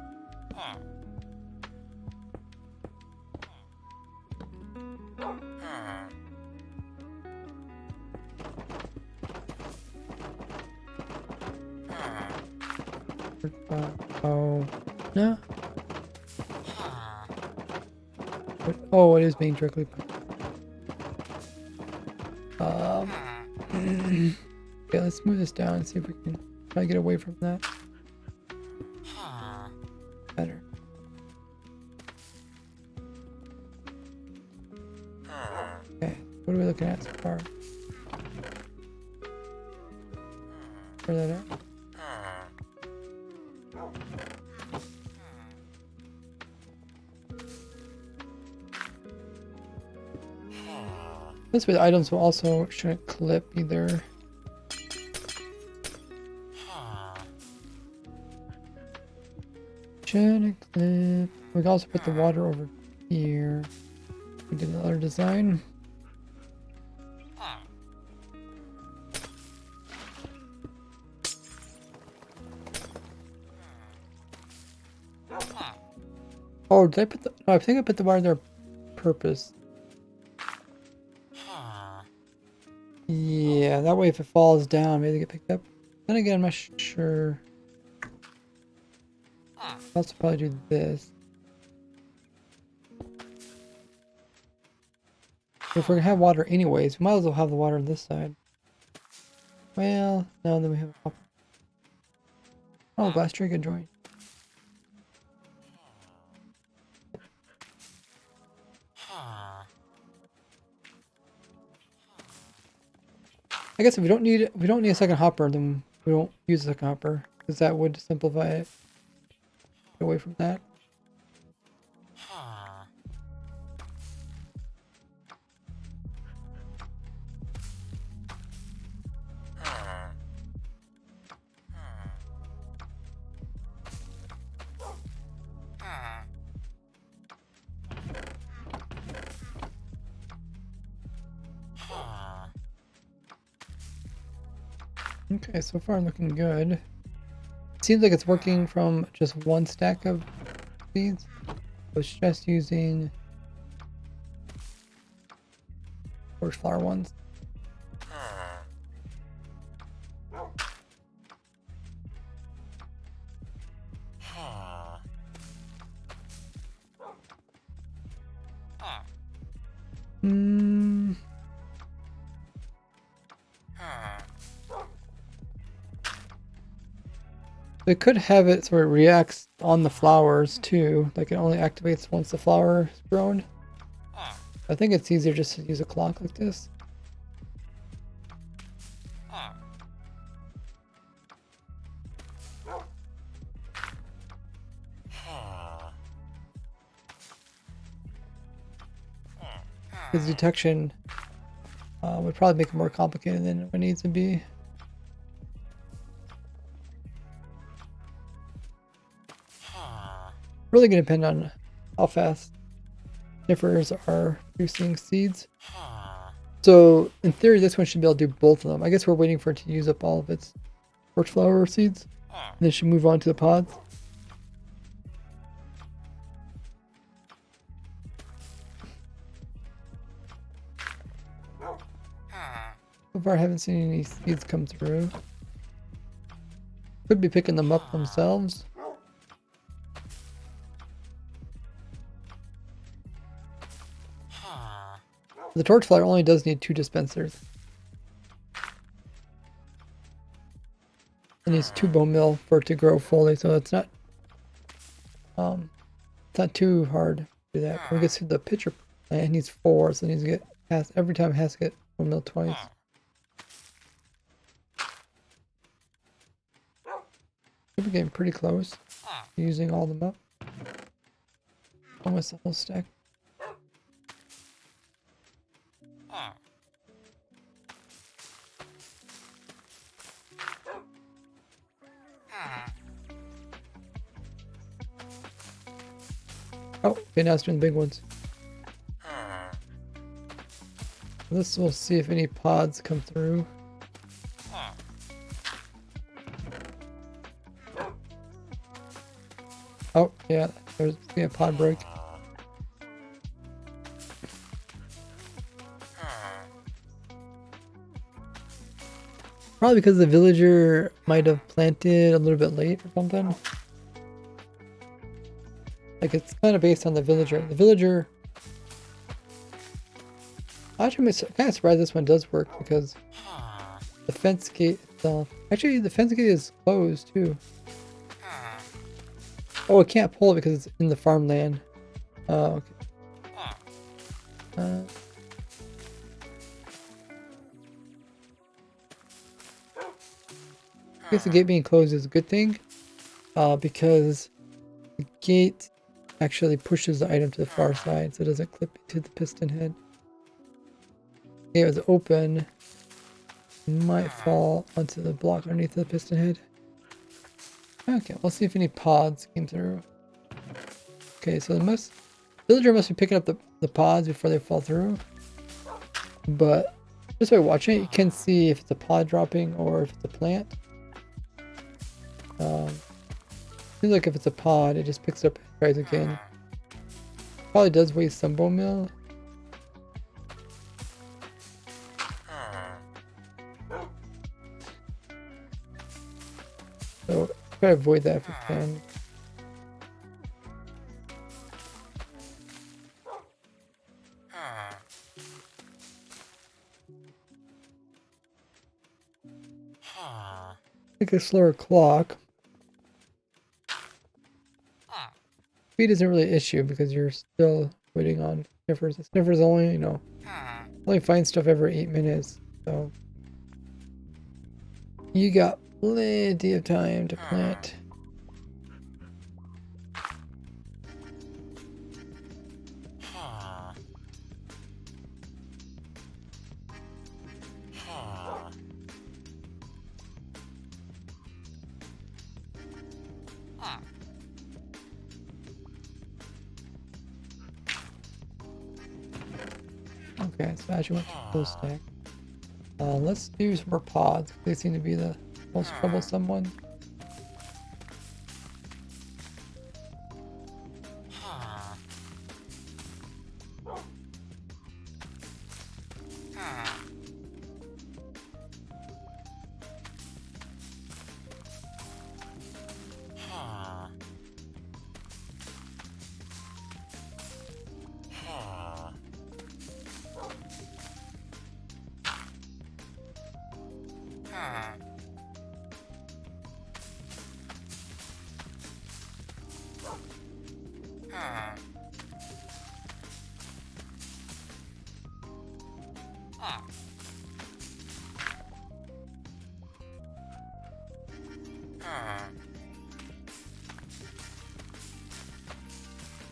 [SPEAKER 1] Oh, no. Oh, it is being directly. Okay, let's move this down and see if we can try to get away from that. Better. Okay, what are we looking at so far? Where that at? This way the items will also shouldn't clip either. Shouldn't clip. We can also put the water over here. We did another design. Oh, did I put the... No, I think I put the water there on purpose. Yeah, that way if it falls down, maybe they get picked up. Then again, I'm not sure. I'll also probably do this. If we're gonna have water anyways, we might as well have the water on this side. Well, no, then we have a... Oh, glass tree can join. I guess if we don't need a second hopper, then we don't use a second hopper, because that would simplify it. Get away from that. Okay, so far looking good. It seems like it's working from just one stack of seeds. It's just using torch flower ones. They could have it so it reacts on the flowers too, like it only activates once the flower is grown. I think it's easier just to use a clock like this. Because detection would probably make it more complicated than it needs to be. Really going to depend on how fast sniffers are producing seeds. So in theory, this one should be able to do both of them. I guess we're waiting for it to use up all of its torch flower seeds. And then it should move on to the pods. So far, I haven't seen any seeds come through. Could be picking them up themselves. The torch flower only does need 2 dispensers. It needs 2 bone meal for it to grow fully, so it's not too hard to do that. When it gets to the pitcher plant, it needs 4, so it needs to get every time it has to get bone meal twice. We're getting pretty close to using all of them up. Almost the whole stack. Oh, okay, now it's doing the big ones. This will see if any pods come through. Oh, yeah, there's a pod break. Probably because the villager might have planted a little bit late or something. Like, it's kind of based on the villager. The villager... Actually, I'm kind of surprised this one does work because the fence gate itself... Actually, the fence gate is closed, too. Oh, it can't pull it because it's in the farmland. Oh, okay. I guess the gate being closed is a good thing, because the gate actually pushes the item to the far side so it doesn't clip into the piston head. If it was open, it might fall onto the block underneath the piston head. Okay, we'll see if any pods came through. Okay, so the villager must be picking up the pods before they fall through. But just by watching it, you can see if it's a pod dropping or if it's a plant. Seems like if it's a pod, it just picks up and tries again. Probably does waste some bone meal. So try to avoid that if you can. Like a slower clock. Speed isn't really an issue because you're still waiting on sniffers. The sniffers only, you know, only find stuff every 8 minutes. So you got plenty of time to plant. Okay, so as you went to full stack. Let's do some more pods. They seem to be the most troublesome one.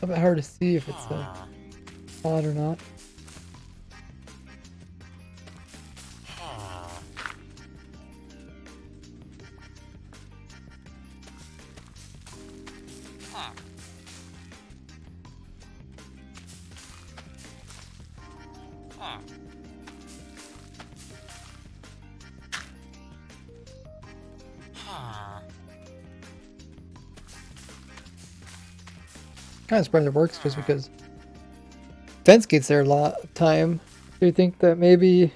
[SPEAKER 1] A bit hard to see if it's a pod or not. Kind of surprised it works just because fence gates there a lot of time. Do you think that maybe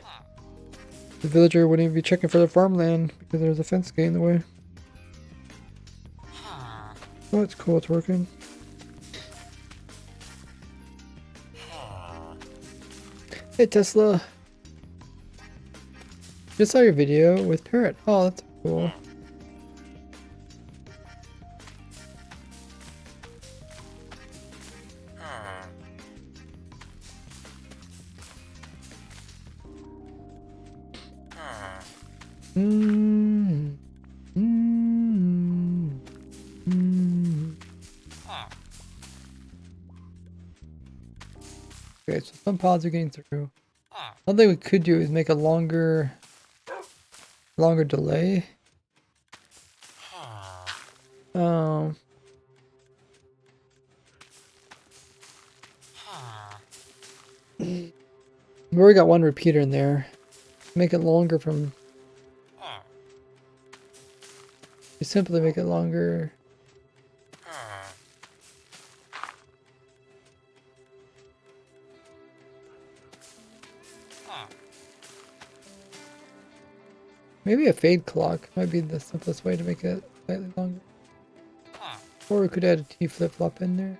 [SPEAKER 1] the villager wouldn't even be checking for the farmland because there's a fence gate in the way? Oh, it's cool, it's working. Hey Tesla. Just saw your video with Parrot. Oh, that's cool. Okay, so some pods are getting through. One thing we could do is make a longer delay. We already got one repeater in there. Make it longer from... You simply make it longer. Maybe a fade clock might be the simplest way to make it slightly longer. Or we could add a T flip-flop in there.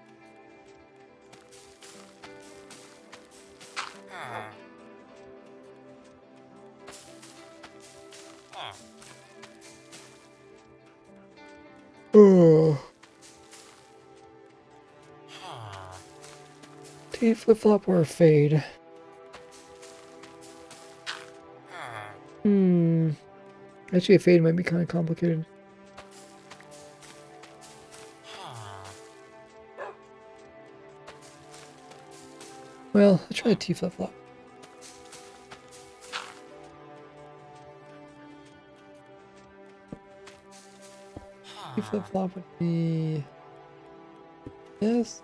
[SPEAKER 1] Oh. T flip-flop or a fade? Actually, a fade might be kind of complicated. Well, let's try a T flip-flop. T flip-flop would be this.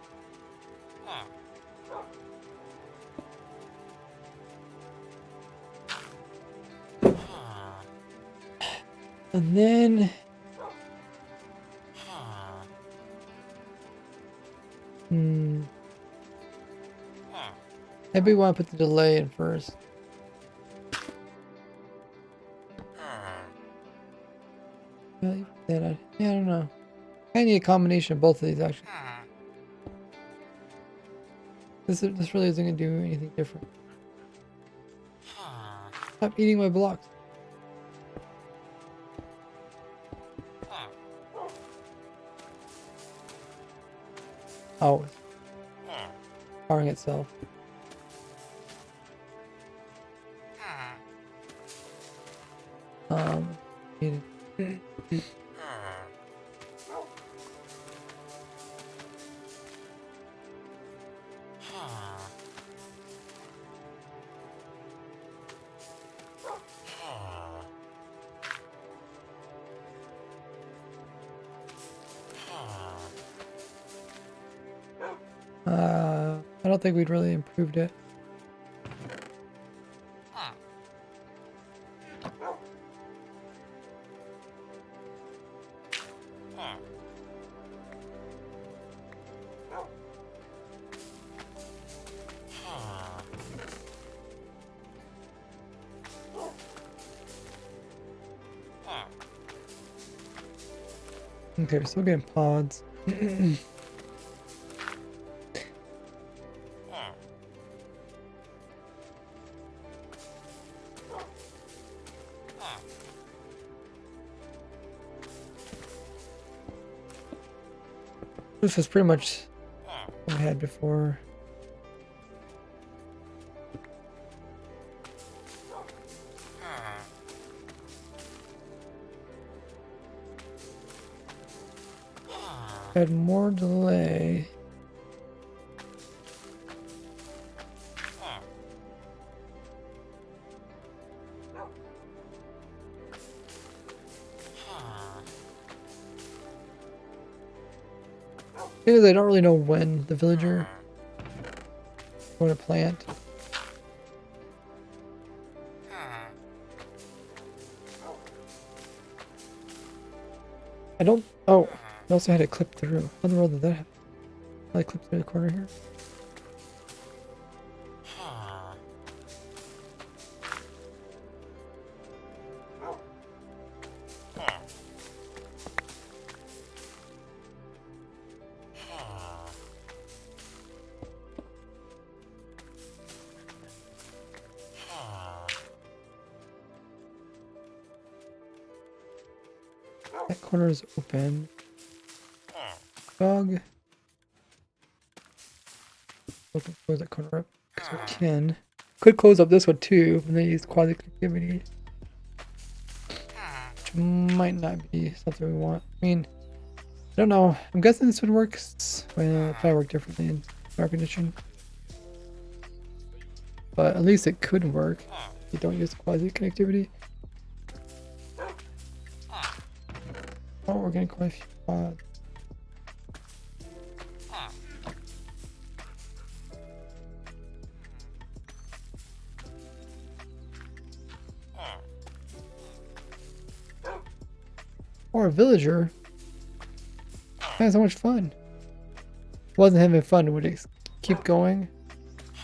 [SPEAKER 1] And then maybe we want to put the delay in first. Yeah, I don't know. I need a combination of both of these actually. This really isn't gonna do anything different. Stop eating my blocks. Oh, powering itself. Need it. I don't think we'd really improved it. Okay, we're still getting pods. This is pretty much what I had before. Add more delay. Because I don't really know when the villager going to plant. I don't. Oh, I also had it clip through. How in the world did that happen? Did I clip through the corner here? That corner is open. Dog. Close that corner up because we can. Could close up this one too, and then use quasi connectivity, which might not be something we want. I mean, I don't know. I'm guessing this would work. Well, it probably work differently in air conditioning, but at least it could work if you don't use quasi connectivity. Oh, we're getting quite a few pods. Or a villager. Man, so much fun. Wasn't having fun, would it keep going?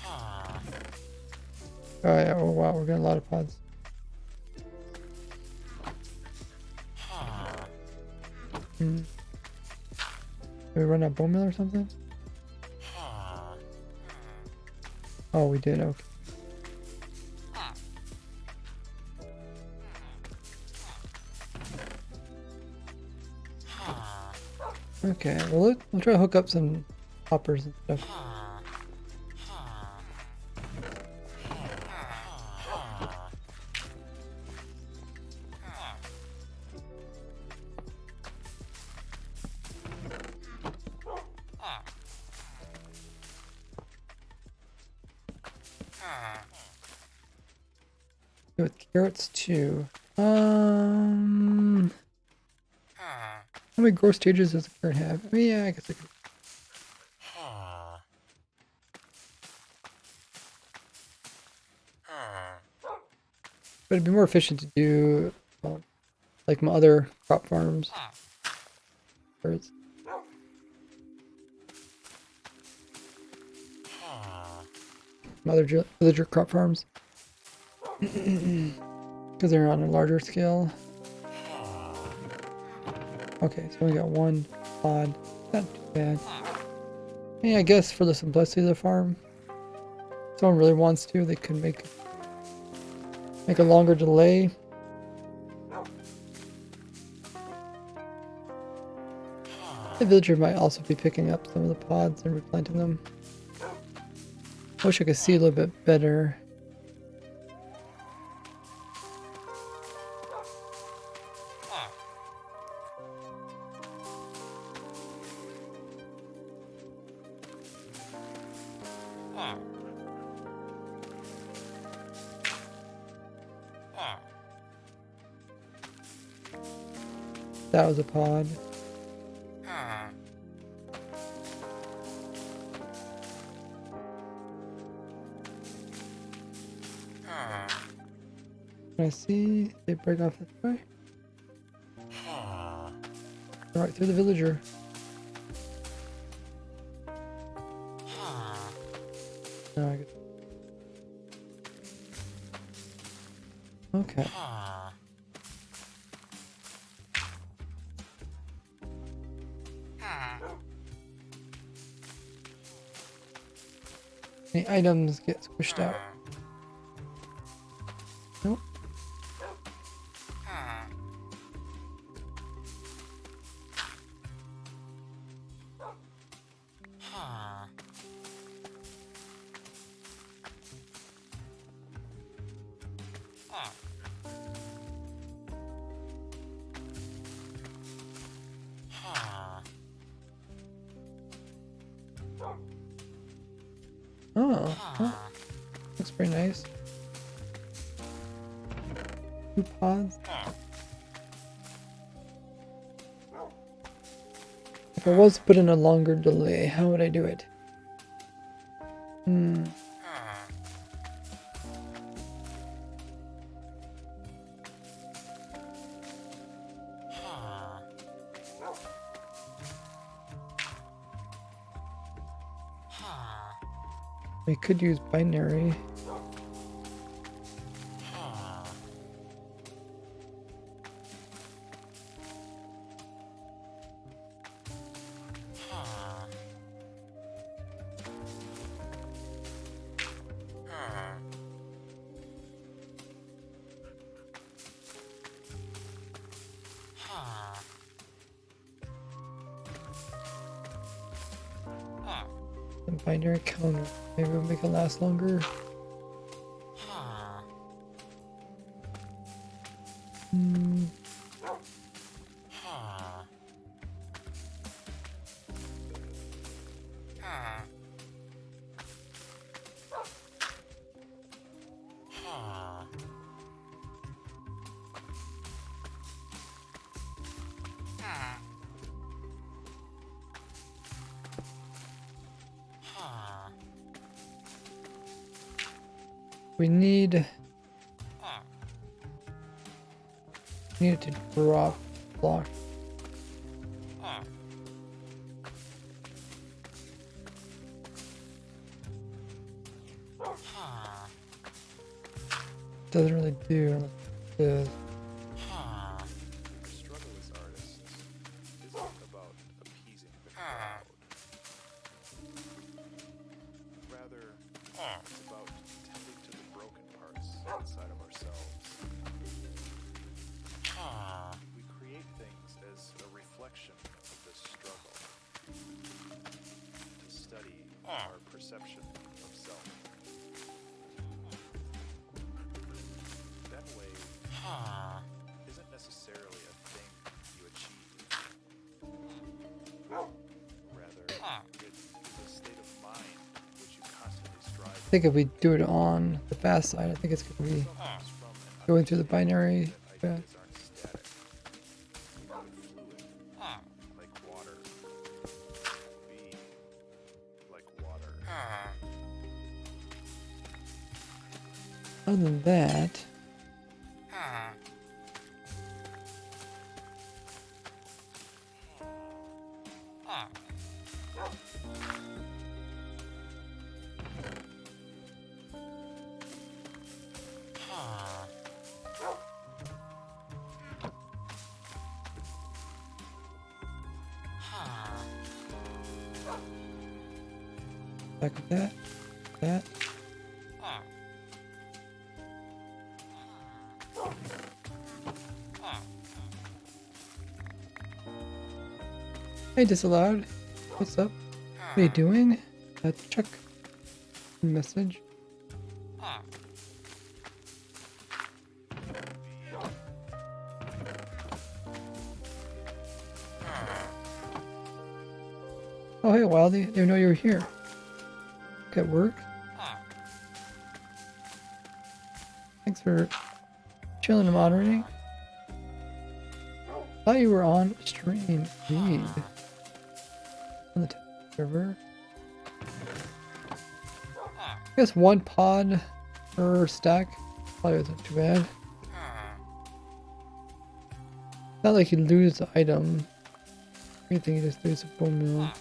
[SPEAKER 1] Oh yeah, oh wow, we're getting a lot of pods. Did we run a bone mill or something? Oh, we did. Okay. Okay. Well, we'll try to hook up some hoppers and stuff. With carrots too. How many growth stages does the carrot have? I mean, yeah, I guess I could. But it'd be more efficient to do like my other crop farms. Carrots. My other villager crop farms. Because they're on a larger scale. Okay, so we got one pod. Not too bad. Yeah, I guess for the simplicity of the farm, if someone really wants to, they could make a longer delay. The villager might also be picking up some of the pods and replanting them. I wish I could see a little bit better. That was a pod. Can I see they break off this way? Right through the villager. No, I get... Okay. Any items get squished out? Nope. Oh, well, looks pretty nice. 2 pods. If I was to put in a longer delay, how would I do it? We could use binary. And binary counter. Maybe we'll make it last longer. We need it to drop block. Doesn't really do the think if we do it on the fast side, I think it's going to be going through the binary. Yeah. Other than that, back with that. Hey, disallowed. What's up? What are you doing? Check message. Oh, hey, Wildy. Didn't know you were here. At work. Thanks for chilling and moderating. Thought you were on stream. Indeed. On the server. I guess one pod per stack probably wasn't too bad. Not like you lose the item. Anything, you just lose a bone meal.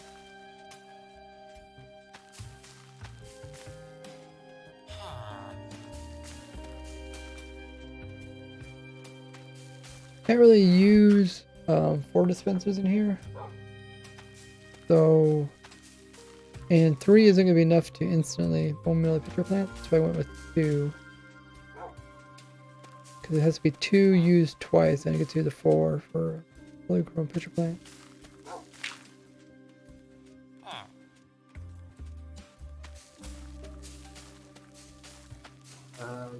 [SPEAKER 1] Can't really use 4 dispensers in here. So, and 3 isn't going to be enough to instantly bone meal a pitcher plant, so I went with 2. Because it has to be 2 used twice, and I get to do the 4 for a fully grown pitcher plant.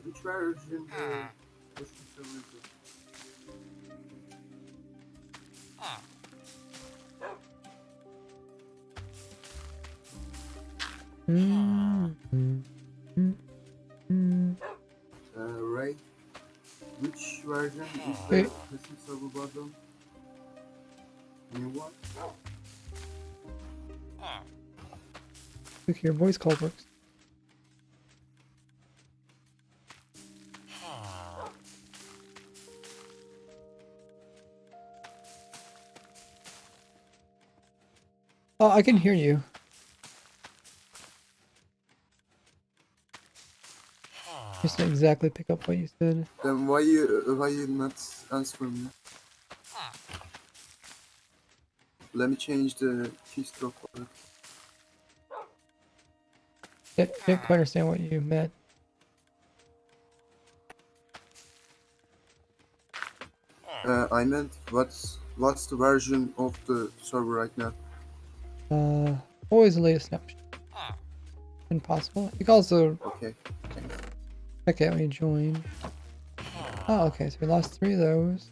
[SPEAKER 2] Which version? Right. Which version is the custom server button? New one?
[SPEAKER 1] Look, your voice call works. Oh, I can hear you. Just didn't exactly pick up what you said.
[SPEAKER 2] Then why you not answering me? Let me change the keystroke for it.
[SPEAKER 1] Didn't quite understand what you meant.
[SPEAKER 2] I meant what's the version of the server right now?
[SPEAKER 1] Always the latest snapshot. Impossible. You can also
[SPEAKER 2] Okay.
[SPEAKER 1] check it when you join. Oh, okay, so we lost 3 of those.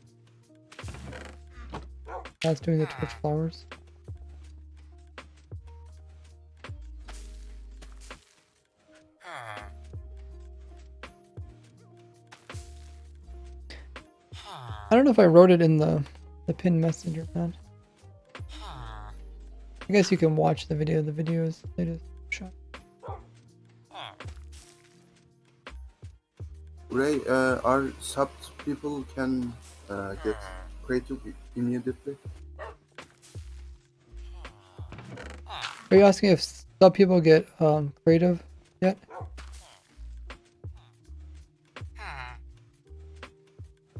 [SPEAKER 1] That's doing the torch flowers. I don't know if I wrote it in the pinned messenger, man. I guess you can watch the video. The video is latest shot.
[SPEAKER 2] Ray, are subbed people can get creative immediately?
[SPEAKER 1] Are you asking if sub people get creative yet?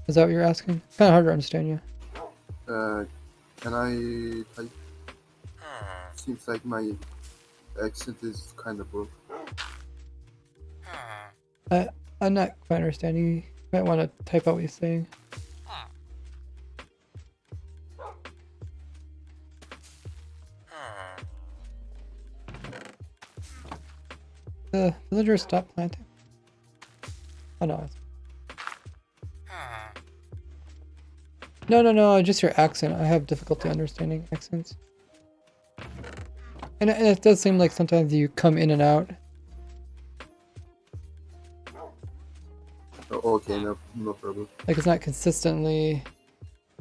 [SPEAKER 1] Is that what you're asking? Kind of hard to understand you.
[SPEAKER 2] Can I type? Seems like my accent is kind of broke.
[SPEAKER 1] I'm not quite understanding. You might want to type out what you're saying. The villagers stop planting. Oh no. No, just your accent. I have difficulty understanding accents. And it does seem like sometimes you come in and out.
[SPEAKER 2] Okay, no problem.
[SPEAKER 1] Like it's not consistently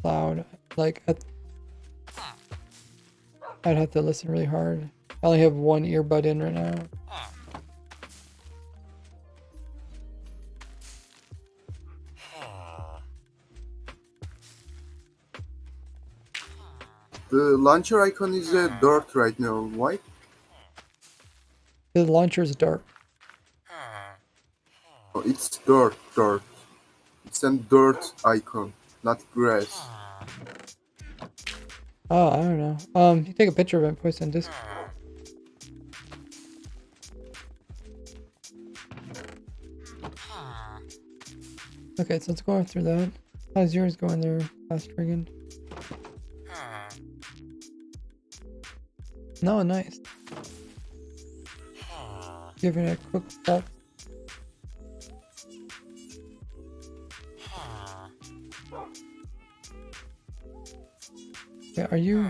[SPEAKER 1] loud. Like I'd have to listen really hard. I only have one earbud in right now.
[SPEAKER 2] The launcher icon is a dirt right now. Why?
[SPEAKER 1] The launcher is dark.
[SPEAKER 2] Oh, it's dirt. It's a dirt icon, not grass.
[SPEAKER 1] Oh, I don't know. You take a picture of it and post it on Discord. Okay, so let's go through that. How's yours going there, last friggin'? No, nice. Giving it a quick pulse. Yeah, are you?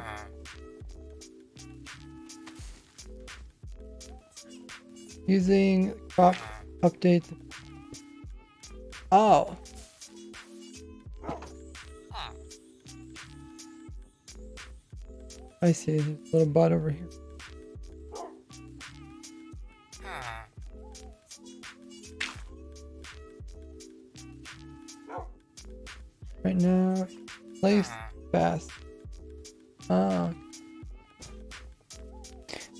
[SPEAKER 1] Using crop update. Oh. I see. There's a little bot over here. Right now, place fast. Oh.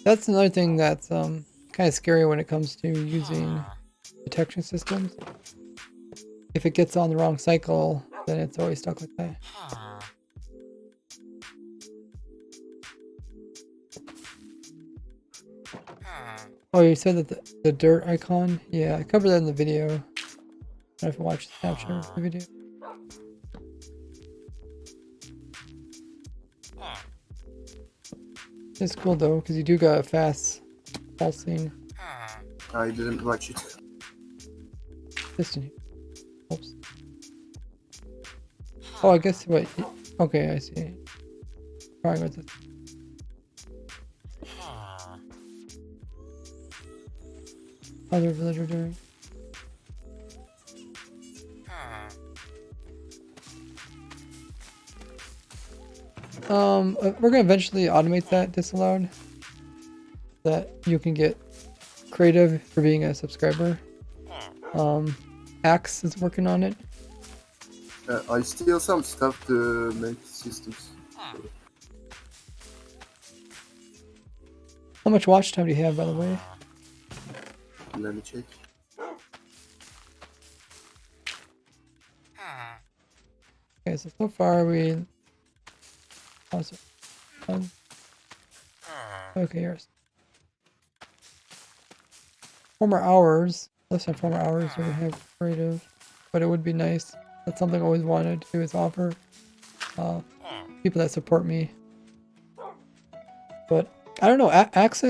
[SPEAKER 1] That's another thing that's kind of scary when it comes to using detection systems. If it gets on the wrong cycle, then it's always stuck like that. Oh, you said that the dirt icon? Yeah, I covered that in the video. I don't know if you watched the snapshot of the video. It's cool though, because you do got a fast pulsing
[SPEAKER 2] I didn't watch it.
[SPEAKER 1] piston here. Oops. Oh, I guess what? Okay, I see. Alright, what's this? Other villager doing? We're gonna eventually automate that disallowed. That you can get creative for being a subscriber. Axe is working on it.
[SPEAKER 2] I steal some stuff to make systems.
[SPEAKER 1] How much watch time do you have, by the way?
[SPEAKER 2] Let me check.
[SPEAKER 1] Okay, so far we. Awesome. Okay, here's 4 more hours. Less than 4 more hours, so we have creative. But it would be nice. That's something I always wanted to do, is offer people that support me. But I don't know. Axe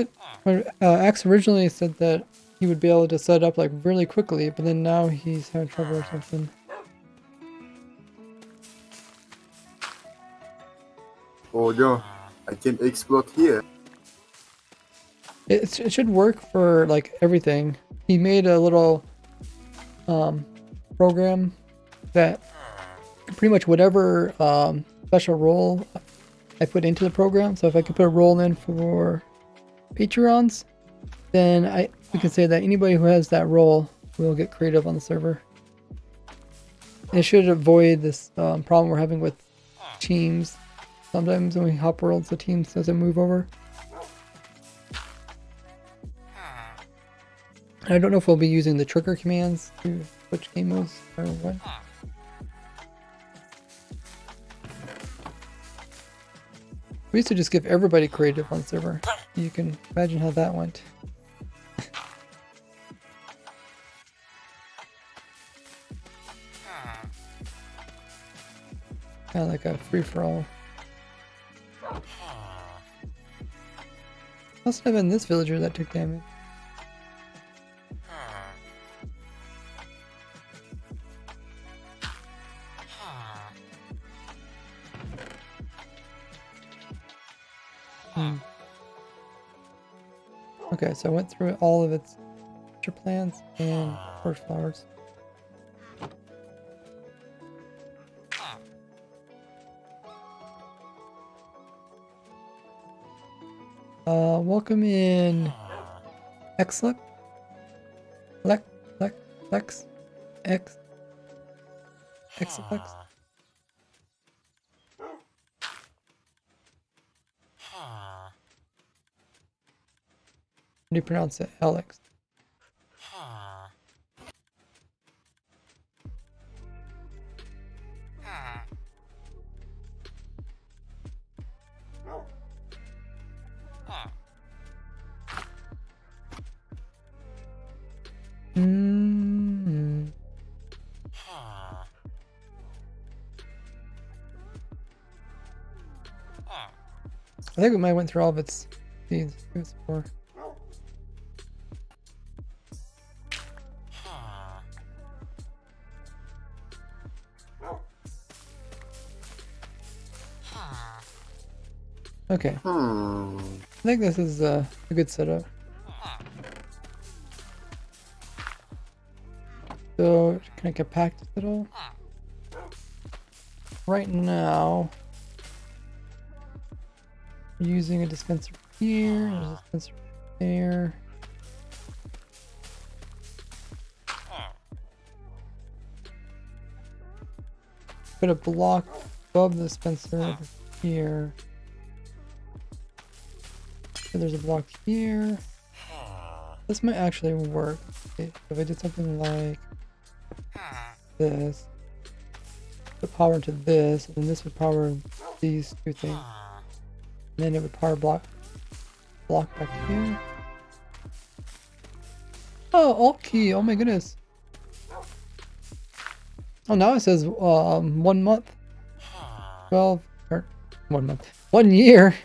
[SPEAKER 1] originally said that he would be able to set up like really quickly, but then now he's having trouble or something.
[SPEAKER 2] Oh no, I can explode here.
[SPEAKER 1] It should work for like everything. He made a little program that pretty much whatever special role I put into the program. So if I could put a role in for Patreons, then we can say that anybody who has that role will get creative on the server. It should avoid this problem we're having with teams. Sometimes when we hop worlds, the team doesn't move over. I don't know if we'll be using the trigger commands to switch game modes or what. We used to just give everybody creative on the server. You can imagine how that went. Kind of like a free-for-all. Must have been this villager that took damage. Okay, so I went through all of its future plans and first flowers. Welcome in Xlex, Lex, Lex, Lex, X, Xlex. How do you pronounce it? Alex. Mm. I think we might went through all of its seeds before. Okay. I think this is a good setup. So, can I compact it all? Right now, using a dispenser here, a dispenser there. Put a block above the dispenser over here. So there's a block here. This might actually work. Okay, if I did something like this, put power into this, and then this would power these two things. And then it would power block back here. Oh, alt key. Oh my goodness. Oh, now it says 1 month. 12 or 1 month. 1 year.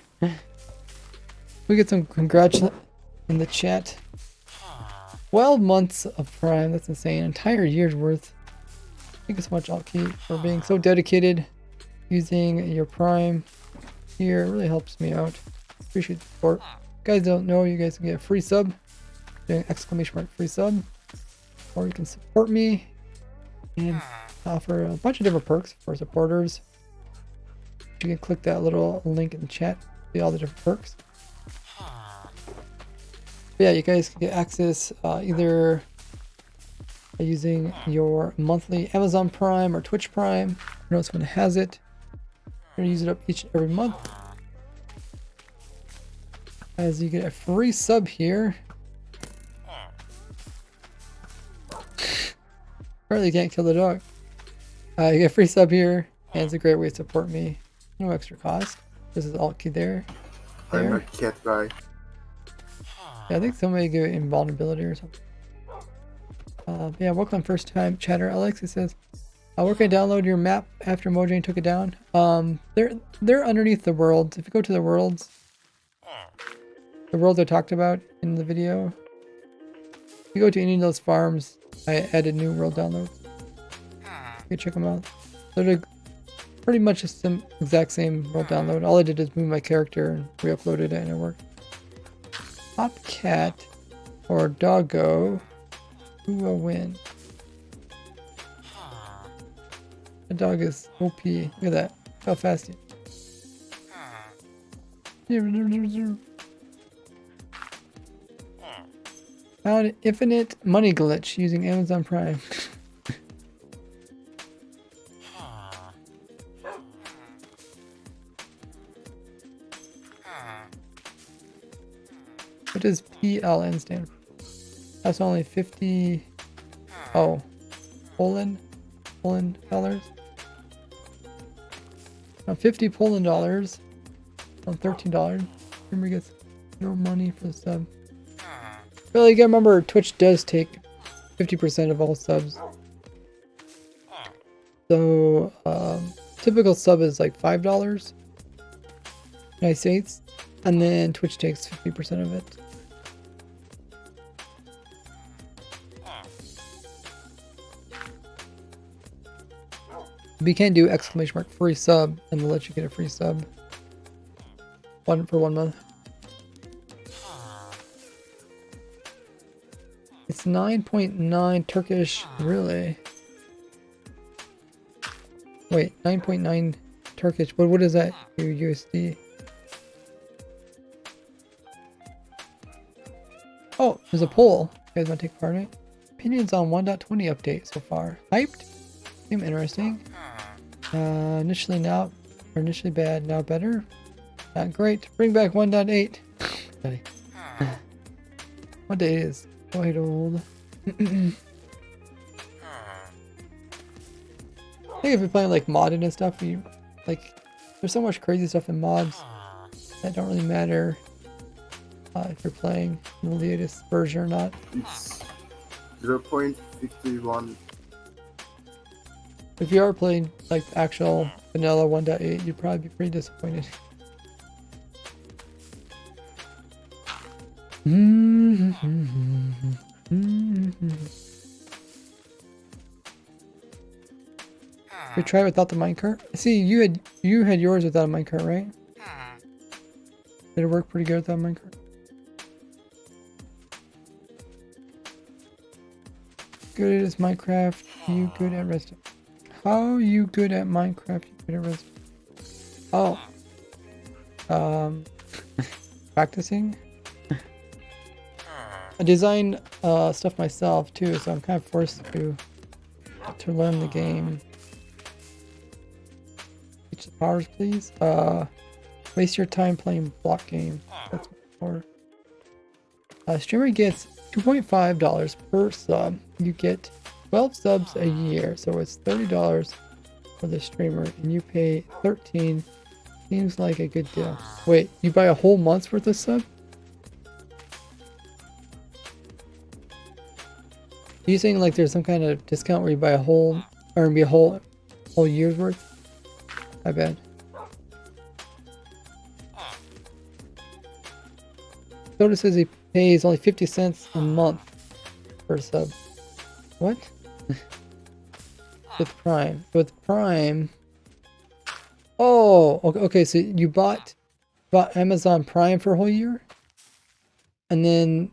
[SPEAKER 1] We get some congratulations in the chat. 12 months of Prime. That's insane. Entire year's worth. Thank you so much, Alki, for being so dedicated. Using your Prime here. It really helps me out. Appreciate the support. If you guys don't know, you guys can get a free sub. Doing ! free sub. Or you can support me. And offer a bunch of different perks for supporters. You can click that little link in the chat. See all the different perks. But yeah, you guys can get access either by using your monthly Amazon Prime or Twitch Prime. Notice when it has it. You're gonna use it up each and every month. As you get a free sub here. Apparently you can't kill the dog. You get a free sub here, and it's a great way to support me. No extra cost. This is all key there.
[SPEAKER 2] I'm a cat guy.
[SPEAKER 1] Yeah, I think somebody gave it invulnerability or something. Yeah, welcome first time chatter. Alexis says, where can I download your map after Mojang took it down? They're underneath the worlds. If you go to the worlds I talked about in the video, if you go to any of those farms, I added new world downloads. You can check them out. They're pretty much the exact same world download. All I did is move my character and re-uploaded it and it worked. Top cat or doggo, who will win? The dog is OP. Look at that. How fast he is. Found infinite money glitch using Amazon Prime. What does PLN stand for? That's only 50. Oh, Poland dollars. Now 50 Poland dollars on $13. Remember, gets no money for the sub. Well, you gotta remember, Twitch does take 50% of all subs. So, typical sub is like $5 United States, and then Twitch takes 50% of it. But you can't do ! free sub and they'll let you get a free sub. For 1 month. It's 9.9 Turkish, really? Wait, 9.9 Turkish, but what is that? USD? Oh, there's a poll. You guys want to take part in it? Opinions on 1.20 update so far. Hyped? Seem interesting. Initially bad, now better. Not great. Bring back 1.8. What day is quite old. I think if you're playing like modded and stuff, you like there's so much crazy stuff in mods that don't really matter if you're playing the latest version or not.
[SPEAKER 2] It's 0.51.
[SPEAKER 1] If you are playing like actual vanilla 1.8, you'd probably be pretty disappointed. You try without the minecart? See, you had yours without a minecart, right? Did it work pretty good without a minecart? Good at Minecraft, you good at Resident. How you good at Minecraft, you good at Resident? Oh. Practicing? I design stuff myself too, so I'm kind of forced to learn the game. Reach the powers, please. Waste your time playing block game. That's more. Streamer gets $2.5 per sub. You get 12 subs a year, so it's $30 for the streamer, and you pay $13. Seems like a good deal. Wait, you buy a whole month's worth of sub? Are you saying like there's some kind of discount where you buy a whole, or be a whole year's worth? I bet. Soda says he pays only 50 cents a month per sub. What? With Prime. With Prime. Oh, okay. So you bought Amazon Prime for a whole year, and then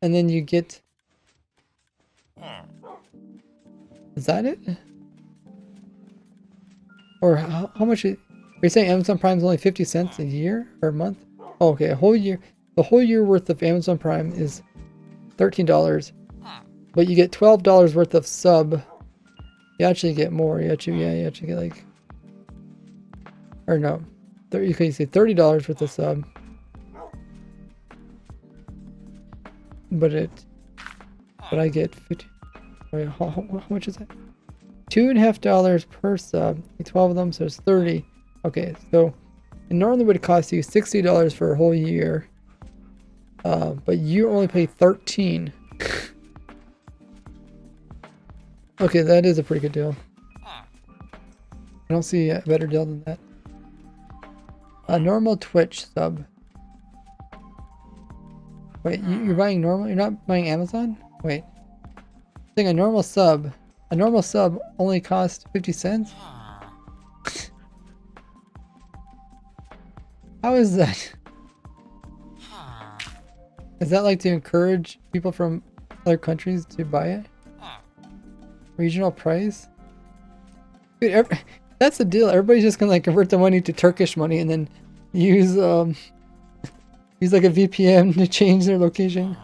[SPEAKER 1] you get. Is that it? Or how much? Are you saying Amazon Prime is only 50 cents a year or a month? Oh, okay, a whole year. The whole year worth of Amazon Prime is $13, but you get $12 worth of sub. You actually get more. You actually get like, or no, you can say $30 worth of sub, but I get 50. Wait, how much is that? $2.50 per sub. 12 of them, so it's 30. Okay, so it normally would cost you $60 for a whole year, but you only pay 13. Okay, that is a pretty good deal. I don't see a better deal than that. A normal Twitch sub. Wait, you're buying normal? You're not buying Amazon? Wait. I think a normal sub only costs 50 cents? How is that? Is that like to encourage people from other countries to buy it? Regional price? Dude, that's the deal. Everybody's just gonna like convert the money to Turkish money and then use use like a VPN to change their location.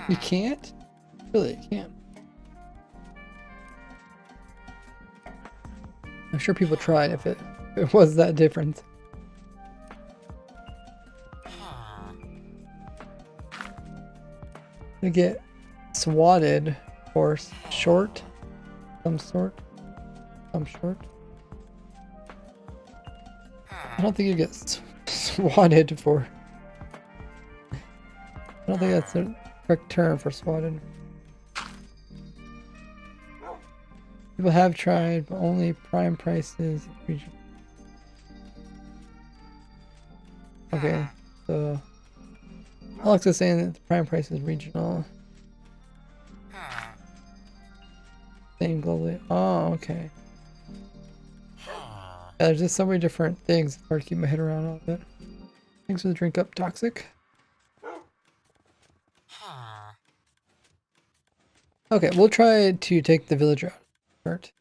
[SPEAKER 1] You can't? Really, you can't. I'm sure people tried if it was that different. They get swatted for short, some short. I don't think you get swatted for. I don't think that's the correct term for swatted. People have tried, but only Prime prices. Okay, so Alex is saying that the Prime price is regional. Same globally. Oh, okay. Yeah, there's just so many different things. It's hard to keep my head around all of it. Thanks for the drink up, Toxic. Okay, we'll try to take the villager out. Start.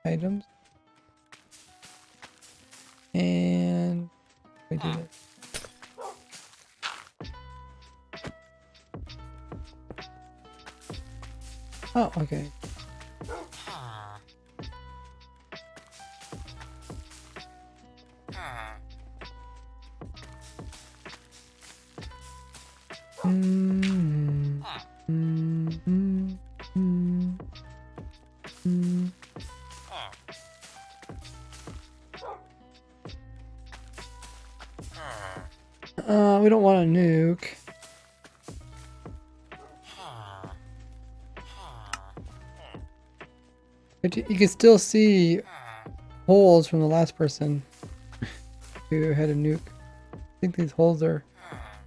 [SPEAKER 1] items. And we do this. Oh, okay. We don't want a nuke. But you can still see holes from the last person who had a nuke. I think these holes are,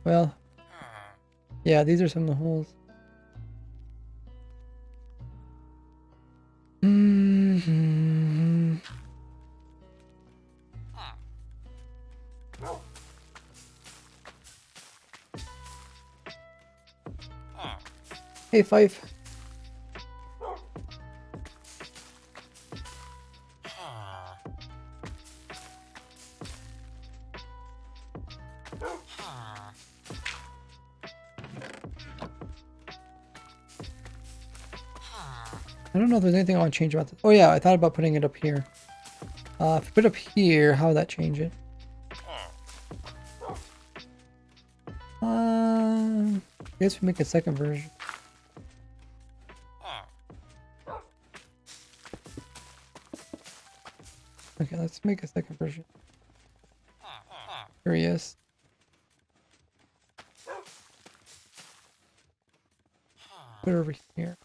[SPEAKER 1] well, yeah, these are some of the holes. Hey, Fife. I don't know if there's anything I want to change about this. Oh yeah, I thought about putting it up here. If I put it up here, how would that change it? I guess we make a second version. Okay, let's make a second version. Curious. Put it over here.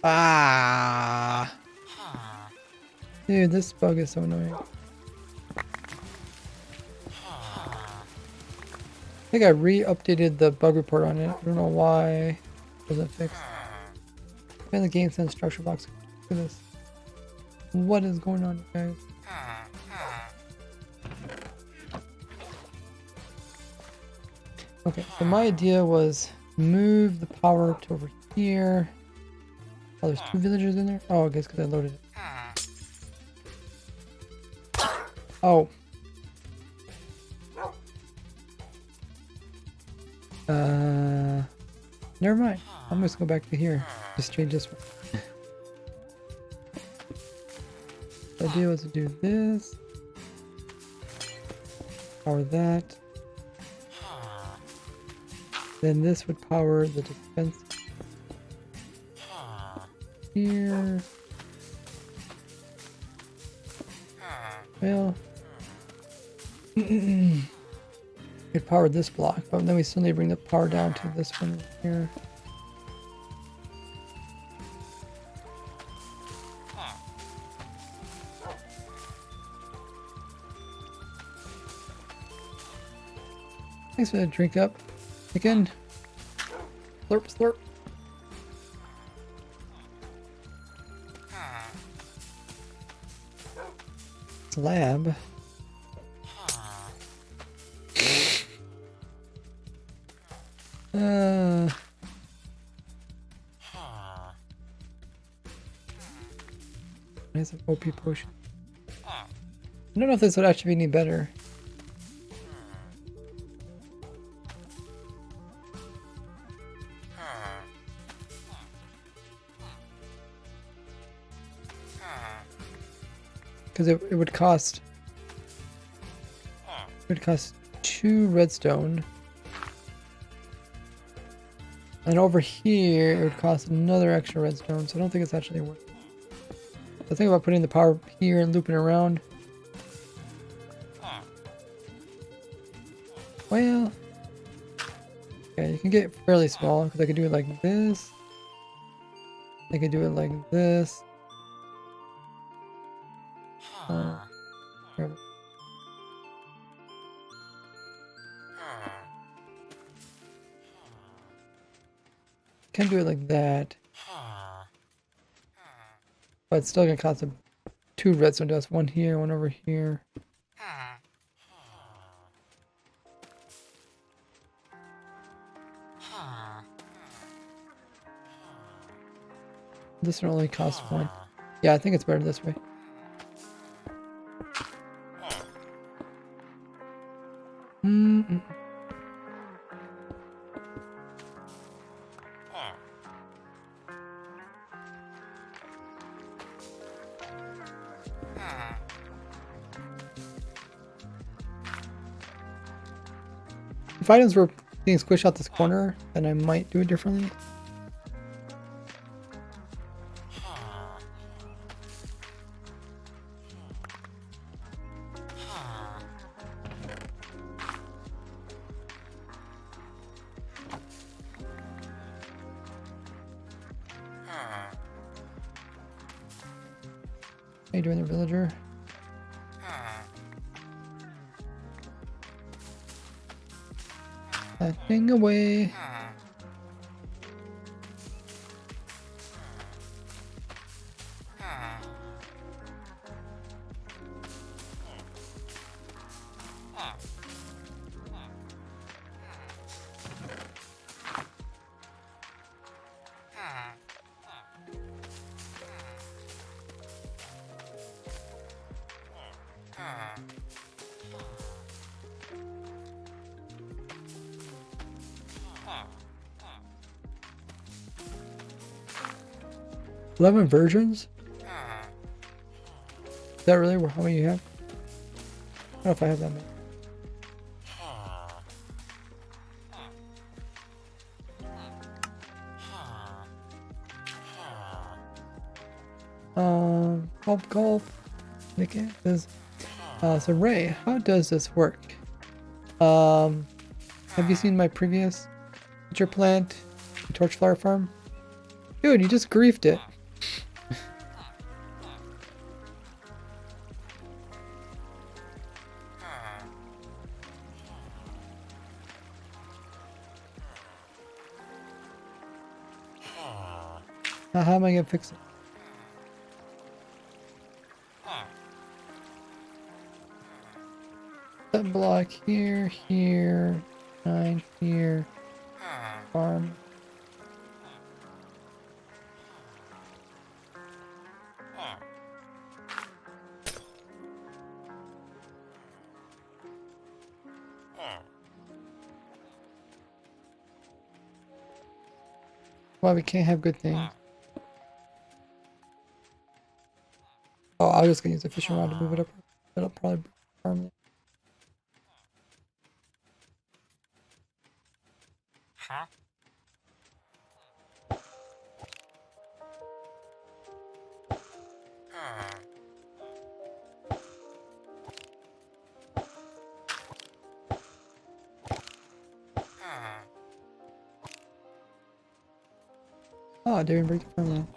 [SPEAKER 1] Ah! Dude, this bug is so annoying. I think I re-updated the bug report on it. I don't know why it wasn't fixed. And the game sends structure blocks. Look at this. What is going on, guys? Okay, so my idea was move the power to over here. Oh, there's two villagers in there? Oh, I guess because I loaded it. Oh. Never mind. I'm just go back to here. Just change this one. The idea was to do this. Power that. Then this would power the dispense here. Well, it powered this block, but then we still need to bring the power down to this one here. Thanks for the drink up. Again. Slurp, slurp. Slab. Nice an OP potion. I don't know if this would actually be any better. Because it would cost 2 redstone. And over here it would cost another extra redstone, so I don't think it's actually worth it. So think about putting the power here and looping around. Well, okay, you can get fairly small because I could do it like this. I could do it like this. Here. Can do it like that. But it's still gonna cost 2 redstone dust. One here, one over here. This one only costs 1. Yeah, I think it's better this way. Mm-mm. If items were being squished out this corner, then I might do it differently. How you doing there, villager? That thing away. $11 versions? Is that really how many you have? I don't know if I have that many. Golf. Okay, says, so Ray, how does this work? Have you seen my previous feature plant, torch flower farm? Dude, you just griefed it. Now how am I gonna fix it? That block here, 9 here, farm. Why we can't have good things? Oh, I was just gonna use a fishing rod to move it up. That'll probably farm it. Oh, I didn't break the farmland.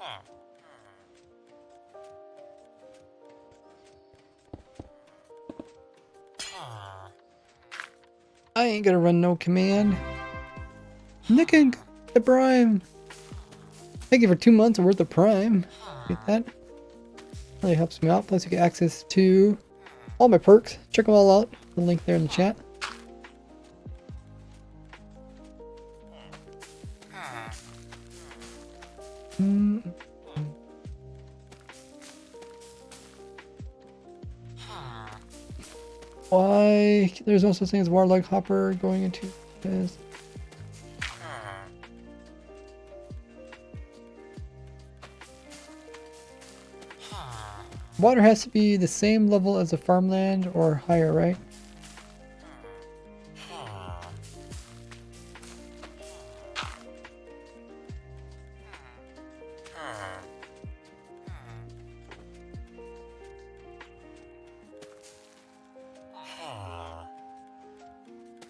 [SPEAKER 1] I ain't gonna run no command. Nicking the prime. Thank you for 2 months worth of prime. Get that? Really helps me out. Plus you get access to all my perks. Check them all out. The link there in the chat. Why? There's no such thing as warlog hopper going into this. Water has to be the same level as the farmland or higher, right?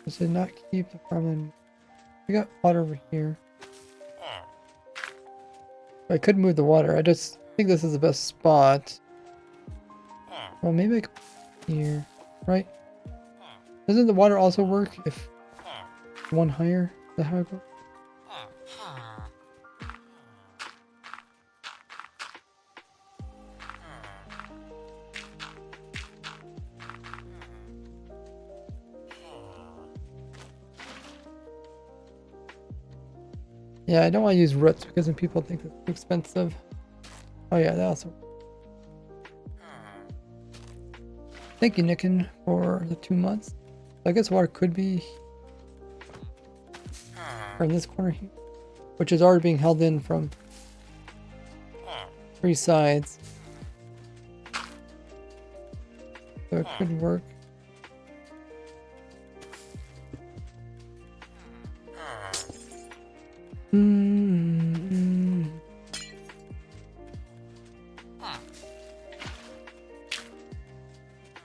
[SPEAKER 1] Does it not keep the farmland? We got water over here. I could move the water. I just think this is the best spot. Well, maybe I could put it here, right? Doesn't the water also work if one higher? Is that how it goes? Yeah, I don't want to use roots because then people think it's too expensive. Oh yeah, that also. Thank you, Nicken, for the 2 months. I guess water could be or in this corner here, which is already being held in from 3 sides. So it could work.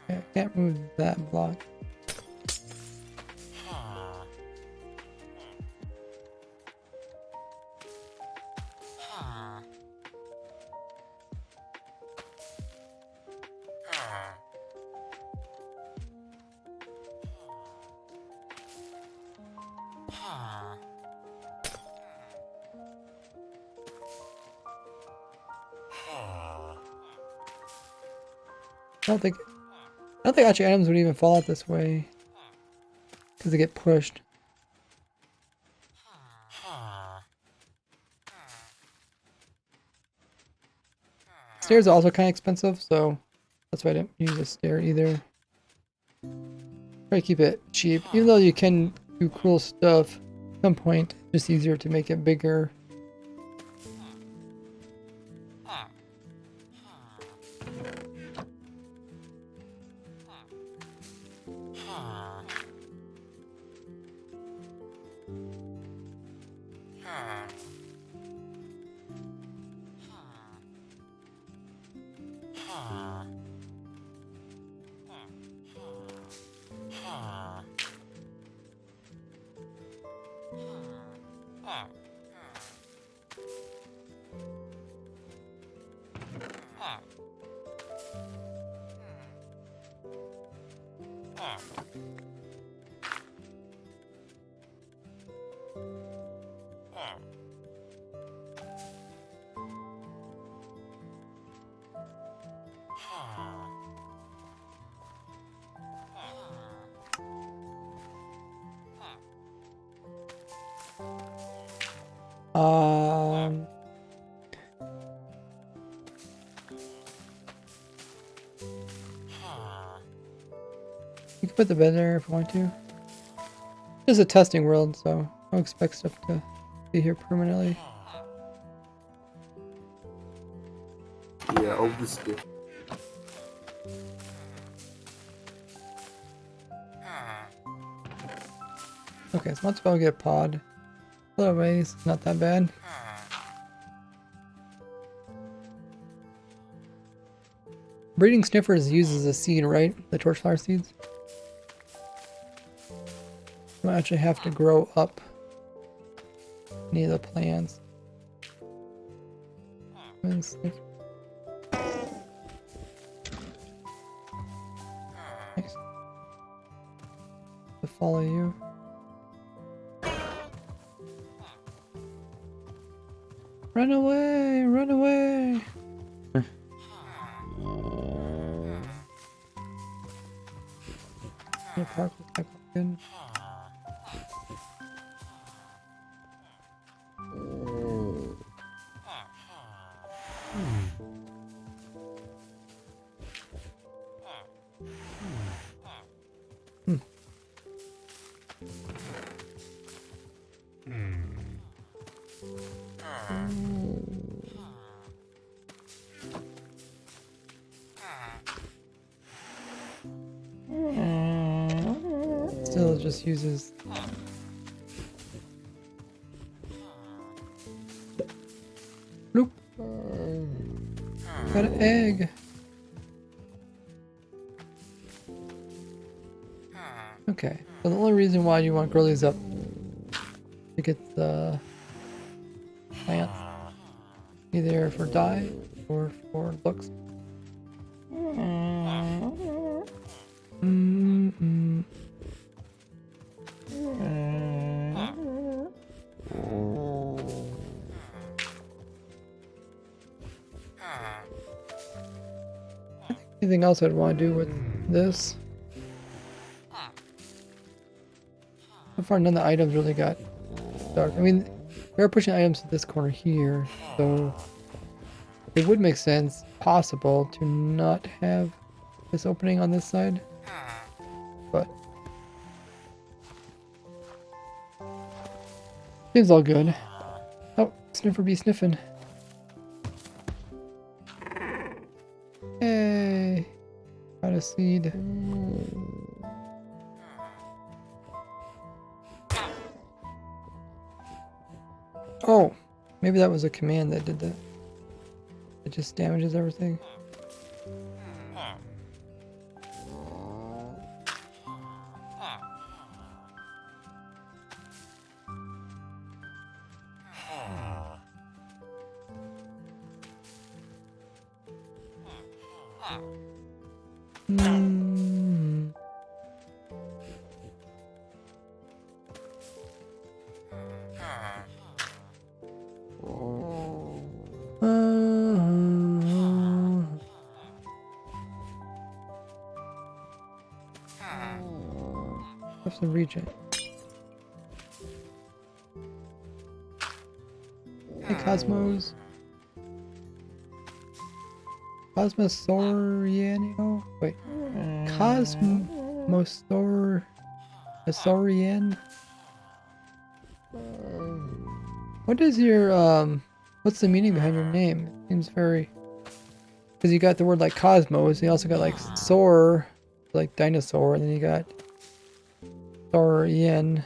[SPEAKER 1] Okay, I can't move that block. I don't think actually items would even fall out this way because they get pushed. Stairs are also kind of expensive, so that's why I didn't use a stair either. Try to keep it cheap, even though you can do cool stuff. At some point, it's just easier to make it bigger. You can put the bed there if you want to. It's a testing world, so I don't expect stuff to be here permanently.
[SPEAKER 2] Yeah, obviously.
[SPEAKER 1] Okay, so let's go get a pod. Otherwise, not that bad. Breeding sniffers uses a seed, right? The torchflower seeds? I might actually have to grow up any of the plants. Nice. To follow you. Run away! Run away! Yeah, park looks like good. Still just uses bloop. Got an egg. Okay, so the only reason why you want girlies up to get the plant, either for dye or for looks. Anything else I'd want to do with this? So far, none of the items really got stuck. I mean, we are pushing items to this corner here, so it would make sense, possible, to not have this opening on this side. But seems all good. Oh, Sniffer be sniffing. Hey, got a seed. Oh, maybe that was a command that did that. It just damages everything. Mm. Have some regen. Hey, Cosmos. Cosmosoriano? Wait. Cosmosorian? What is your, what's the meaning behind your name? It seems very... Because you got the word like cosmos, and you also got like sor, like dinosaur, and then you got Saurian.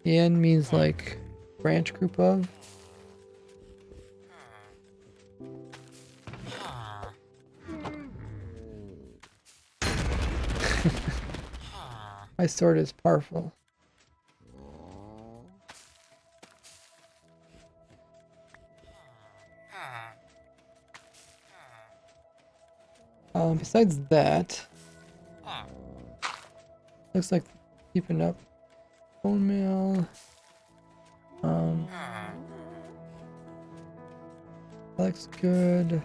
[SPEAKER 1] Yen means like branch group of. My sword is powerful. Besides that, looks like keeping up bone meal. That looks good.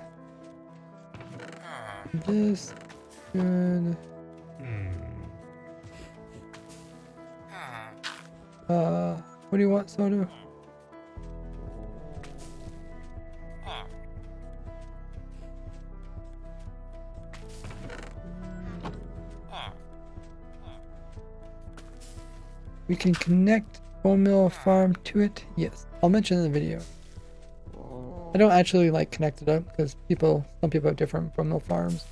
[SPEAKER 1] This good. What do you want, Soda? We can connect bone meal farm to it. Yes, I'll mention in the video. I don't actually like connect it up because some people have different bone meal farms.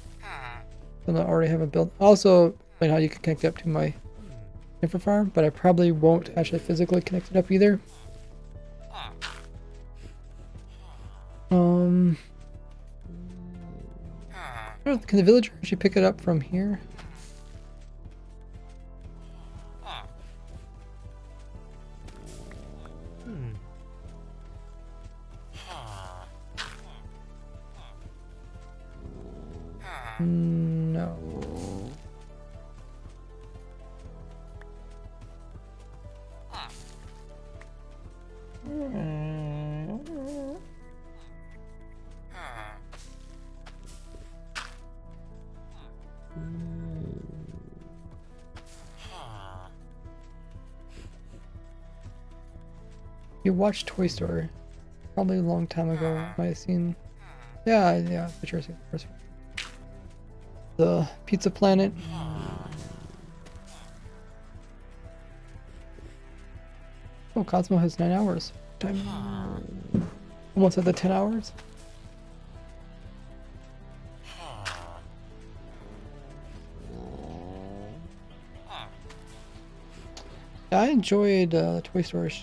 [SPEAKER 1] Some that already have a build. Also, explain how you can connect it up to my different farm, but I probably won't actually physically connect it up either. Can the villager actually pick it up from here? No. You watched Toy Story probably a long time ago. Might have seen, yeah, for sure. The Pizza Planet. Oh, Cosmo has 9 hours. Time. Almost at the 10 hours. I enjoyed the Toy Story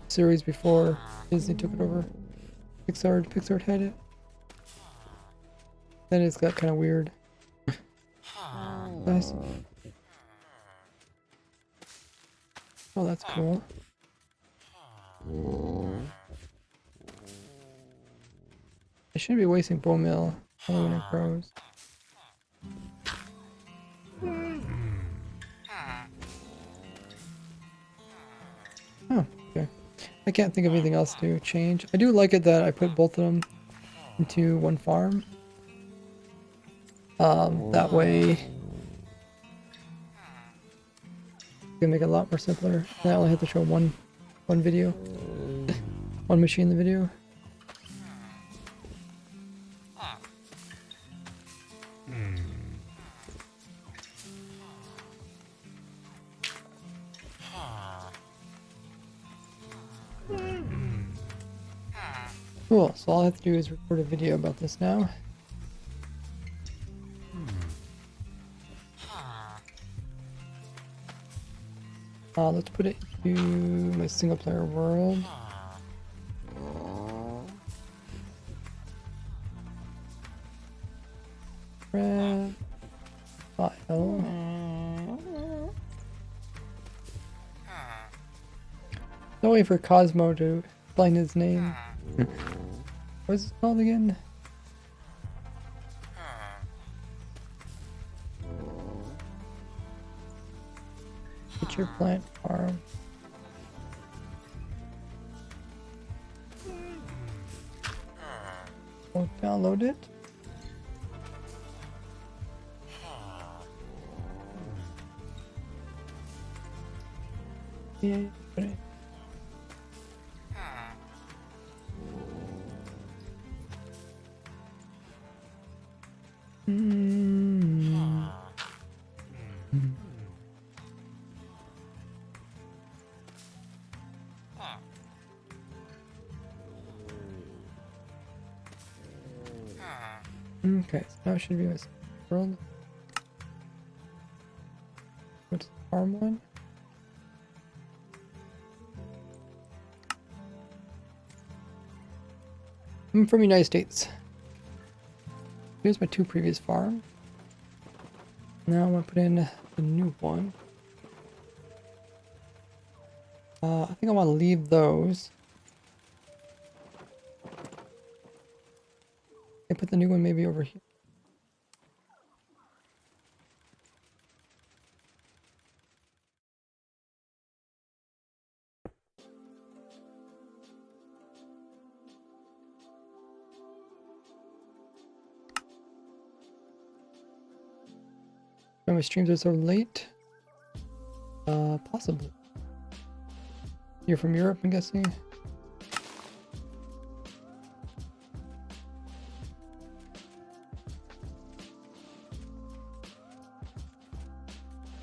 [SPEAKER 1] series before Disney took it over. Pixar had it. Then it's got kind of weird. Nice. Oh, that's cool. I shouldn't be wasting bone meal only when it grows. Oh, okay. I can't think of anything else to change. I do like it that I put both of them into one farm. That way you can make it a lot more simpler. And I only have to show one video. One machine in the video. Cool, so all I have to do is record a video about this now. Let's put it into my single player world. Red file. No way for Cosmo to explain his name. What's it called again? Future Plant Farm. We'll download it. Yeah, put it. Okay, so now it should be my world. What's the farm one? I'm from the United States. Here's my 2 previous farms. Now I'm gonna put in the new one. I think I want to leave those. I put the new one maybe over here. Are my streams are so late? Possibly. You're from Europe, I'm guessing?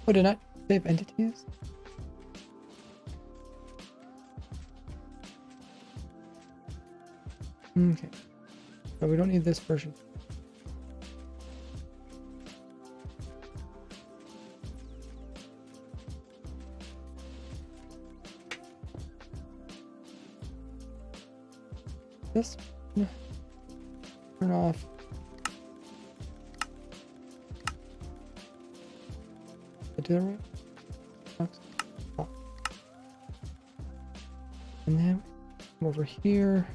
[SPEAKER 1] Oh, did I not save entities? Okay. So we don't need this version. This one. Turn off. Did I do that right? Oh. And then come over here.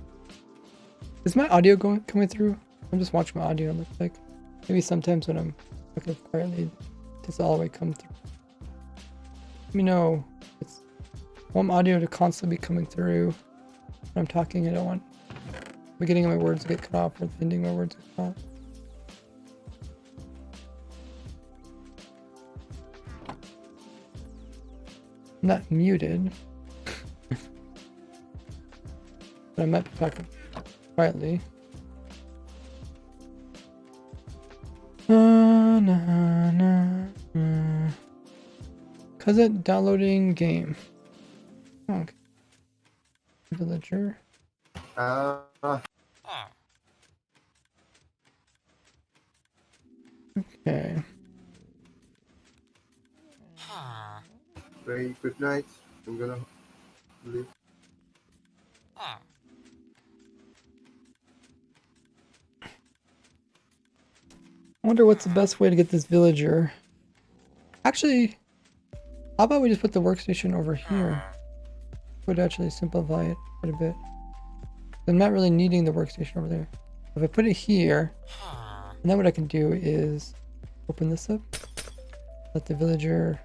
[SPEAKER 1] Is my audio coming through? I'm just watching my audio. It looks like maybe sometimes when I'm looking quietly, it doesn't all the way come through. Let me know. It's I want my audio to constantly be coming through when I'm talking. I don't want the beginning of my words to get cut off or the ending of my words to get cut off. I'm not muted, but I might be talking quietly. Cause it downloading game. Okay. Villager. Okay.
[SPEAKER 2] Very good night. I'm gonna leave.
[SPEAKER 1] I wonder what's the best way to get this villager. Actually, how about we just put the workstation over here? Would actually simplify it quite a bit. I'm not really needing the workstation over there. If I put it here, and then what I can do is open this up, let the villager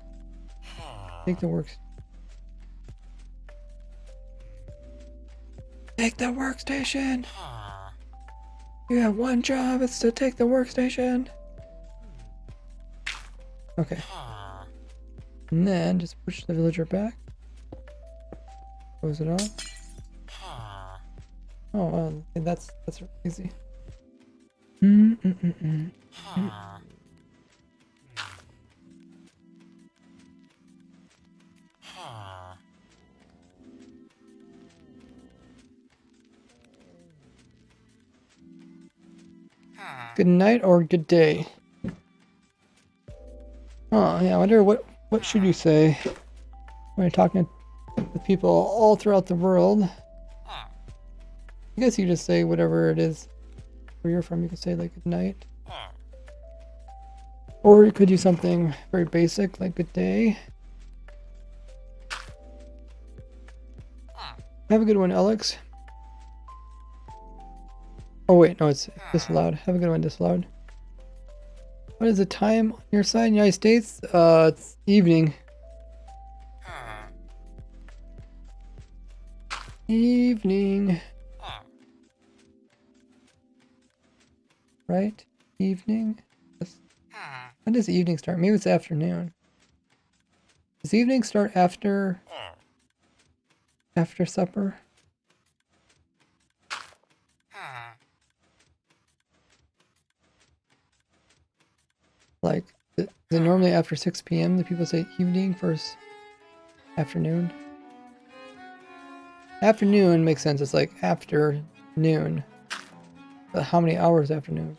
[SPEAKER 1] take the Take the workstation! You have one job, it's to take the workstation! Okay. And then just push the villager back. Close it off. Oh, that's easy. Good night or good day? Oh, yeah, I wonder what should you say when you're talking with people all throughout the world. I guess you just say whatever it is where you're from. You could say like good night. Or you could do something very basic like good day. Have a good one, Alex. Oh wait, no, it's disallowed. Have a good one, disallowed. What is the time on your side in the United States? It's evening. Evening. Right? Evening? When does evening start? Maybe it's afternoon. Does evening start after supper? Like, is it normally after 6 p.m. that people say evening versus afternoon? Afternoon makes sense. It's like after noon. But how many hours after noon?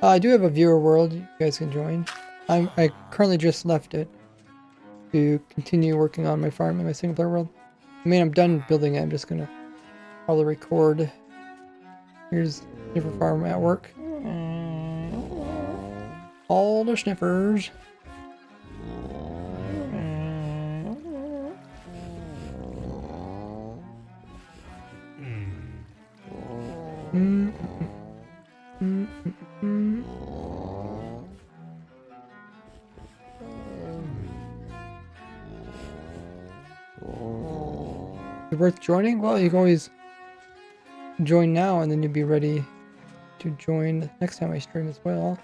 [SPEAKER 1] I do have a viewer world you guys can join. I currently just left it to continue working on my farm in my single player world. I mean, I'm done building it. I'm just gonna probably record. Here's sniffer farm at work. All the sniffers. Is it worth joining? Well, you can always join now and then you'll be ready to join next time I stream as well.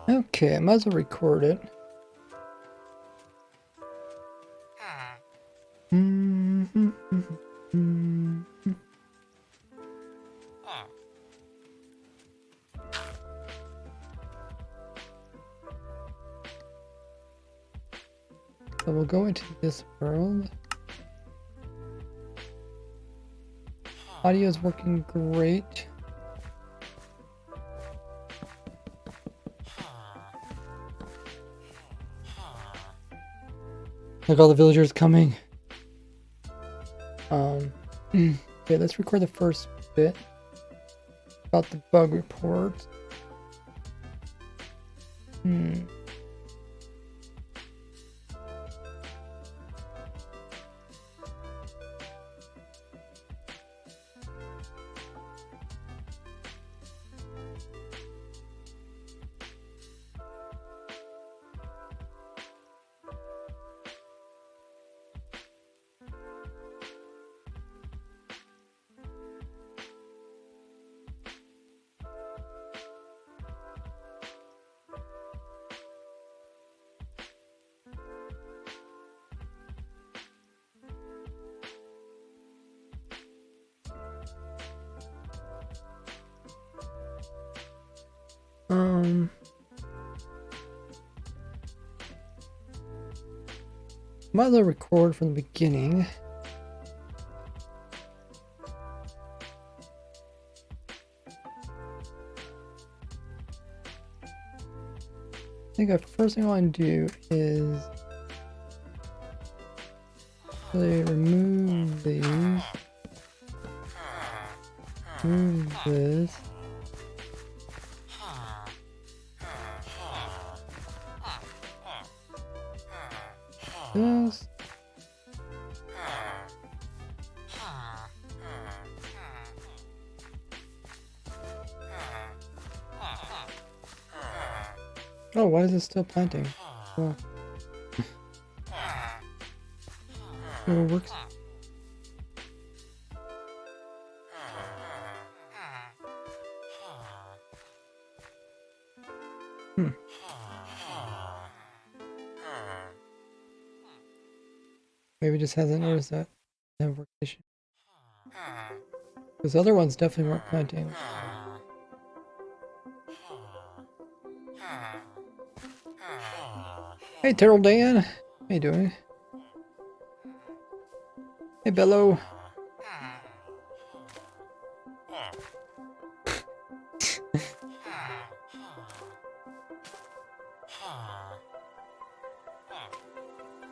[SPEAKER 1] Okay, I might as well record it. So we'll go into this world. Audio is working great. Look, all the villagers coming. Okay, let's record the first bit about the bug report. Might as well record from the beginning. I think the first thing I want to do is really remove these. Remove this. This. Oh, why is it still planting? Oh. It works. Maybe just hasn't noticed that workstation. Because other ones definitely weren't planting. Hey, Terrell Dan. How you doing? Hey, Bello.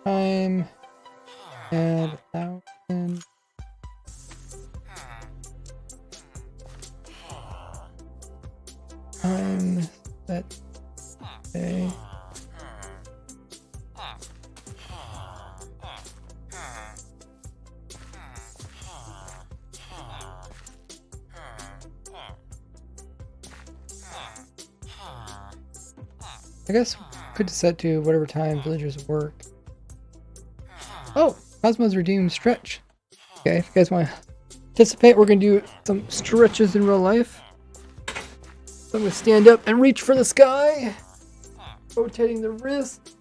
[SPEAKER 1] Time add 1,000. Time set day. I guess we could set to whatever time villagers work. Oh, Cosmo's redeemed stretch. Okay, if you guys want to participate, we're going to do some stretches in real life. So I'm going to stand up and reach for the sky. Rotating the wrist.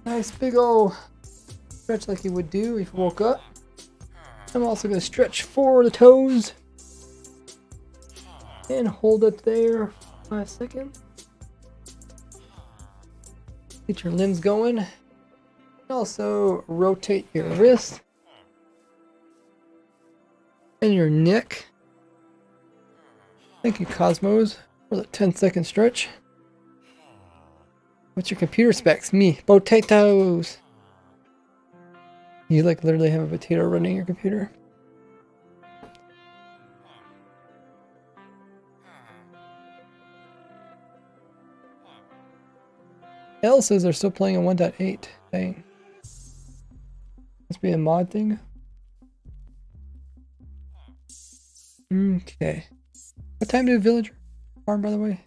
[SPEAKER 1] Nice big ol' stretch like you would do if you woke up. I'm also going to stretch for the toes. And hold it there for 5 seconds. Get your limbs going. Also rotate your wrist. And your neck. Thank you, Cosmos, for the 10-second stretch. What's your computer specs? Me. Potatoes. You like literally have a potato running your computer. L says they're still playing on 1.8. Dang. Must be a mod thing. Okay. What time do villager farm, by the way?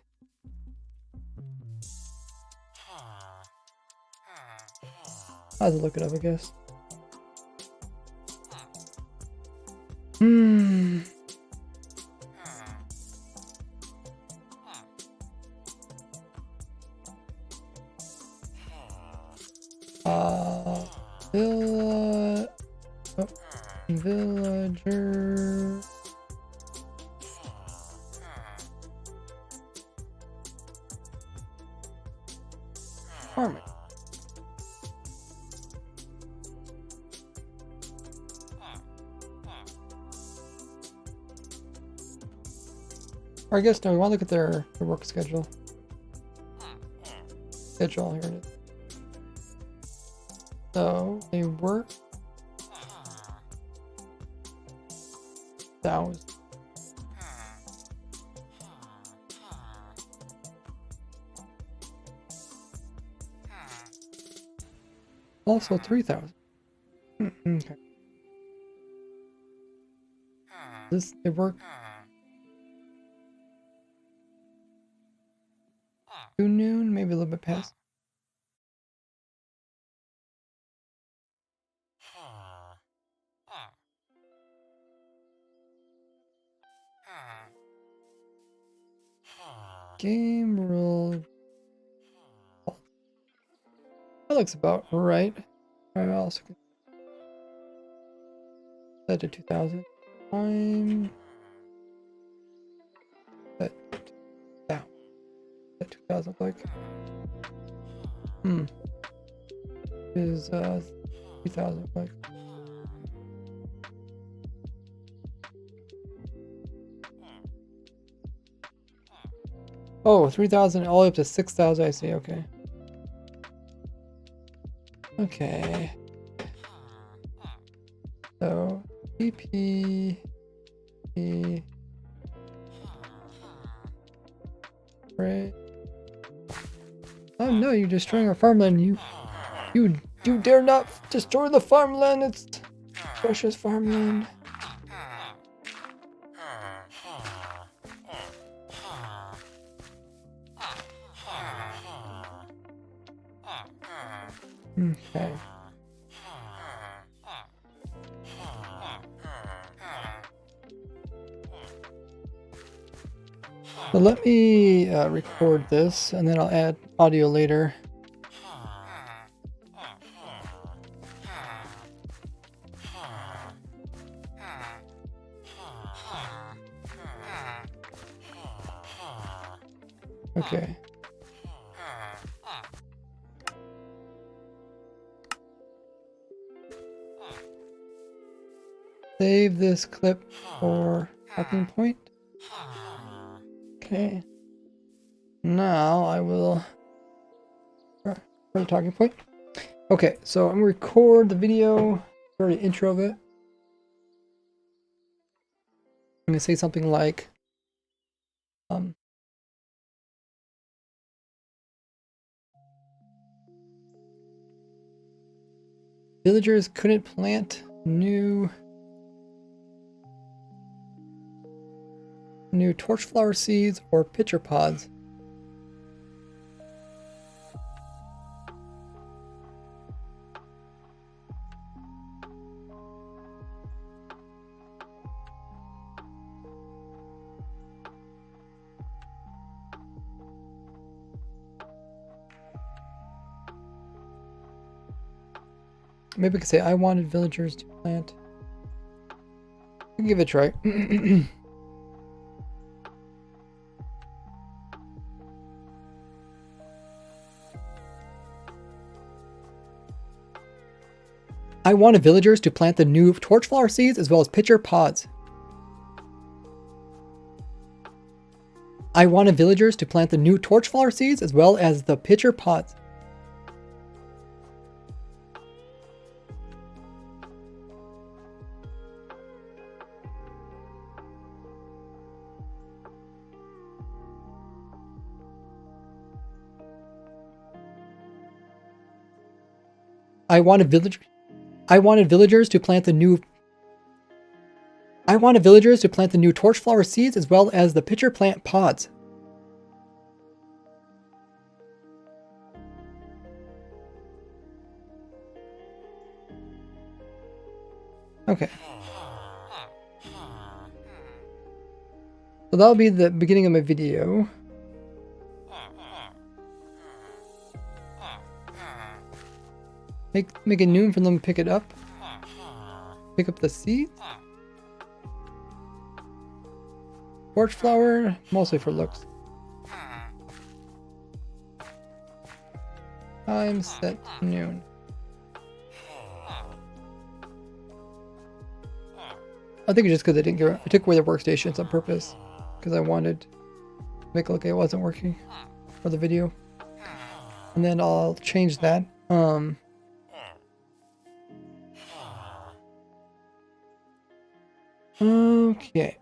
[SPEAKER 1] I'll have to look it up, I guess. Villager. Farming. Or I guess no, we want to look at their work schedule. Here it is. So they work 1,000. Also 3,000. Okay. They work 2 noon, maybe a little bit past. Game rule. That looks about right. I also can set to 2,000. Time. Set down. Set 2,000 like. Is 3,000 like. Oh, 3,000 all the way up to 6,000. I see. Okay. Okay. So PP. Right. Oh no, you're destroying our farmland. You dare not destroy the farmland. It's precious farmland. So let me record this and then I'll add audio later. Okay. Save this clip for talking point. Okay. Now I will for the talking point. Okay, so I'm gonna record the video, already intro of it. I'm gonna say something like, villagers couldn't plant new torchflower seeds or pitcher pods. Maybe I could say I wanted villagers to plant. I'll give it a try. I wanted villagers to plant the new torchflower seeds as well as pitcher pods. I wanted villagers to plant the new torchflower seeds as well as the pitcher pods. I wanted villagers to plant the new torchflower seeds as well as the pitcher plant pods. Okay. So that'll be the beginning of my video. Make it noon for them to pick it up. Pick up the seeds. Torchflower, mostly for looks. Time set noon. I think it's just because I took away the workstations on purpose. Because I wanted to make it look like it wasn't working for the video. And then I'll change that. Okay.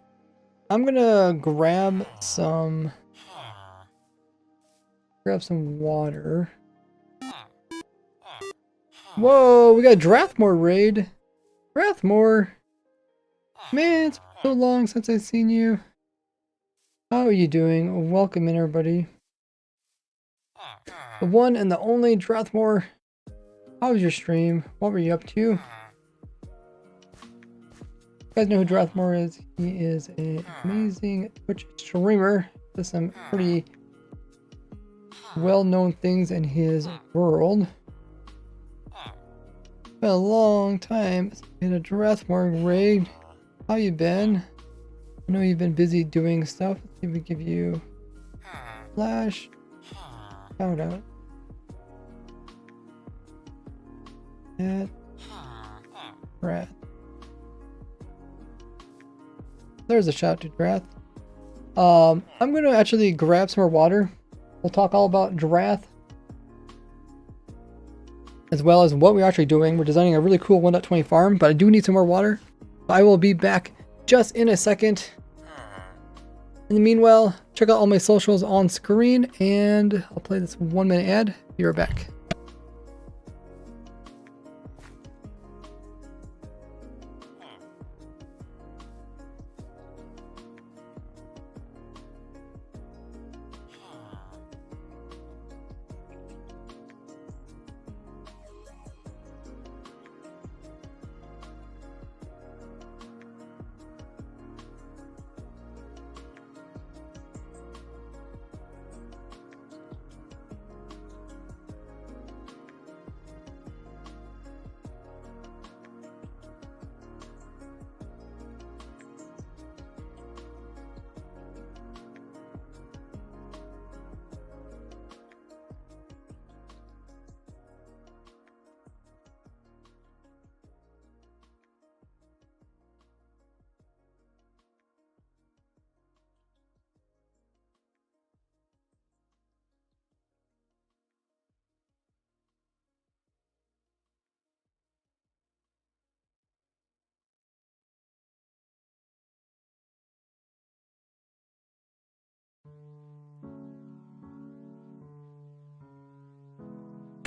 [SPEAKER 1] I'm gonna grab some water. Whoa, we got Drathmore raid. Drathmore. Man, it's been so long since I've seen you. How are you doing? Welcome in, everybody. The one and the only Drathmore. How was your stream? What were you up to? You guys know who Drathmore is? He is an amazing Twitch streamer. Does some pretty well-known things in his world. Been a long time in a Drathmore raid. How you been? I know you've been busy doing stuff. Let's see if we give you flash shout out. At Drath. There's a shout to Drath. I'm gonna actually grab some more water. We'll talk all about Drath, as well as what we're actually doing. We're designing a really cool 1.20 farm, but I do need some more water. I will be back just in a second. In the meanwhile, check out all my socials on screen, and I'll play this 1-minute ad. Be right back.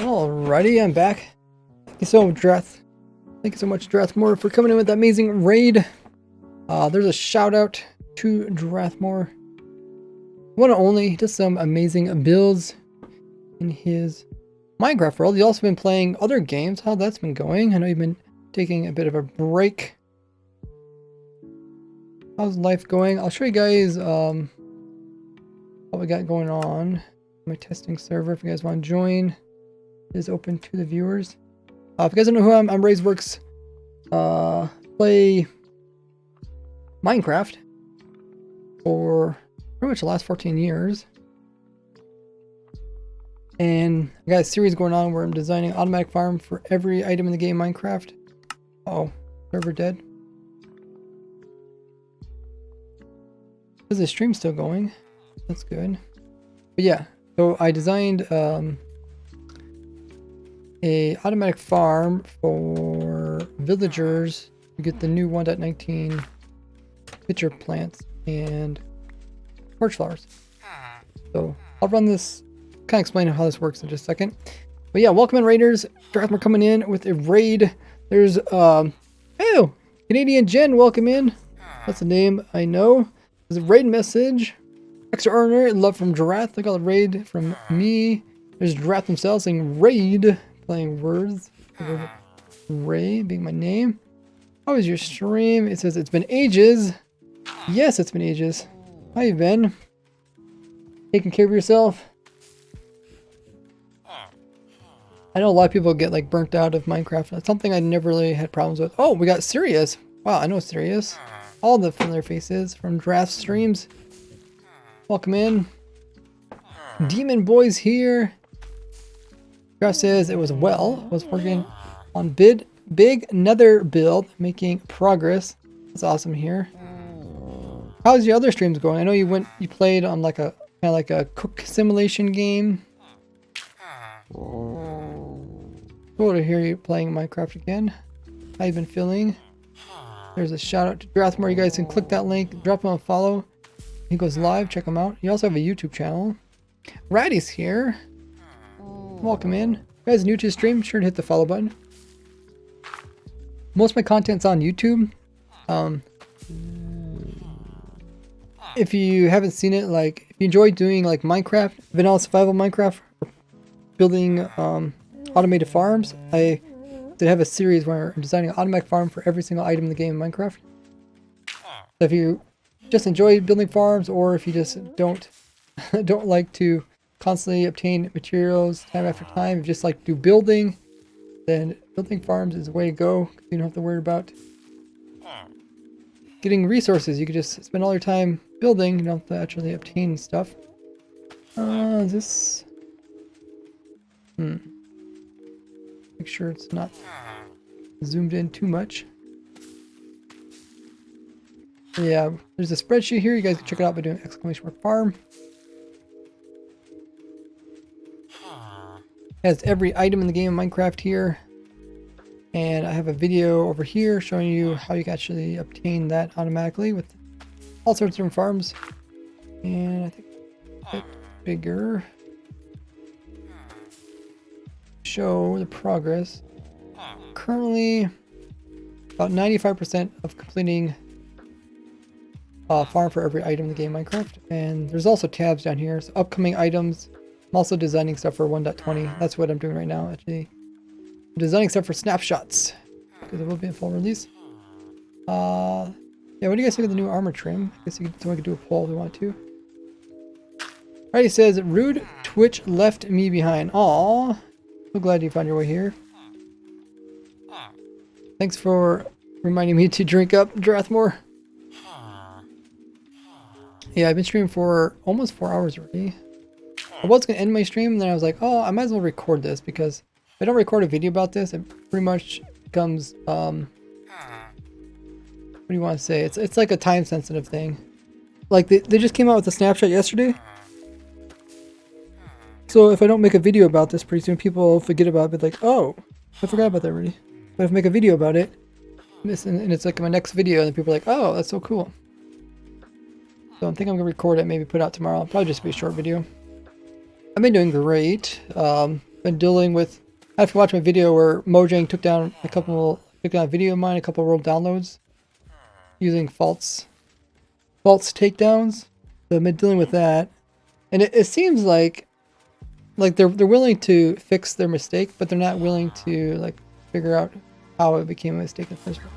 [SPEAKER 1] Alrighty, I'm back. Thank you so much, Drath. Thank you so much, Drathmore, for coming in with that amazing raid. There's a shout out to Drathmore. One and only, just some amazing builds in his Minecraft world. He's also been playing other games. How that's been going? I know you've been taking a bit of a break. How's life going? I'll show you guys what we got going on. My testing server, if you guys want to join, is open to the viewers. If you guys don't know who I'm RaiseWorks. Play Minecraft for pretty much the last 14 years. And I got a series going on where I'm designing automatic farm for every item in the game Minecraft. Oh, server dead. Is the stream still going? That's good. But yeah, so I designed a automatic farm for villagers to get the new 1.19 pitcher plants and torch flowers. So I'll run this, kind of explain how this works in just a second. But yeah, welcome in raiders. Drathmore coming in with a raid. There's oh, Canadian Jen, welcome in. That's the name I know. There's a raid message. Extra earner, love from Drath. Look at the raid from me. There's Drath himself saying raid, playing words. Ray being my name. How was your stream? It says it's been ages. Yes, it's been ages. How you been? Taking care of yourself? I know a lot of people get like burnt out of Minecraft. That's something I never really had problems with. Oh, we got Sirius. Wow, I know Sirius. All the familiar faces from Draft streams. Welcome in. Demon Boy's here. Draft says it was was working on big nether build, making progress. That's awesome here. How's your other streams going? I know you played on like a kind of like a cook simulation game. Cool to hear you playing Minecraft again. How you been feeling? There's a shout out to Drathmore. You guys can click that link, drop him a follow. He goes live, check him out. You also have a YouTube channel. Ratty's here. Welcome in. If you guys are new to the stream, sure to hit the follow button. Most of my content's on YouTube. If you haven't seen it, like if you enjoy doing like Minecraft, vanilla survival Minecraft, or building automated farms, I did have a series where I'm designing an automatic farm for every single item in the game in Minecraft. So if you just enjoy building farms, or if you just don't like to constantly obtain materials time after time, if you just like to do building, then building farms is the way to go. You don't have to worry about getting resources. You can just spend all your time building. You don't have to actually obtain stuff. Is this... Make sure it's not zoomed in too much. Yeah, there's a spreadsheet here. You guys can check it out by doing !farm. Has every item in the game of Minecraft here. And I have a video over here showing you how you can actually obtain that automatically with all sorts of different farms. And I think a bit bigger. Show the progress. Currently about 95% of completing farm for every item in the game Minecraft. And there's also tabs down here, so upcoming items. I'm also designing stuff for 1.20. That's what I'm doing right now, actually. I'm designing stuff for snapshots because it will be a full release. Yeah, what do you guys think of the new armor trim? I guess someone could do a poll if we want to. Alright, he says, rude Twitch left me behind. Aww. So glad you found your way here. Thanks for reminding me to drink up, Drathmore. Yeah, I've been streaming for almost 4 hours already. I was going to end my stream, and then I was like, oh, I might as well record this, because if I don't record a video about this, it pretty much becomes, what do you want to say? It's like a time-sensitive thing. Like, they just came out with a snapshot yesterday. So if I don't make a video about this pretty soon, people will forget about it, like, oh, I forgot about that already. But if I make a video about it, and it's like my next video, and people are like, oh, that's so cool. So I think I'm going to record it, maybe put it out tomorrow. It'll probably just be a short video. I've been doing great. Been been dealing with. I have to watch my video where Mojang took down a video of mine, a couple world downloads, using false takedowns. So I've been dealing with that, and it seems like they're willing to fix their mistake, but they're not willing to like figure out how it became a mistake in the first place.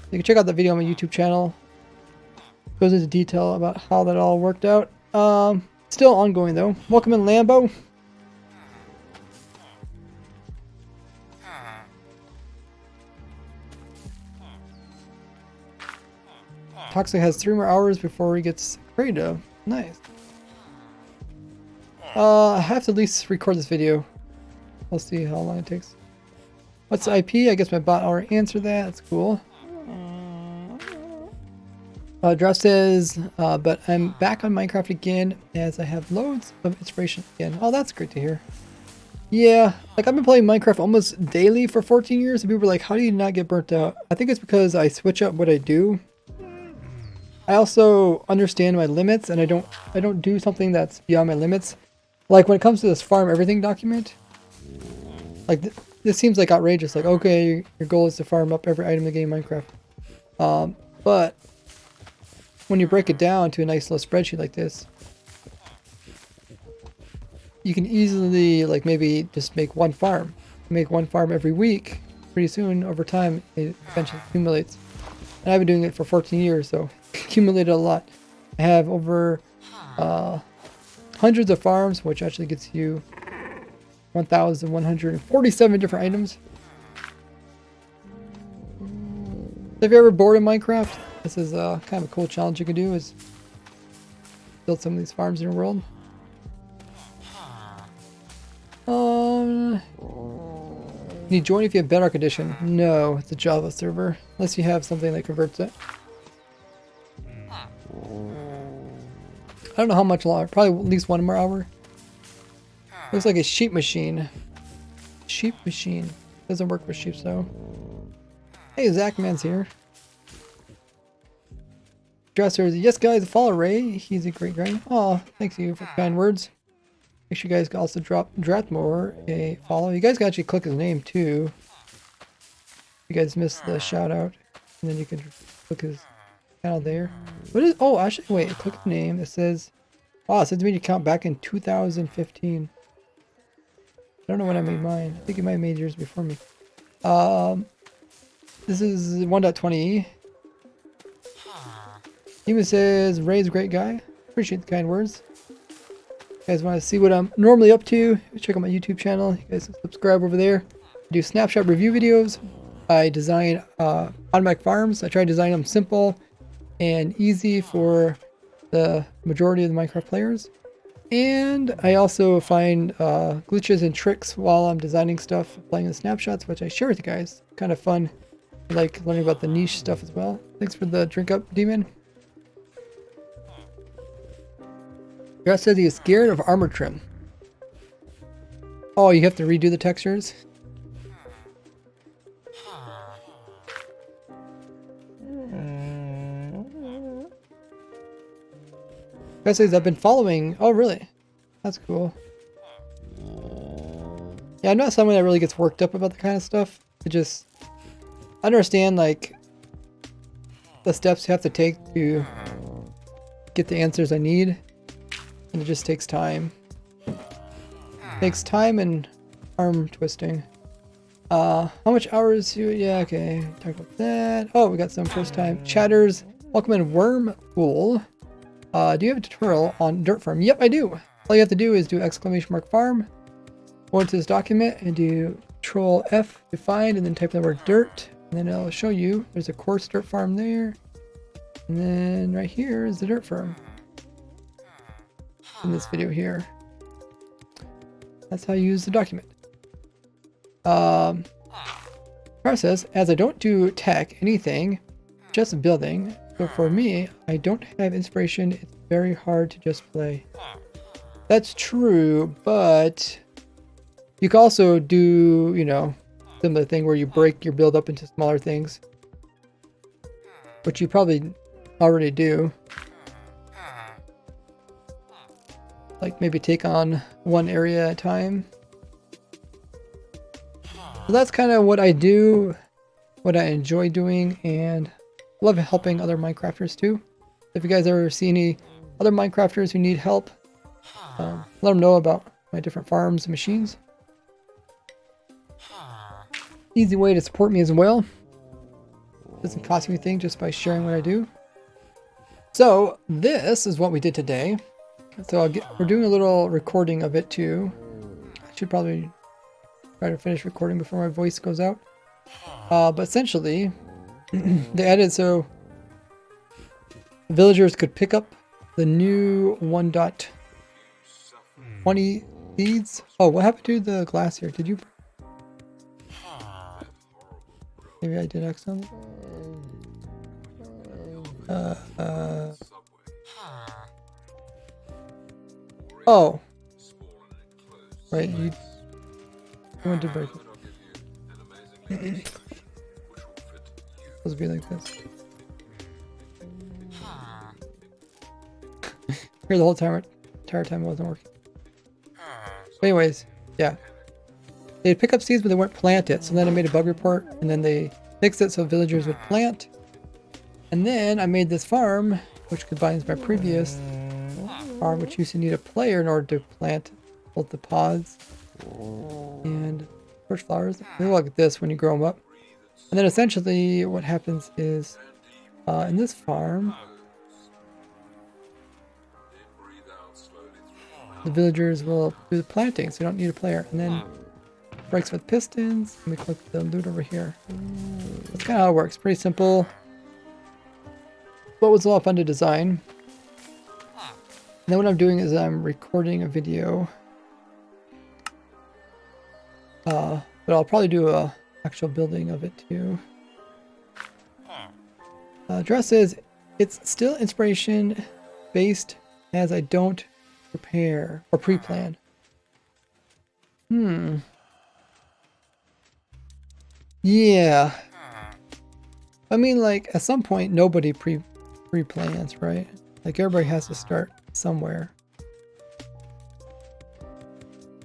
[SPEAKER 1] You can check out the video on my YouTube channel. It goes into detail about how that all worked out. Still ongoing though. Welcome in, Lambo. Toxic has 3 more hours before he gets creative. Nice. I have to at least record this video. We'll see how long it takes. What's the IP? I guess my bot already answered that. That's cool. Draft says, but I'm back on Minecraft again as I have loads of inspiration again. Oh, that's great to hear. Yeah, like I've been playing Minecraft almost daily for 14 years, and people were like, how do you not get burnt out? I think it's because I switch up what I do. I also understand my limits, and I don't do something that's beyond my limits. Like when it comes to this farm everything document, like this seems like outrageous. Like, okay, your goal is to farm up every item in the game Minecraft. But when you break it down to a nice little spreadsheet like this, you can easily like maybe just make one farm. Make one farm every week. Pretty soon, over time, it eventually accumulates. And I've been doing it for 14 years, so accumulated a lot. I have over hundreds of farms, which actually gets you 1,147 different items. If you're ever bored in Minecraft, this is kind of a cool challenge you can do, is build some of these farms in your world. Can you join if you have Bedrock Edition? No, it's a Java server, unless you have something that converts it. I don't know how much longer, probably at least 1 more hour. Looks like a sheep machine. Sheep machine. Doesn't work with sheep though. Hey, Zachman's here. Dresser, yes guys, follow Ray. He's a great guy. Oh, thanks you for the kind words. Make sure you guys can also drop Drathmore a follow. You guys can actually click his name too. You guys missed the shout out. And then you can click his channel there. What is, oh actually wait, click the name. It says, oh, it says made your account back in 2015. I don't know when I made mine. I think you might have made yours before me. This is 1.20. Even says Ray's a great guy. Appreciate the kind words. You guys want to see what I'm normally up to? Check out my YouTube channel. You guys can subscribe over there. I do snapshot review videos. I design automatic farms. I try to design them simple and easy for the majority of the Minecraft players. And I also find glitches and tricks while I'm designing stuff, playing the snapshots, which I share with you guys. Kind of fun. I like learning about the niche stuff as well. Thanks for the drink up, Demon. Grass says he is scared of armor trim. Oh, you have to redo the textures? Grass says I've been following. Oh, really? That's cool. Yeah, I'm not someone that really gets worked up about the kind of stuff. I just understand, like, the steps you have to take to get the answers I need. And it just takes time. Takes time and arm twisting. How much hours do yeah, okay. Talk about that. Oh, we got some first time chatters. Welcome in Wormpool. Do you have a tutorial on dirt farm? Yep, I do. All you have to do is do !farm. Go into this document and do Control F to find and then type the word dirt. And then it'll show you there's a coarse dirt farm there. And then right here is the dirt farm. In this video here. That's how you use the document. Process, as I don't do tech, anything, just building. So for me, I don't have inspiration. It's very hard to just play. That's true, but you can also do, you know, similar thing where you break your build up into smaller things. Which you probably already do. Like maybe take on one area at a time. So that's kind of what I do, what I enjoy doing, and love helping other Minecrafters too. If you guys ever see any other Minecrafters who need help, let them know about my different farms and machines. Easy way to support me as well. Doesn't cost me anything just by sharing what I do. So this is what we did today. So we're doing a little recording of it too. I should probably try to finish recording before my voice goes out. But essentially, they added so villagers could pick up the new 1.20 seeds. Oh, what happened to the glass here? Did you? Maybe I did accidentally. Oh. Right, you want to break it. Supposed to be like this. Here the whole entire time it wasn't working. But anyways, yeah. They'd pick up seeds, but they wouldn't plant it. So then I made a bug report, and then they fixed it so villagers would plant. And then I made this farm, which combines my previous farm, which used to need a player in order to plant both the pods and torch flowers. They look like this when you grow them up. And then essentially what happens is, in this farm, the villagers will do the planting, so you don't need a player. And then breaks with pistons, and we collect the loot over here. That's kind of how it works. Pretty simple. But it was a lot of fun to design. And then what I'm doing is I'm recording a video. But I'll probably do a actual building of it too. Dress says it's still inspiration based as I don't prepare or pre-plan. Yeah. I mean, like, at some point, nobody pre-plans, right? Like, everybody has to start somewhere.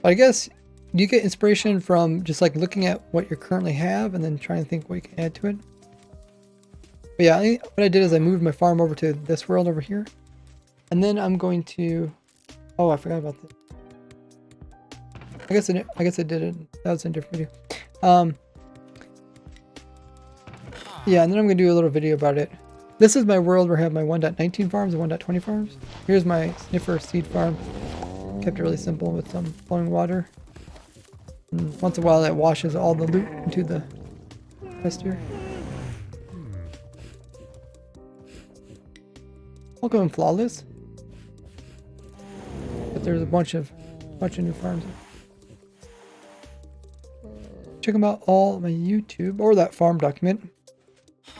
[SPEAKER 1] But I guess you get inspiration from just, like, looking at what you currently have and then trying to think what you can add to it. But yeah, what I did is I moved my farm over to this world over here. And then I'm going to... Oh, I forgot about this. I guess I did it. That was in a different video. Yeah, and then I'm going to do a little video about it. This is my world where I have my 1.19 farms and 1.20 farms. Here's my sniffer seed farm. Kept it really simple with some flowing water. And once in a while that washes all the loot into the chest here. Welcome in Flawless. But there's a bunch of new farms. Check them out all on my YouTube or that farm document.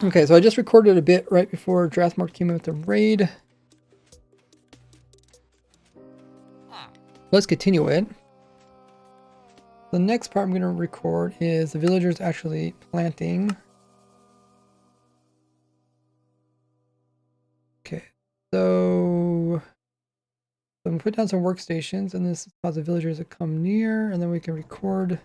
[SPEAKER 1] Okay, so I just recorded a bit right before Drathmark came in with the raid. Let's continue it. The next part I'm going to record is the villagers actually planting. Okay, so I'm going to put down some workstations, and this allows the villagers to come near, and then we can record.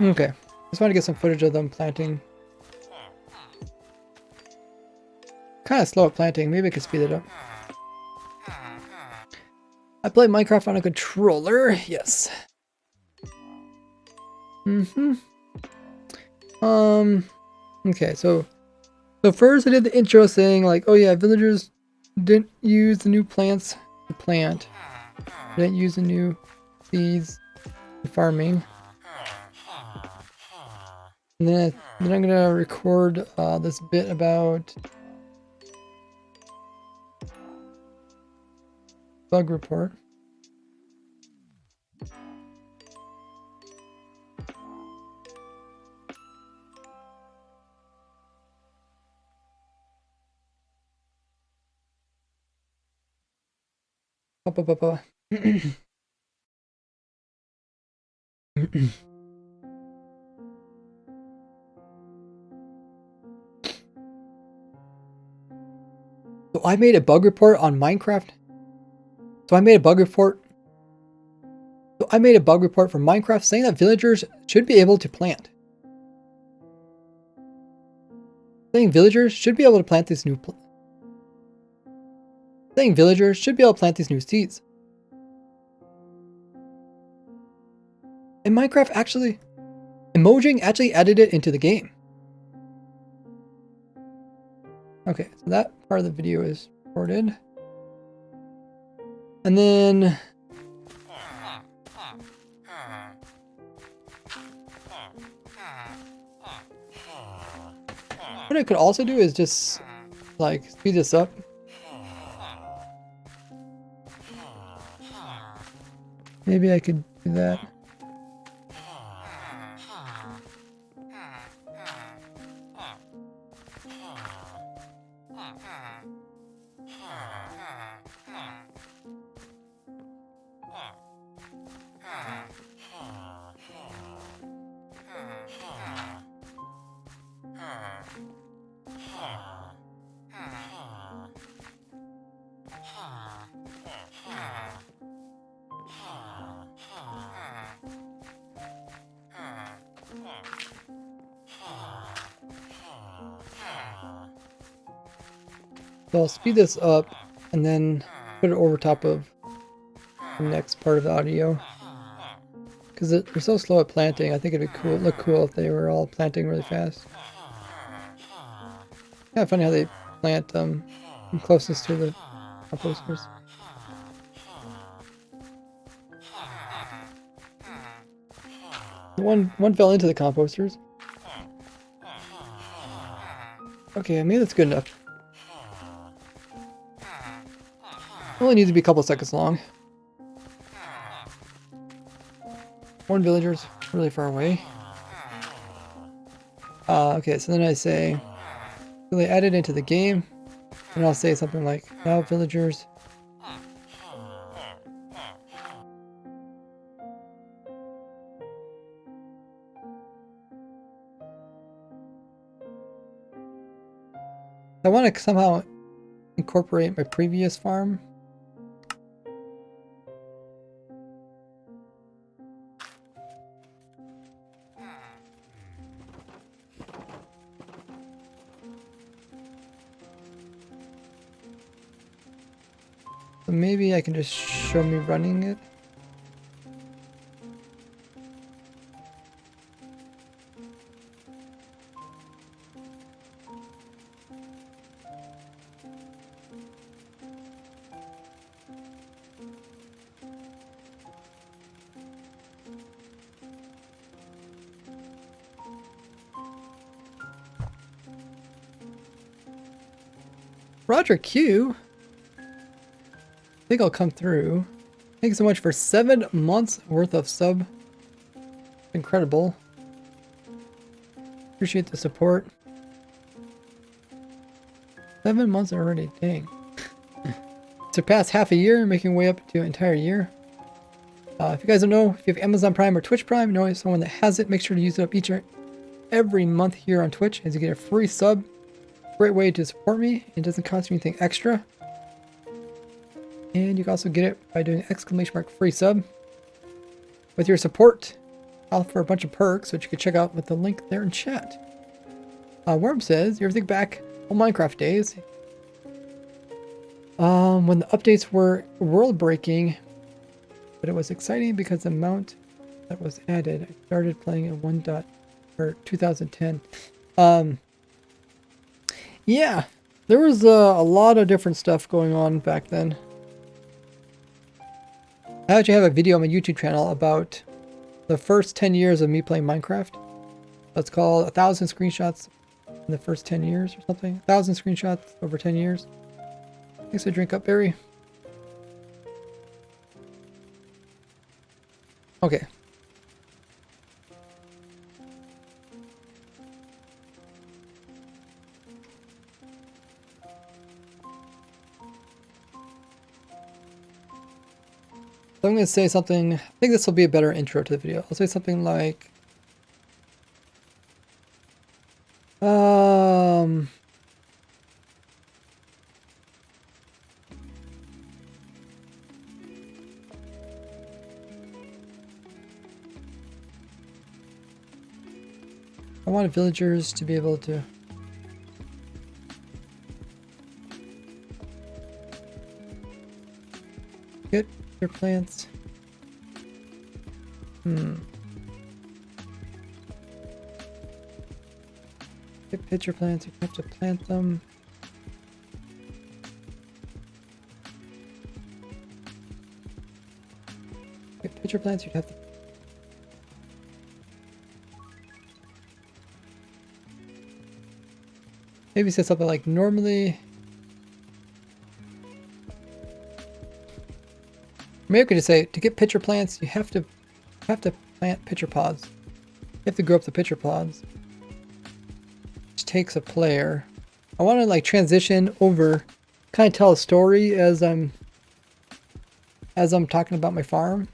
[SPEAKER 1] Okay, just want to get some footage of them planting. Kind of slow at planting, maybe I could speed it up. I play Minecraft on a controller. Yes. Okay, so first I did the intro saying like, oh yeah, villagers didn't use the new plants to plant. Didn't use the new seeds for farming. And then I'm gonna record this bit about bug report. So I made a bug report on Minecraft. So I made a bug report for Minecraft saying that villagers should be able to plant. Saying villagers should be able to plant these new seeds. And Minecraft Mojang actually added it into the game. Okay, so that part of the video is recorded. And then what I could also do is just like speed this up. Maybe I could do that. So I'll speed this up and then put it over top of the next part of the audio. Because they're so slow at planting, I think it'd be look cool if they were all planting really fast. Kind of funny how they plant closest to the composters. One fell into the composters. Okay, maybe that's good enough. Only needs to be a couple seconds long. One villager's really far away. Okay, so then I say, so they added into the game, and I'll say something like, now villagers. I want to somehow incorporate my previous farm. So maybe I can just show me running it. Roger Q. I think I'll come through. Thanks so much for 7 months worth of sub. Incredible. Appreciate the support. 7 months already, dang. Surpassed half a year, making way up to an entire year. If you guys don't know, if you have Amazon Prime or Twitch Prime, know someone that has it, make sure to use it up each or every month here on Twitch as you get a free sub. Great way to support me. It doesn't cost you anything extra. And you can also get it by doing !free sub. With your support, I'll offer a bunch of perks, which you can check out with the link there in chat. Worm says, you ever think back on Minecraft days? When the updates were world breaking but it was exciting because the amount that was added. I started playing in 2010. Yeah, there was a lot of different stuff going on back then. I actually have a video on my YouTube channel about the first 10 years of me playing Minecraft. That's called 1,000 screenshots in the first 10 years or something. 1,000 screenshots over 10 years. Thanks for drink up, Barry. Okay. So I'm going to say something, I think this will be a better intro to the video. I'll say something like, I wanted villagers to be able to get their plants. Get pitcher plants, you have to plant them. Get pitcher plants, you'd have to. Maybe say something like normally. Maybe I could just say to get pitcher plants, you have to plant pitcher pods. You have to grow up the pitcher pods. Which takes a player. I want to like transition over, kind of tell a story as I'm talking about my farm.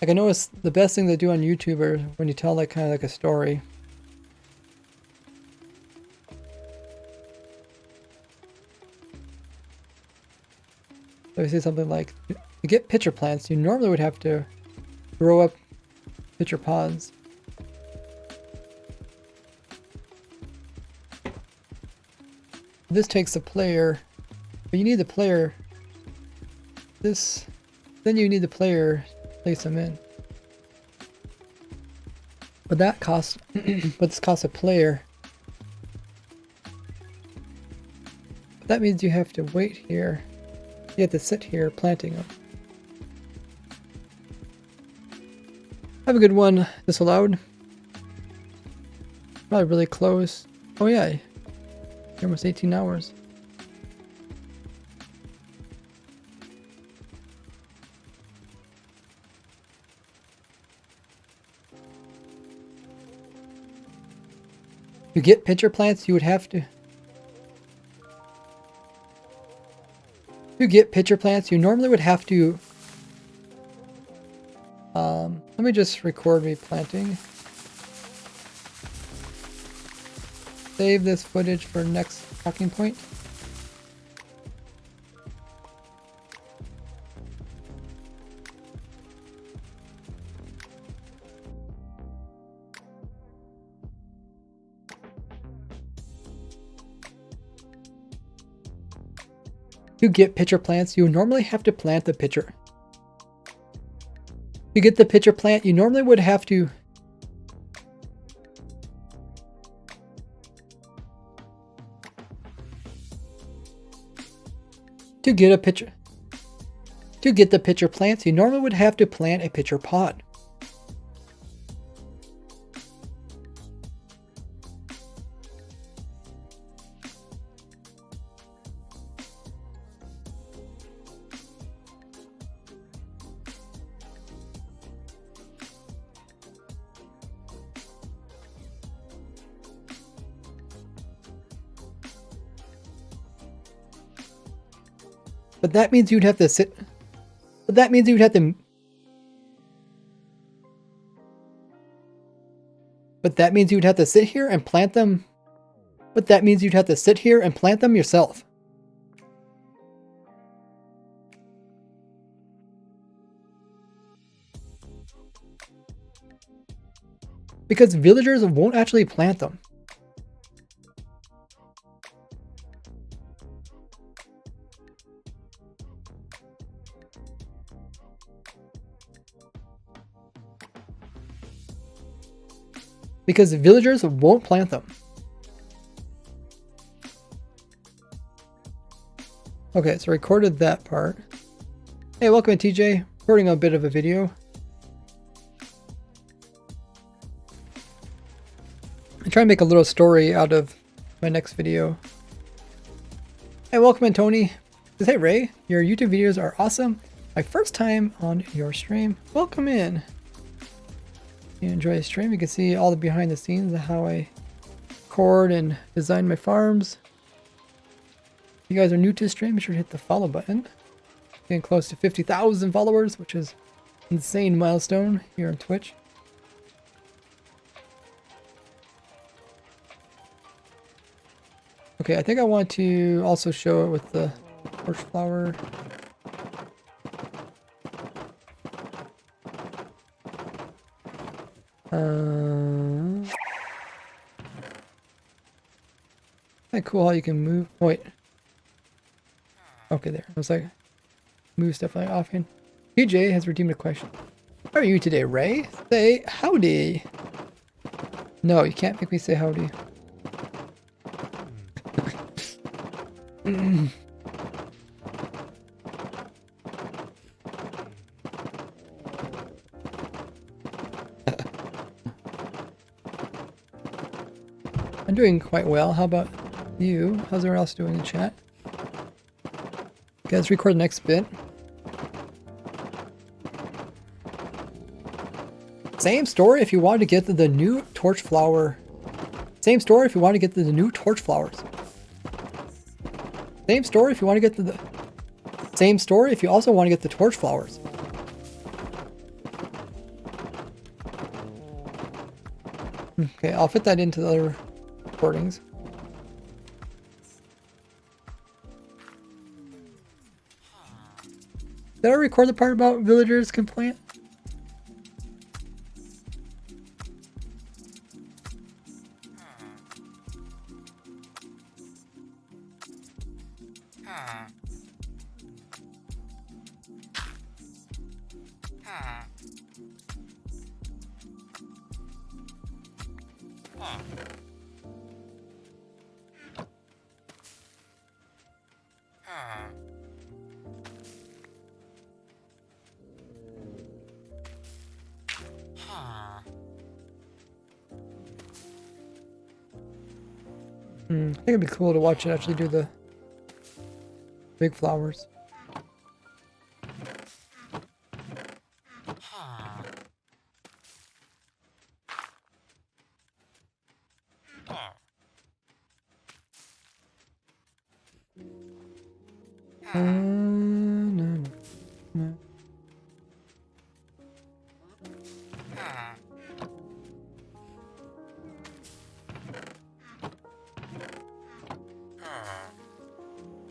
[SPEAKER 1] Like I noticed the best thing to do on YouTube are when you tell like kind of like a story. So I say something like, to get pitcher plants, you normally would have to grow up pitcher pods. This takes the player, but you need the player, then you need the player to place them in. But that costs, but this costs a player. But that means you have to wait here. You have to sit here planting them. Have a good one, disallowed. Probably really close. Oh yeah, almost 18 hours. To get pitcher plants, you would have to. To get pitcher plants, you normally would have to. Let me just record me planting. Save this footage for next talking point. To get pitcher plants, you normally have to plant the pitcher. To get the pitcher plant, you normally would have to. To get a pitcher. To get the pitcher plants, you normally would have to plant a pitcher pod. But that means you'd have to sit. But that means you'd have to. But that means you'd have to sit here and plant them. But that means you'd have to sit here and plant them yourself. Because villagers won't actually plant them. because the villagers won't plant them. Okay, so I recorded that part. Hey, welcome to TJ. Recording a bit of a video. I'm trying to make a little story out of my next video. Hey, welcome in, Tony. Says, hey, Ray, your YouTube videos are awesome. My first time on your stream. Welcome in. You enjoy the stream? You can see all the behind the scenes of how I record and design my farms. If you guys are new to the stream, be sure to hit the follow button. Getting close to 50,000 followers, which is an insane milestone here on Twitch. Okay, I think I want to also show it with the torch flower. Kind of cool how you can move. Oh, wait. Okay, there. I was like, move stuff like offhand. PJ has redeemed a question. How are you today, Ray? Say howdy. No, you can't make me say howdy. I'm doing quite well. How about you? How's everyone else doing in chat? Guys, record the next bit. Same story if you wanted to get the new torch flower. Same story if you want to get the new torch flowers. Same story if you want to get the same story if you also want to get the torch flowers. Okay, I'll fit that into the other recordings. Did I record the part about villagers can plant? I think it'd be cool to watch it actually do the big flowers. No.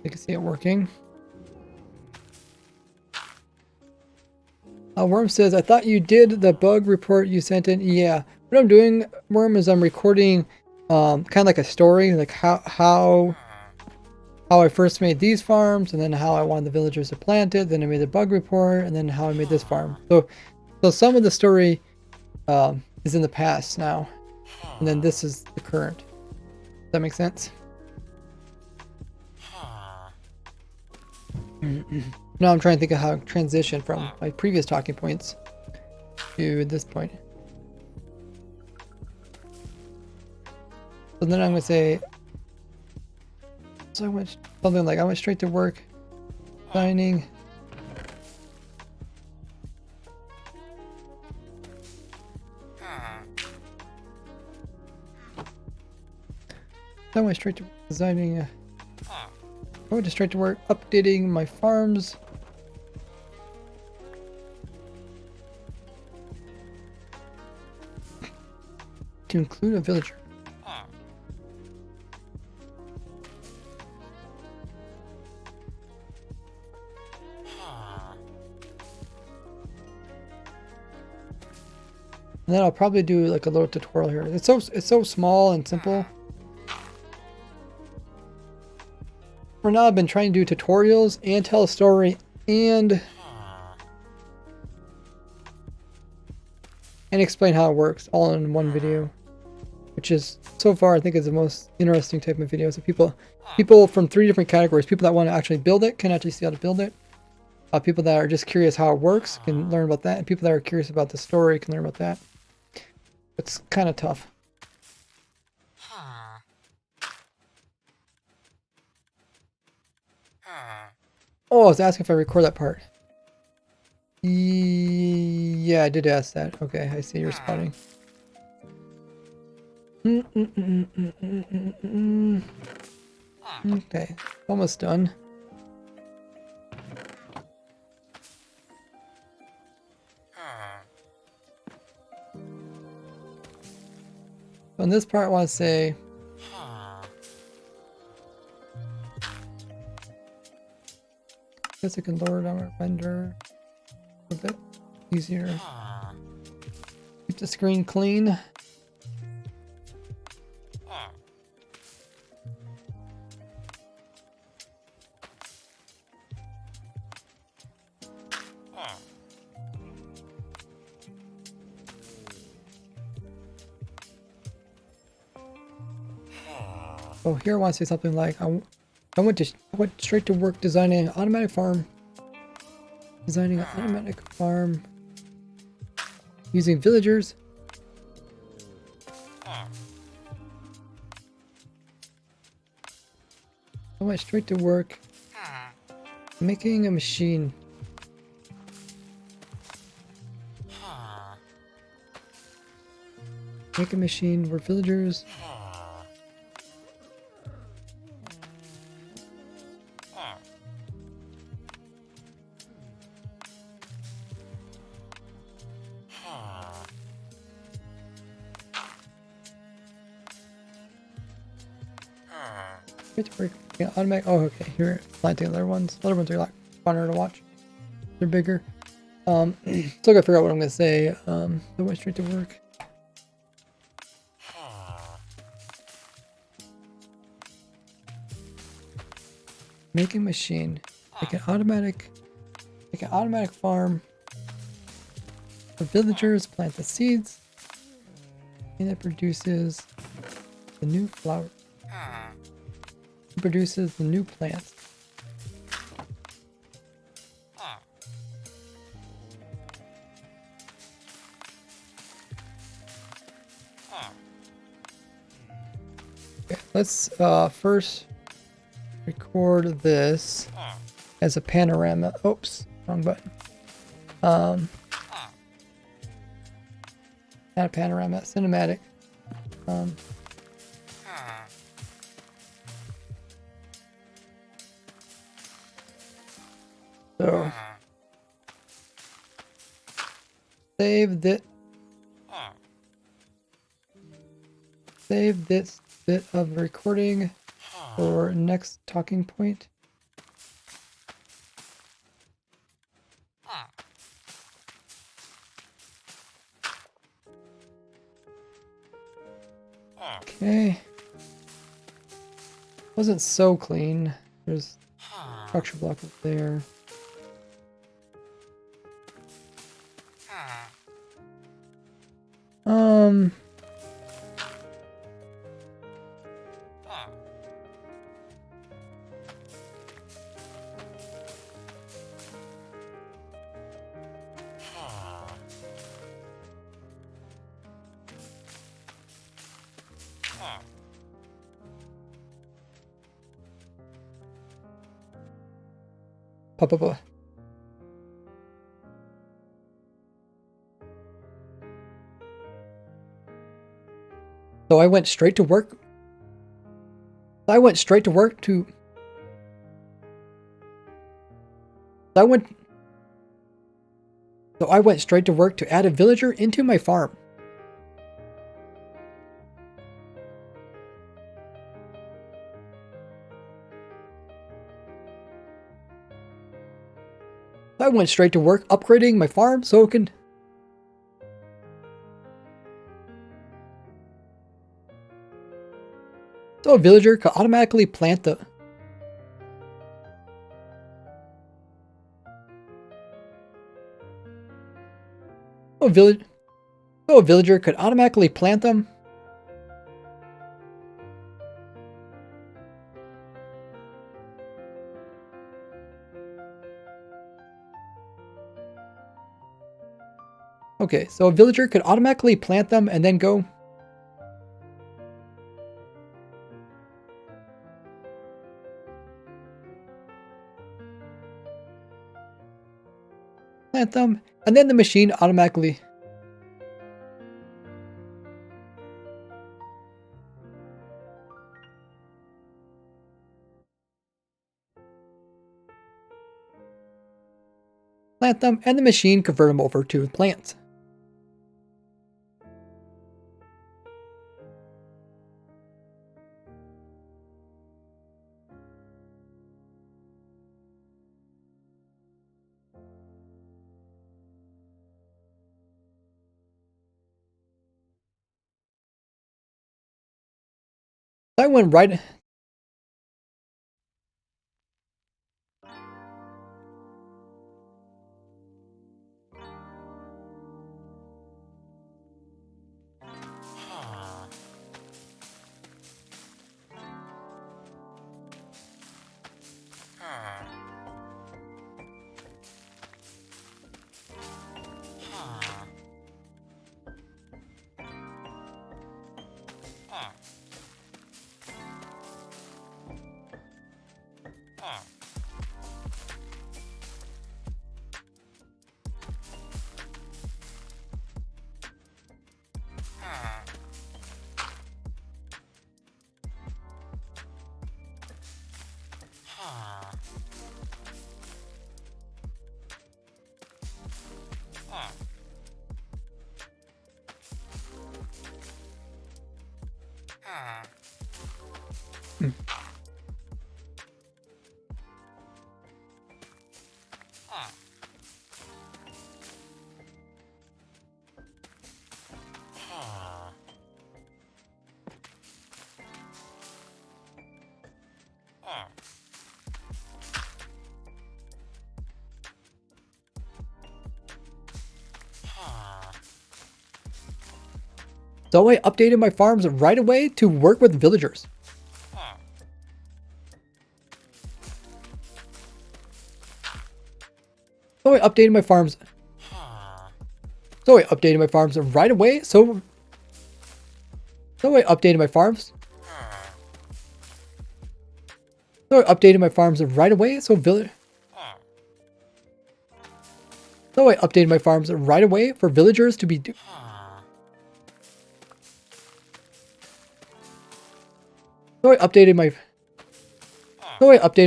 [SPEAKER 1] You can see it working. Worm says, I thought you did the bug report you sent in. Yeah. What I'm doing, Worm, is I'm recording kind of like a story, like how I first made these farms, and then how I wanted the villagers to plant it, then I made the bug report, and then how I made this farm. So some of the story is in the past now, and then this is the current. Does that make sense? Now I'm trying to think of how to transition from my previous talking points to this point. So then I'm going to say, so I went something like, I went straight to work, signing. I went straight to designing. I went straight to work, updating my farms. To include a villager. And then I'll probably do like a little tutorial here. It's so small and simple. For now, I've been trying to do tutorials and tell a story and explain how it works all in one video. which is so far I think is the most interesting type of video. So people from 3 different categories: people that want to actually build it can actually see how to build it. People that are just curious how it works can learn about that, and people that are curious about the story can learn about that. It's kind of tough. Oh, I was asking if I record that part. Yeah, I did ask that. Okay, I see you're spotting. Okay, almost done. So in this part, I want to say, guess I can lower down our render a bit easier. Keep the screen clean. Oh, here I want to say something like, I went straight to work designing an automatic farm. Designing an automatic farm using villagers. I went straight to work making a machine. Make a machine where villagers yeah, automatic. Oh, okay. Here, planting other ones. Other ones are like funner to watch. They're bigger. Still gotta figure out what I'm gonna say. I went straight to work. Making machine. Make an automatic farm. The villagers plant the seeds, and it produces the new flower. It produces the new plants. Okay, let's first record this as a panorama. Oops, wrong button. Not a panorama, cinematic. So save this bit of recording for next talking point. Okay. Wasn't so clean. There's structure block up there. Papa. So I went straight to work. I went straight to work to. I went straight to work to add a villager into my farm. I went straight to work upgrading my farm so it can. So a villager could automatically plant the. So a villager could automatically plant them. Okay, so a villager could automatically plant them and then go. Plant them, and then the machine automatically. Plant them, and the machine convert them over to plants. I went right. So I updated my farms right away to work with villagers. So I updated my farms. So I updated my farms right away. So I updated my farms. So I updated my farms right away. So I updated my farms right away for villagers to be. So I updated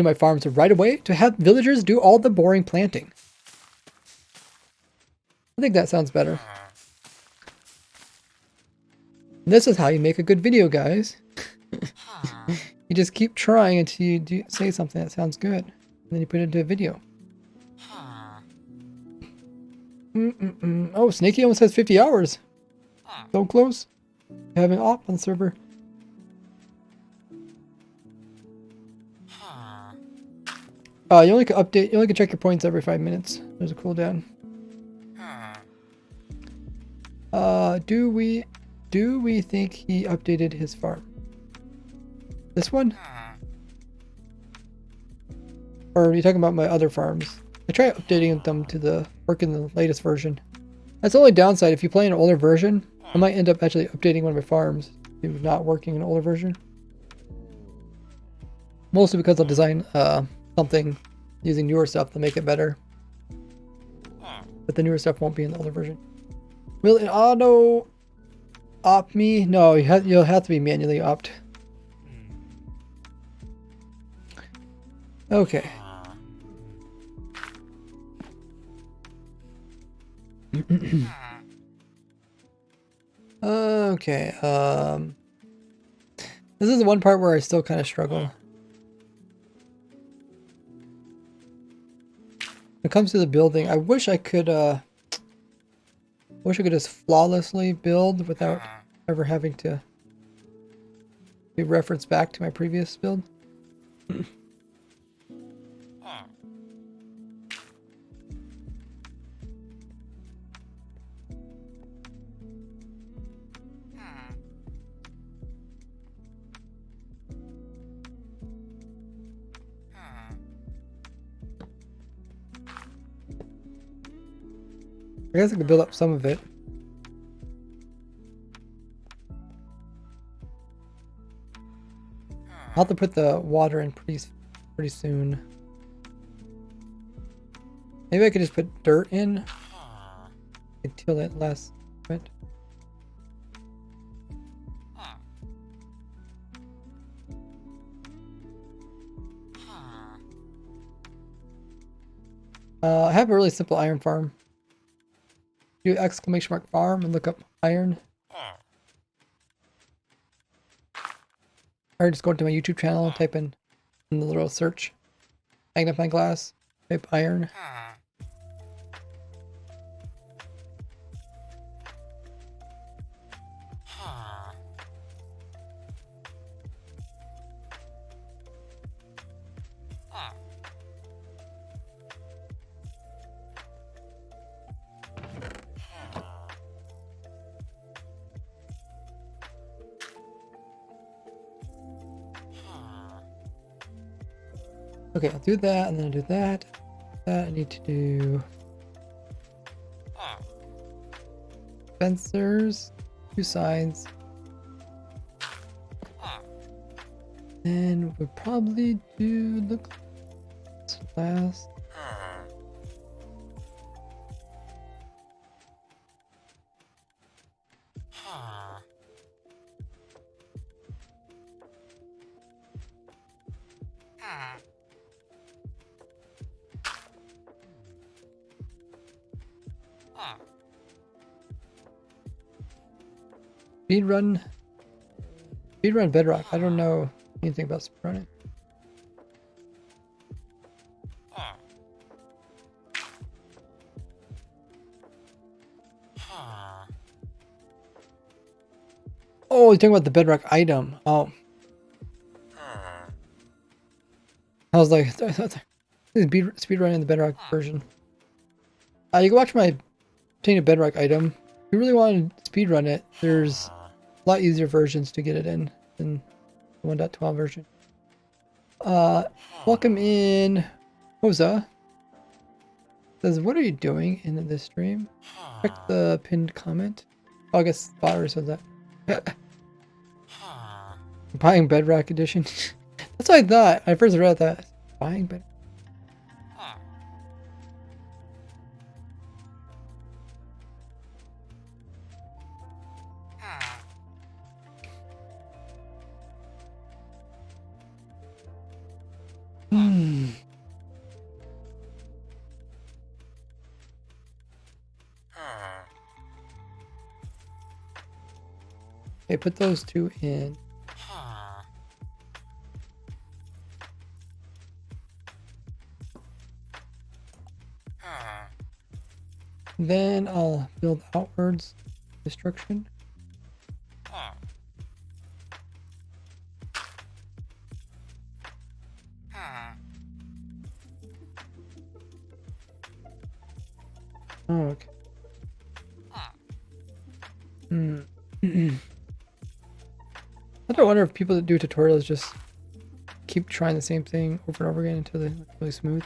[SPEAKER 1] my farms right away to have villagers do all the boring planting. I think that sounds better. And this is how you make a good video, guys. You just keep trying until you say something that sounds good. And then you put it into a video. Oh, Snaky almost has 50 hours. So close. Having op on the server. You only can check your points every 5 minutes. There's a cooldown. Do we think he updated his farm? This one? Or are you talking about my other farms? I try updating them to work in the latest version. That's the only downside. If you play an older version, I might end up actually updating one of my farms to not working in an older version. Mostly because I'll design something using newer stuff to make it better. But the newer stuff won't be in the older version. Will it auto opt me? No, you'll have to be manually opt. Okay. Okay. This is the one part where I still kind of struggle. When it comes to the building, I wish I could just flawlessly build without ever having to be referenced back to my previous build. I guess I could build up some of it. I'll have to put the water in pretty soon. Maybe I could just put dirt in until it less. Right? I have a really simple iron farm. Do exclamation mark farm and look up iron. Or just go to my YouTube channel and type in the little search magnifying glass, type iron. Okay, I'll do that, and then I'll do that. That I need to do fencers, 2 sides. And we'll probably do the last. Speedrun Bedrock. I don't know anything about speedrunning. Oh, you're talking about the Bedrock item. Oh. I was like, speedrunning the Bedrock version. You can watch my obtain a Bedrock item. If you really want to speedrun it, there's a lot easier versions to get it in than the 1.12 version. Welcome in, Hoza. Says, what are you doing in this stream? Check the pinned comment. Oh, I guess Spotter said that. Buying Bedrock Edition. That's what I thought. I first read that. Buying Bedrock. Okay, put those 2 in. Then I'll build outwards destruction. Oh, okay. I wonder if people that do tutorials just keep trying the same thing over and over again until they look really smooth.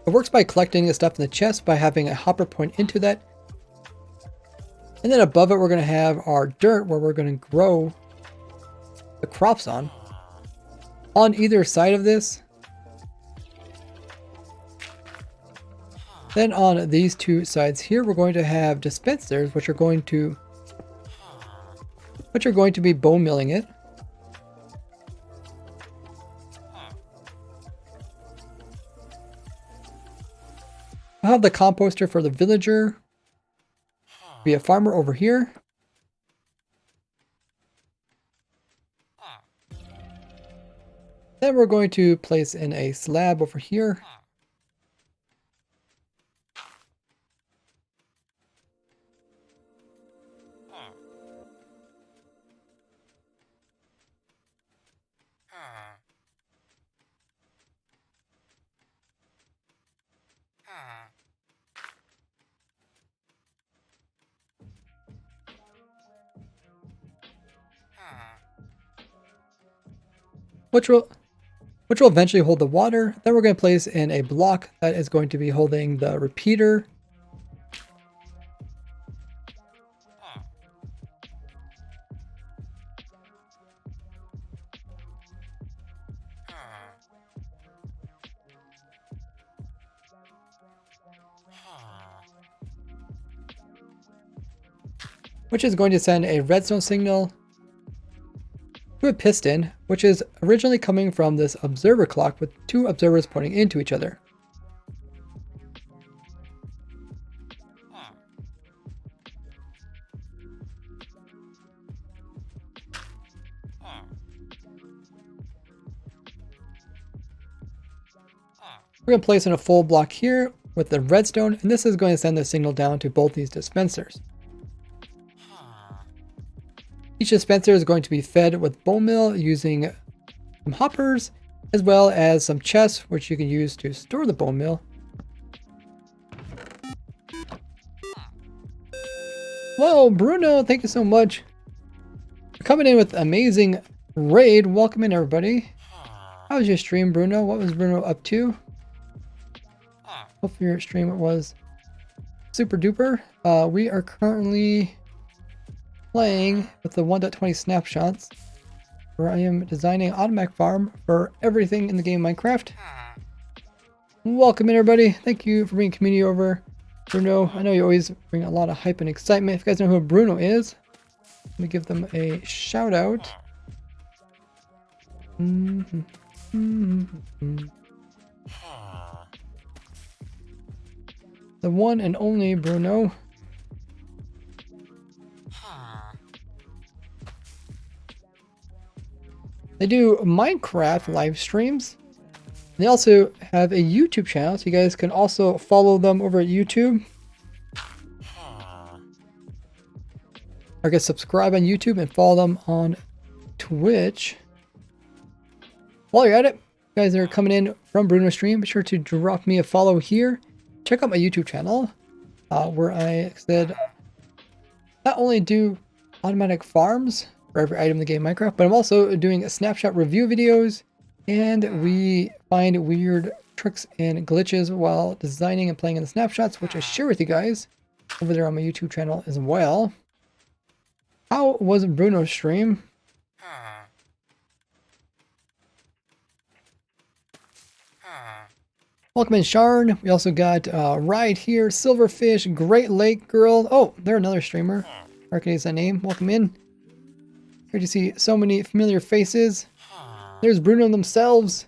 [SPEAKER 1] It works by collecting the stuff in the chest by having a hopper point into that. And then above it, we're going to have our dirt where we're going to grow the crops on. On either side of this. Then on these 2 sides here, we're going to have dispensers, which are going to be bone milling it. I'll have the composter for the villager. Be a farmer over here. Then we're going to place in a slab over here. which will eventually hold the water. Then we're going to place in a block that is going to be holding the repeater. Which is going to send a redstone signal to a piston, which is originally coming from this observer clock with two observers pointing into each other. We're going to place in a full block here with the redstone, and this is going to send the signal down to both these dispensers. Each dispenser is going to be fed with bone meal using some hoppers, as well as some chests, which you can use to store the bone meal. Whoa, Bruno, thank you so much for coming in with amazing raid. Welcome in, everybody. How was your stream, Bruno? What was Bruno up to? Hopefully your stream was super duper. We are currently playing with the 1.20 snapshots, where I am designing an automatic farm for everything in the game Minecraft. Welcome in, everybody. Thank you for bringing community over. Bruno, I know you always bring a lot of hype and excitement. If you guys know who Bruno is, let me give them a shout out. The one and only Bruno. They do Minecraft live streams. They also have a YouTube channel, so you guys can also follow them over at YouTube. Or get subscribe on YouTube and follow them on Twitch. While you're at it, you guys are coming in from Bruno's stream, be sure to drop me a follow here. Check out my YouTube channel, where I said not only do automatic farms for every item in the game Minecraft, but I'm also doing snapshot review videos, and we find weird tricks and glitches while designing and playing in the snapshots, which I share with you guys over there on my YouTube channel as well. How was Bruno's stream? Welcome in, Sharn. We also got Ride here, Silverfish, Great Lake Girl. Oh, they're another streamer. Recognize that name. Welcome in. Great to see so many familiar faces. There's Bruno themselves.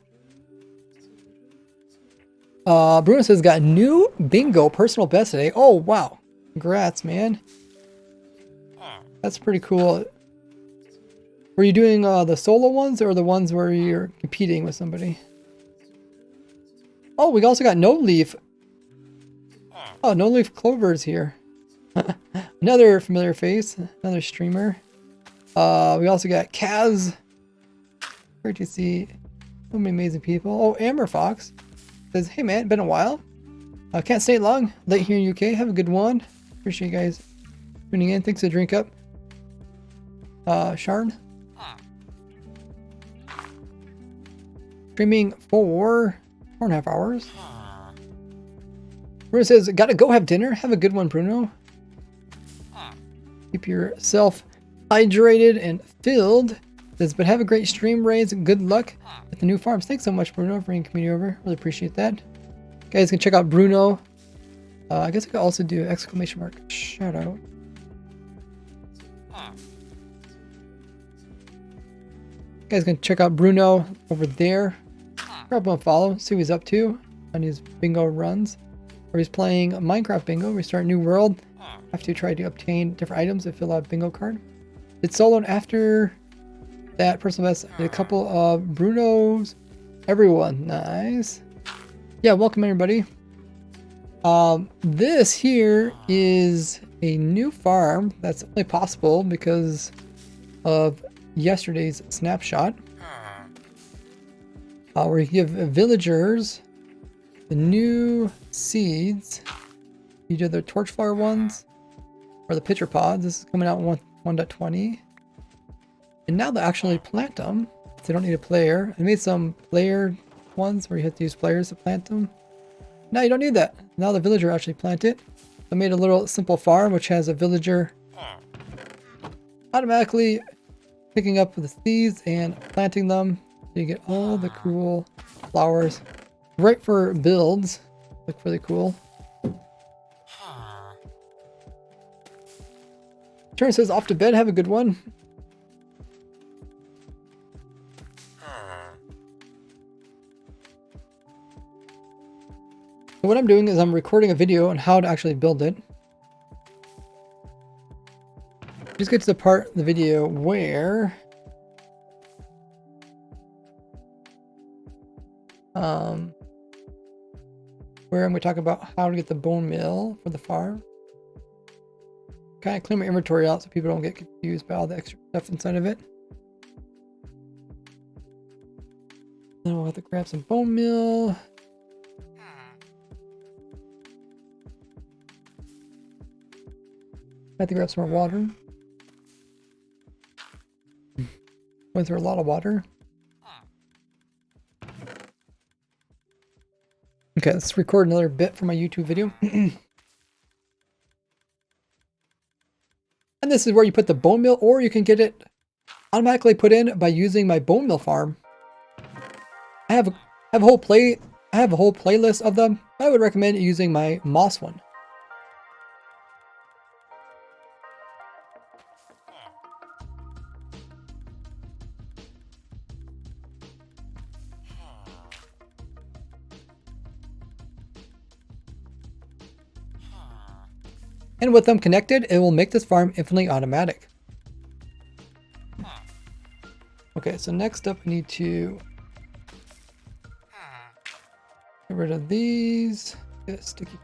[SPEAKER 1] Bruno says got new bingo personal best today. Oh, wow. Congrats, man. That's pretty cool. Were you doing the solo ones or the ones where you're competing with somebody? Oh, we also got No Leaf. Oh, No Leaf Clover's here. Another familiar face. Another streamer. We also got Kaz. Great to see so many amazing people. Oh, Amber Fox says, hey man, been a while. Can't stay long. Late here in UK. Have a good one. Appreciate you guys tuning in. Thanks for the drink up. Sharn. Streaming for 4.5 hours. Bruno says, gotta go have dinner. Have a good one, Bruno. Keep yourself hydrated and filled. Says, but have a great stream, Rays. Good luck with the new farms. Thanks so much, Bruno, for bringing community over. Really appreciate that. You guys can check out Bruno. I guess I could also do exclamation mark shout out. You guys can check out Bruno over there. Grab him a follow, see what he's up to on his bingo runs. Or he's playing Minecraft bingo. We start a new world. Have to try to obtain different items to fill out a bingo card. It's soloed after that personal best. A couple of Bruno's. Everyone, nice. Yeah, welcome everybody. This here is a new farm that's only possible because of yesterday's snapshot. Where you give villagers the new seeds. You do the torchflower ones or the pitcher pods. This is coming out in 1.20. And now they actually plant them. plants. They don't need a player. I made some player ones where you have to use players to plant them. Now you don't need that. Now the villager actually plant it. I made a little simple farm which has a villager automatically picking up the seeds and planting them. So you get all the cool flowers. Right for builds. Look really cool. Turn says off to bed. Have a good one. So what I'm doing is I'm recording a video on how to actually build it. Just get to the part of the video where I'm going to talk about how to get the bone meal for the farm. Kind of clean my inventory out so people don't get confused by all the extra stuff inside of it. Then we'll have to grab some bone meal. I have to grab some more water. Went through a lot of water. Okay, let's record another bit for my YouTube video. And this is where you put the bone meal, or you can get it automatically put in by using my bone meal farm. I have a whole playlist of them. I would recommend using my moss one. And with them connected, it will make this farm infinitely automatic. Okay, so next up we need to get rid of these. Get a sticky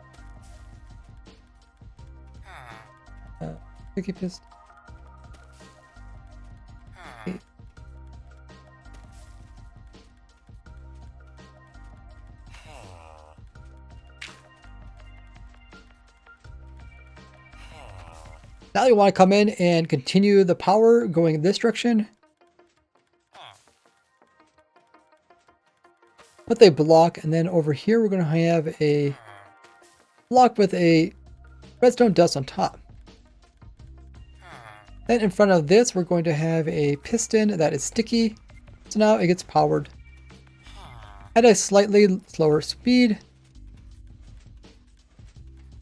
[SPEAKER 1] piston. Okay. Now you want to come in and continue the power going in this direction with a block, and then over here we're going to have a block with a redstone dust on top. Then in front of this we're going to have a piston that is sticky, so now it gets powered at a slightly slower speed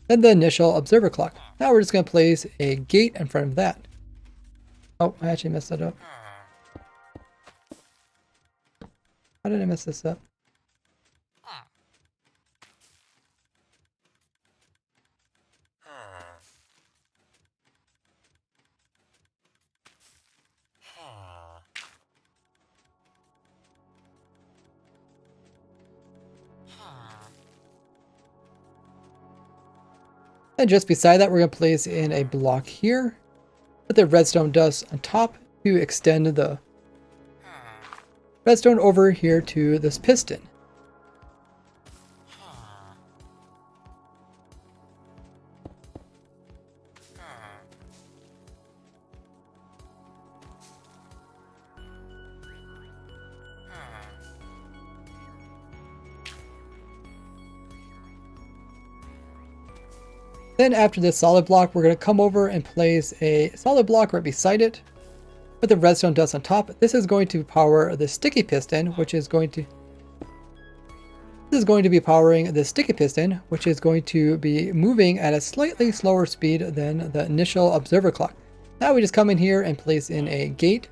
[SPEAKER 1] than the initial observer clock. Now we're just going to place a gate in front of that. Oh, I actually messed that up. How did I mess this up? And just beside that, we're going to place in a block here with the redstone dust on top to extend the redstone over here to this piston. Then after this solid block, we're going to come over and place a solid block right beside it with the redstone dust on top. This is going to power the sticky piston, which is going to be powering the sticky piston, which is going to be moving at a slightly slower speed than the initial observer clock. Now we just come in here and place in a gate.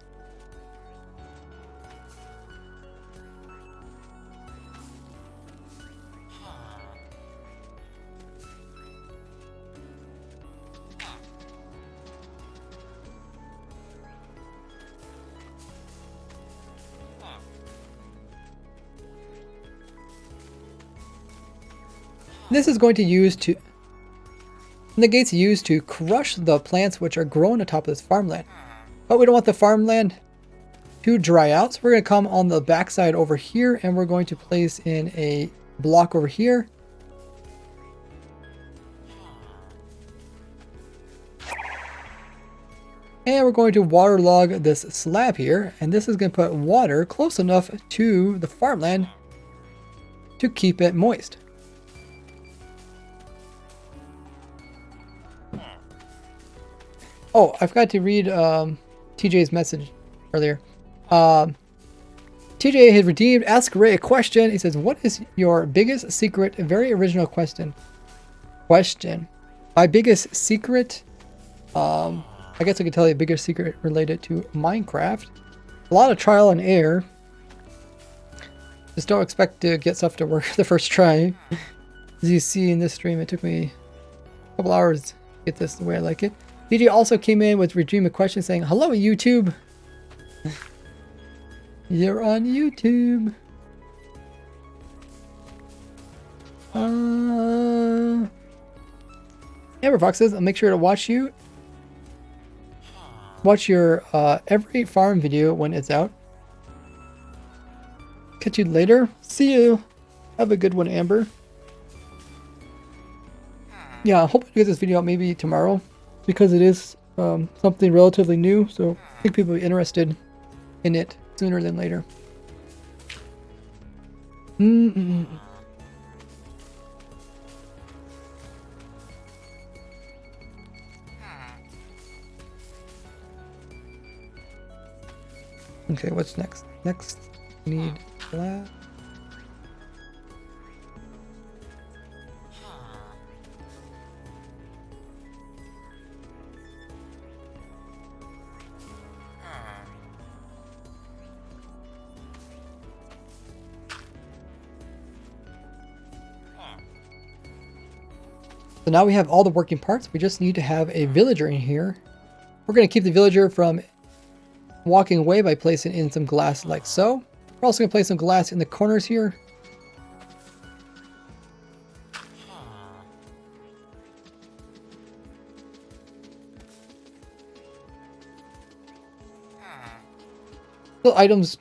[SPEAKER 1] This is going to the gate's used to crush the plants which are grown atop of this farmland. But we don't want the farmland to dry out, so we're going to come on the backside over here and we're going to place in a block over here. And we're going to waterlog this slab here, and this is going to put water close enough to the farmland to keep it moist. Oh, I forgot to read TJ's message earlier. TJ has redeemed Ask Ray a question. He says, what is your biggest secret? A very original question. My biggest secret, I guess I could tell you a bigger secret related to Minecraft. A lot of trial and error. Just don't expect to get stuff to work the first try. As you see in this stream, it took me a couple hours to get this the way I like it. DJ also came in with redeem a question saying, hello YouTube. You're on YouTube. Amber Fox says, I'll make sure to watch your every farm video when it's out. Catch you later. See you. Have a good one, Amber. Yeah, I hope to get this video out maybe tomorrow, because it is something relatively new, so I think people will be interested in it sooner than later. Okay, what's next? Next, we need that. So now we have all the working parts. We just need to have a villager in here. We're going to keep the villager from walking away by placing in some glass like so. We're also going to place some glass in the corners here. Little items.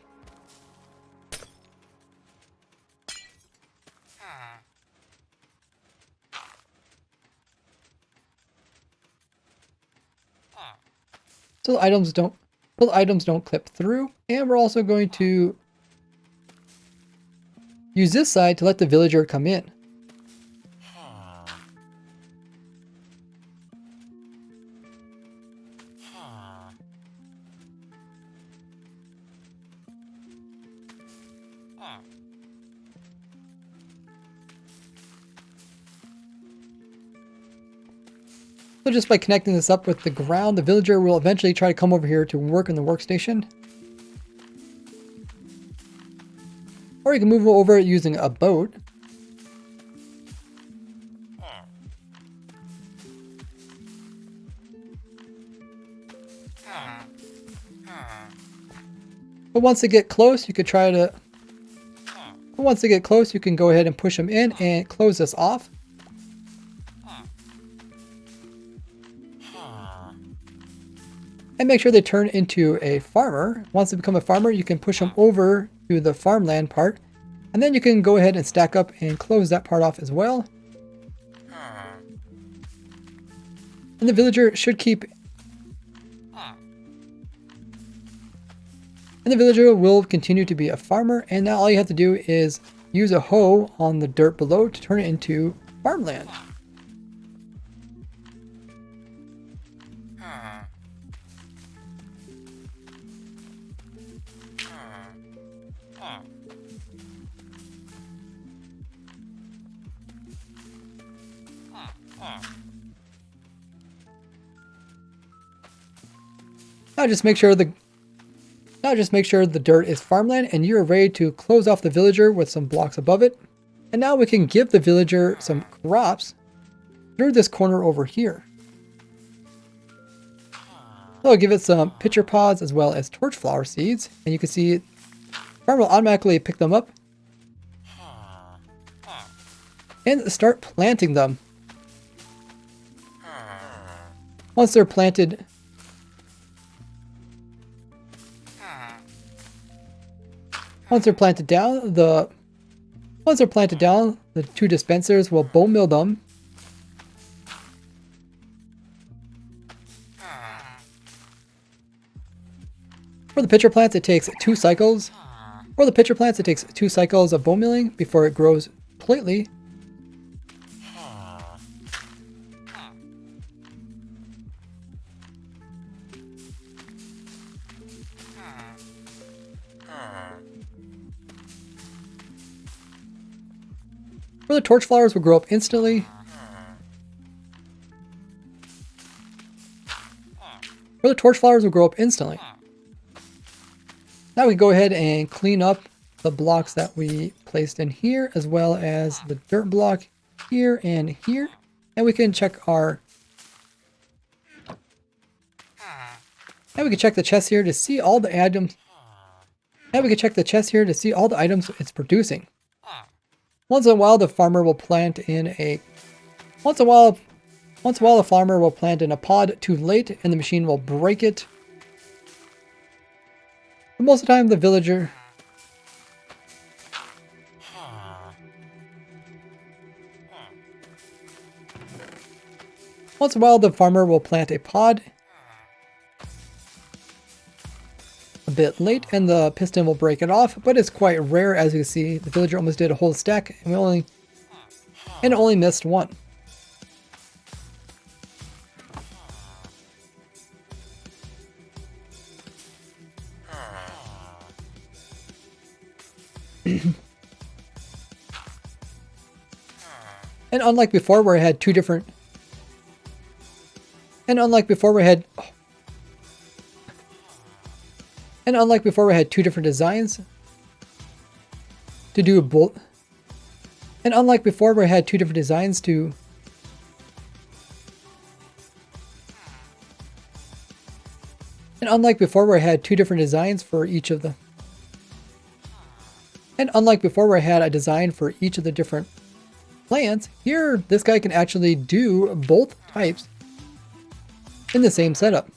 [SPEAKER 1] So the items don't clip through, and we're also going to use this side to let the villager come in. So just by connecting this up with the ground, the villager will eventually try to come over here to work in the workstation. Or you can move over using a boat. But once they get close, you could try to... Once they get close, you can go ahead and push them in and close this off. And make sure they turn into a farmer. Once they become a farmer, you can push them over to the farmland part. And then you can go ahead and stack up and close that part off as well. And the villager should keep... And the villager will continue to be a farmer. And now all you have to do is use a hoe on the dirt below to turn it into farmland. Now just make sure the dirt is farmland, and you're ready to close off the villager with some blocks above it. And now we can give the villager some crops through this corner over here. So I'll give it some pitcher pods as well as torch flower seeds, and you can see farmer will automatically pick them up and start planting them. Once they're planted, down, the two dispensers will bone mill them. For the pitcher plants, it takes 2 cycles. For the pitcher plants, it takes 2 cycles of bone milling before it grows completely. For the torch flowers will grow up instantly. For the torch flowers will grow up instantly. Now we go ahead and clean up the blocks that we placed in here, as well as the dirt block here and here. And we can check our... And we can check the chest here to see all the items. And we can check the chest here to see all the items it's producing. Once in a while, the farmer will plant in a... Once in a while, the farmer will plant in a pod too late, and the machine will break it. But most of the time, the villager... Once in a while, the farmer will plant a pod a bit late, and the piston will break it off, but it's quite rare. As you can see, the villager almost did a whole stack, and only missed one. And unlike before, where I had two different... And unlike before, we had... And unlike before, we had two different designs to do both. And unlike before, we had two different designs to... And unlike before, where I had two different designs for each of the... And unlike before, where I had a design for each of the different plants, here this guy can actually do both types in the same setup.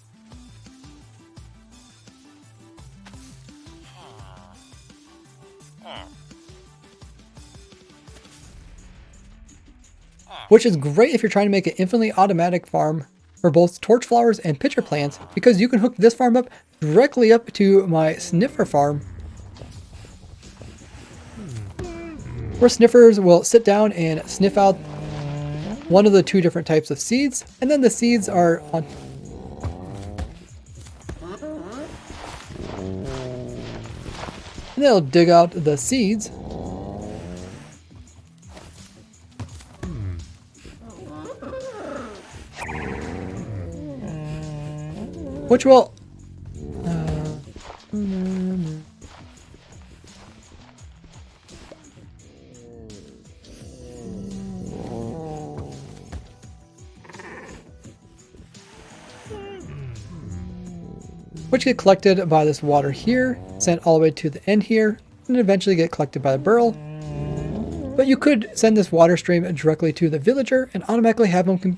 [SPEAKER 1] Which is great if you're trying to make an infinitely automatic farm for both torch flowers and pitcher plants, because you can hook this farm up directly up to my sniffer farm, where sniffers will sit down and sniff out one of the two different types of seeds, and then the seeds are on... And they'll dig out the seeds. Which will... which get collected by this water here, sent all the way to the end here, and eventually get collected by the burl. But you could send this water stream directly to the villager and automatically have him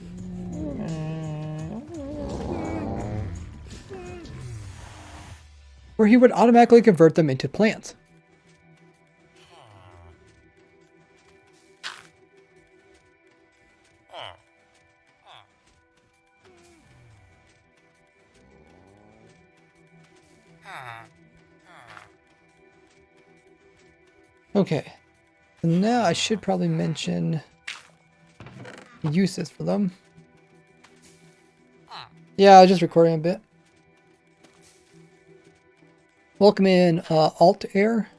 [SPEAKER 1] where he would automatically convert them into plants. Okay, so now I should probably mention uses for them. Yeah, I was just recording a bit. Welcome in Alt Air.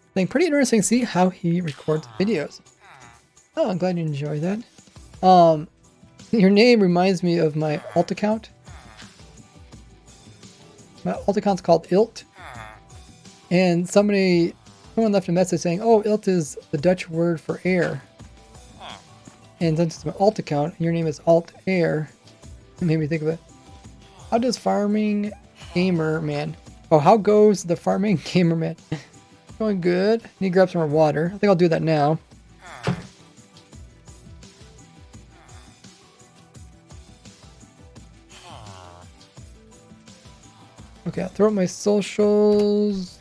[SPEAKER 1] I think pretty interesting to see how he records videos. Oh, I'm glad you enjoy that. Your name reminds me of my alt account. My alt account's called Ilt. And someone left a message saying, oh, Ilt is the Dutch word for air. And since it's my alt account, your name is Alt Air, it made me think of it. How does farming gamer man? Oh, how goes the farming gamer man? Going good. Need to grab some more water. I think I'll do that now. Okay, I'll throw up my socials.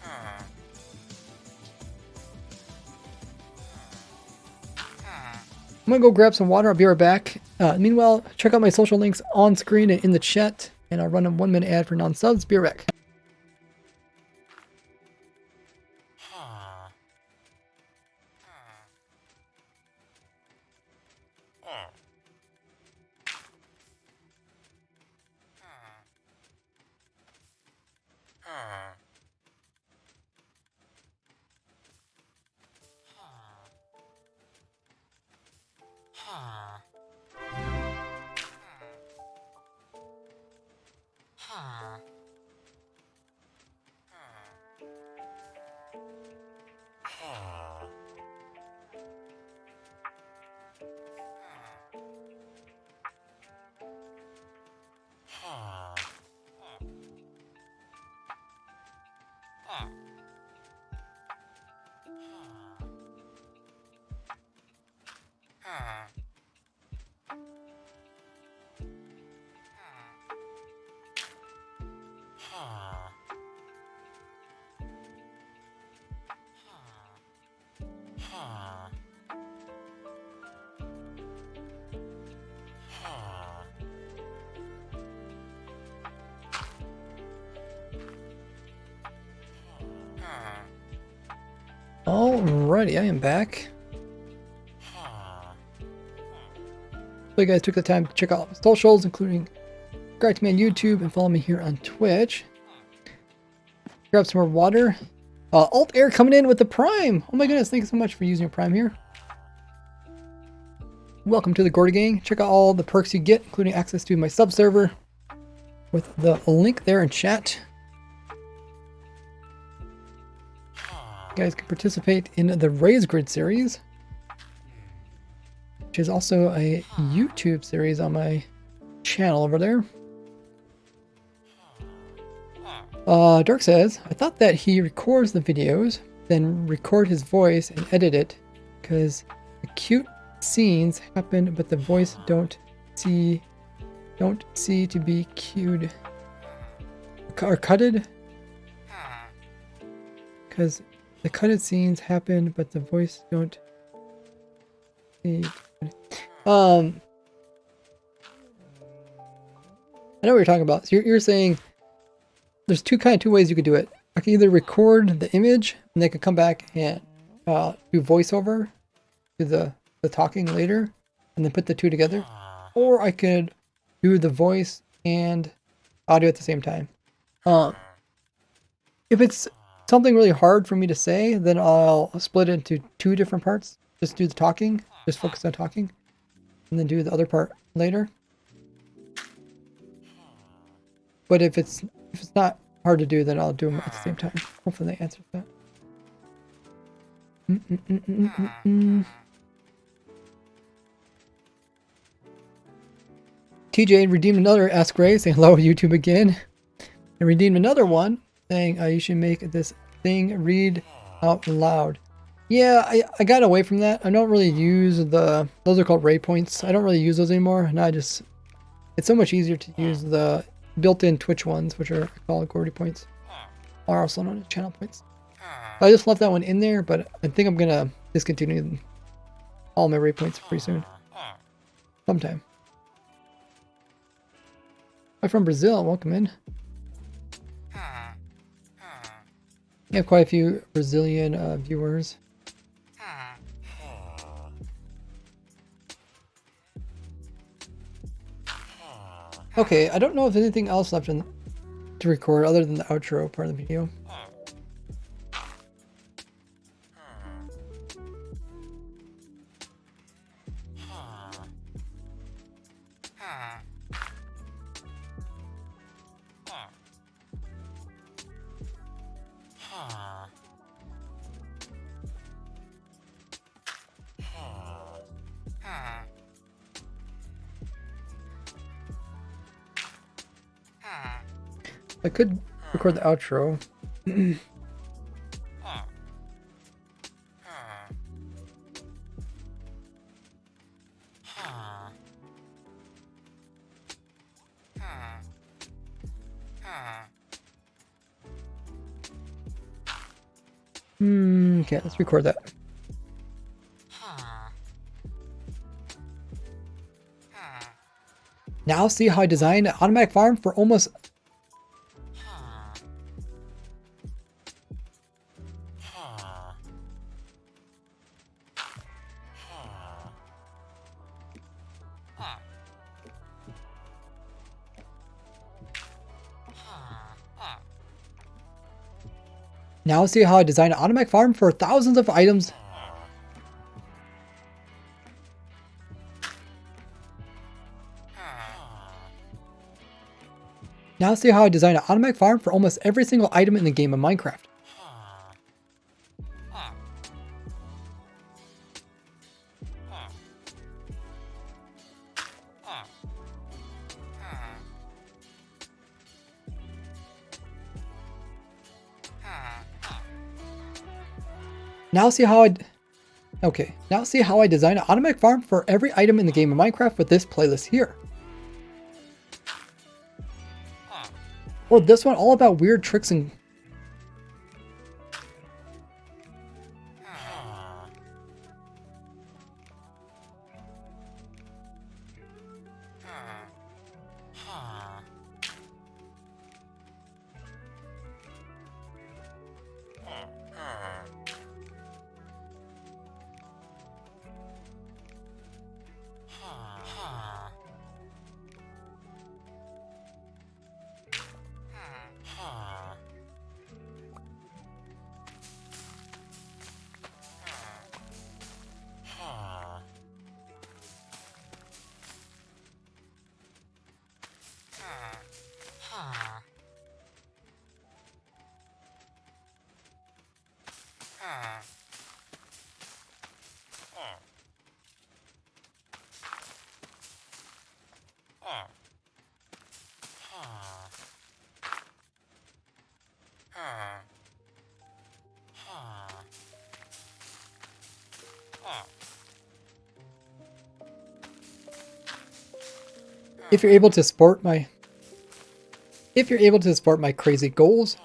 [SPEAKER 1] I'm gonna go grab some water. I'll be right back. Meanwhile, check out my social links on screen and in the chat, and I'll run a 1-minute ad for non-subs. Be right back. Alrighty, I am back. So you guys took the time to check out my socials, including subscribe to me on YouTube and follow me here on Twitch. Grab some more water. Alt Air coming in with the Prime. Oh my goodness, thank you so much for using your Prime here. Welcome to the Gordy Gang. Check out all the perks you get, including access to my sub server with the link there in chat. You guys can participate in the Raise Grid series, which is also a YouTube series on my channel over there. Dark says, I thought that he records the videos, then record his voice and edit it, because the cute scenes happen, but the voice don't see to be cued or cutted, because the cutted scenes happen, but the voice don't see. I know what you're talking about. So you're saying there's two ways you could do it. I can either record the image and they could come back and do voiceover to the talking later and then put the two together, or I could do the voice and audio at the same time. If it's something really hard for me to say, then I'll split it into two different parts. Just do the talking, just focus on talking, and then do the other part later. But if it's not hard to do, then I'll do them at the same time. Hopefully that answers that. TJ redeemed another Ask Ray saying hello YouTube again. And redeemed another one saying you should make this thing read out loud. Yeah, I got away from that. I don't really use those are called Ray points. I don't really use those anymore. And it's so much easier to use the built-in Twitch ones, which are called Gordy points, are also known as channel points. I just left that one in there, but I think I'm gonna discontinue all my Ray points pretty soon. Sometime. I'm from Brazil, welcome in. We have quite a few Brazilian viewers. Okay, I don't know if there's anything else left to record other than the outro part of the video. I could record the outro. Okay, let's record that. Now see how I designed an automatic farm for almost... Now see how I designed an automatic farm for thousands of items. Now see how I designed an automatic farm for almost every single item in the game of Minecraft. Now see how I... Okay, now see how I designed an automatic farm for every item in the game of Minecraft with this playlist here. Or this one all about weird tricks and... If you're able to support my crazy goals,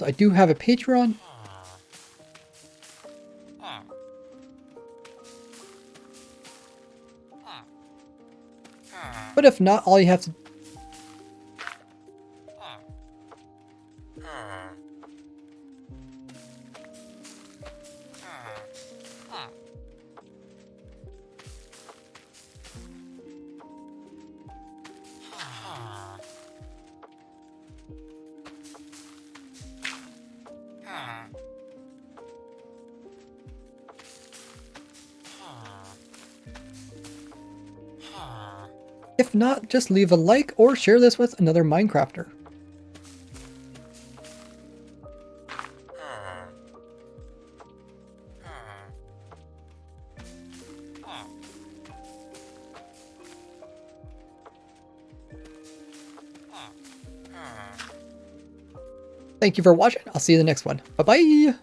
[SPEAKER 1] I do have a Patreon. But if not, all you have to... If not, just leave a like or share this with another Minecrafter. Thank you for watching. I'll see you in the next one. Bye-bye.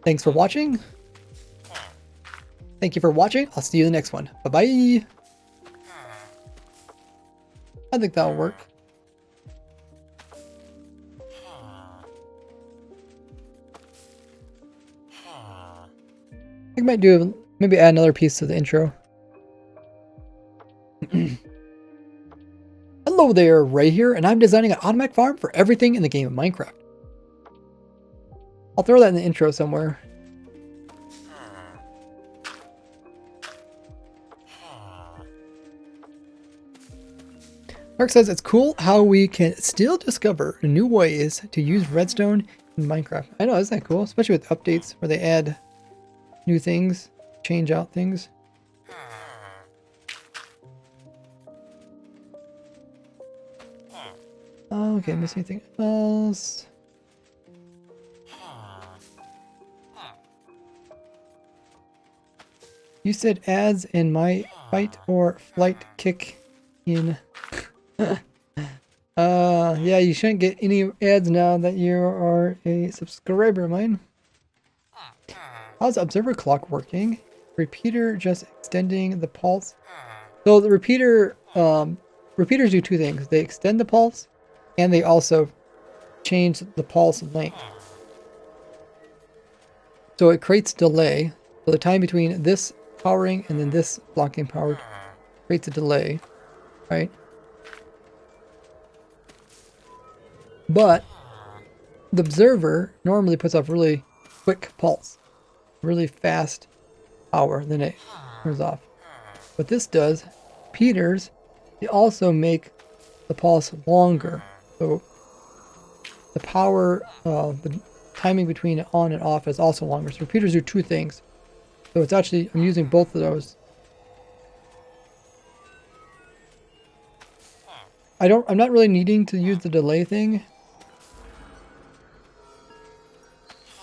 [SPEAKER 1] Thanks for watching. Thank you for watching. I'll see you in the next one. Bye-bye. I think that'll work. I might do, maybe add another piece to the intro. Hello there, Ray here, and I'm designing an automatic farm for everything in the game of Minecraft. I'll throw that in the intro somewhere. Mark says it's cool how we can still discover new ways to use redstone in Minecraft. I know, isn't that cool? Especially with updates where they add new things, change out things. Oh, okay, miss anything else? You said ads in my fight or flight kick in. Yeah, you shouldn't get any ads now that you are a subscriber of mine. How's observer clock working? Repeater just extending the pulse. So the repeater repeaters do two things. They extend the pulse, and they also change the pulse length. So it creates delay. So the time between this powering and then this blocking powered creates a delay, right? But the observer normally puts off really quick pulse, really fast power, then it turns off. What this does, repeaters, they also make the pulse longer. So the power, the timing between on and off is also longer. So repeaters do two things. So it's actually, I'm using both of those. I'm not really needing to use the delay thing.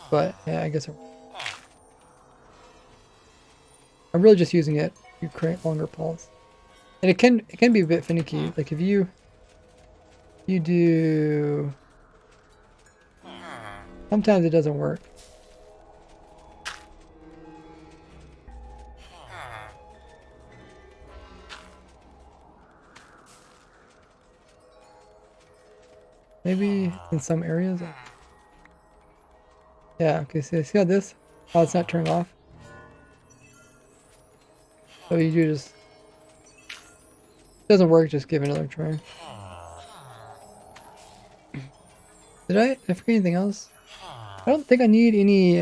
[SPEAKER 1] But yeah, I guess I'm really just using it to create longer pulse. And it can be a bit finicky. Like if you do, sometimes it doesn't work. Maybe in some areas. Yeah, okay, so see how this? Oh, it's not turning off. So you do just, doesn't work, just give it another try. Did I forget anything else? I don't think I need any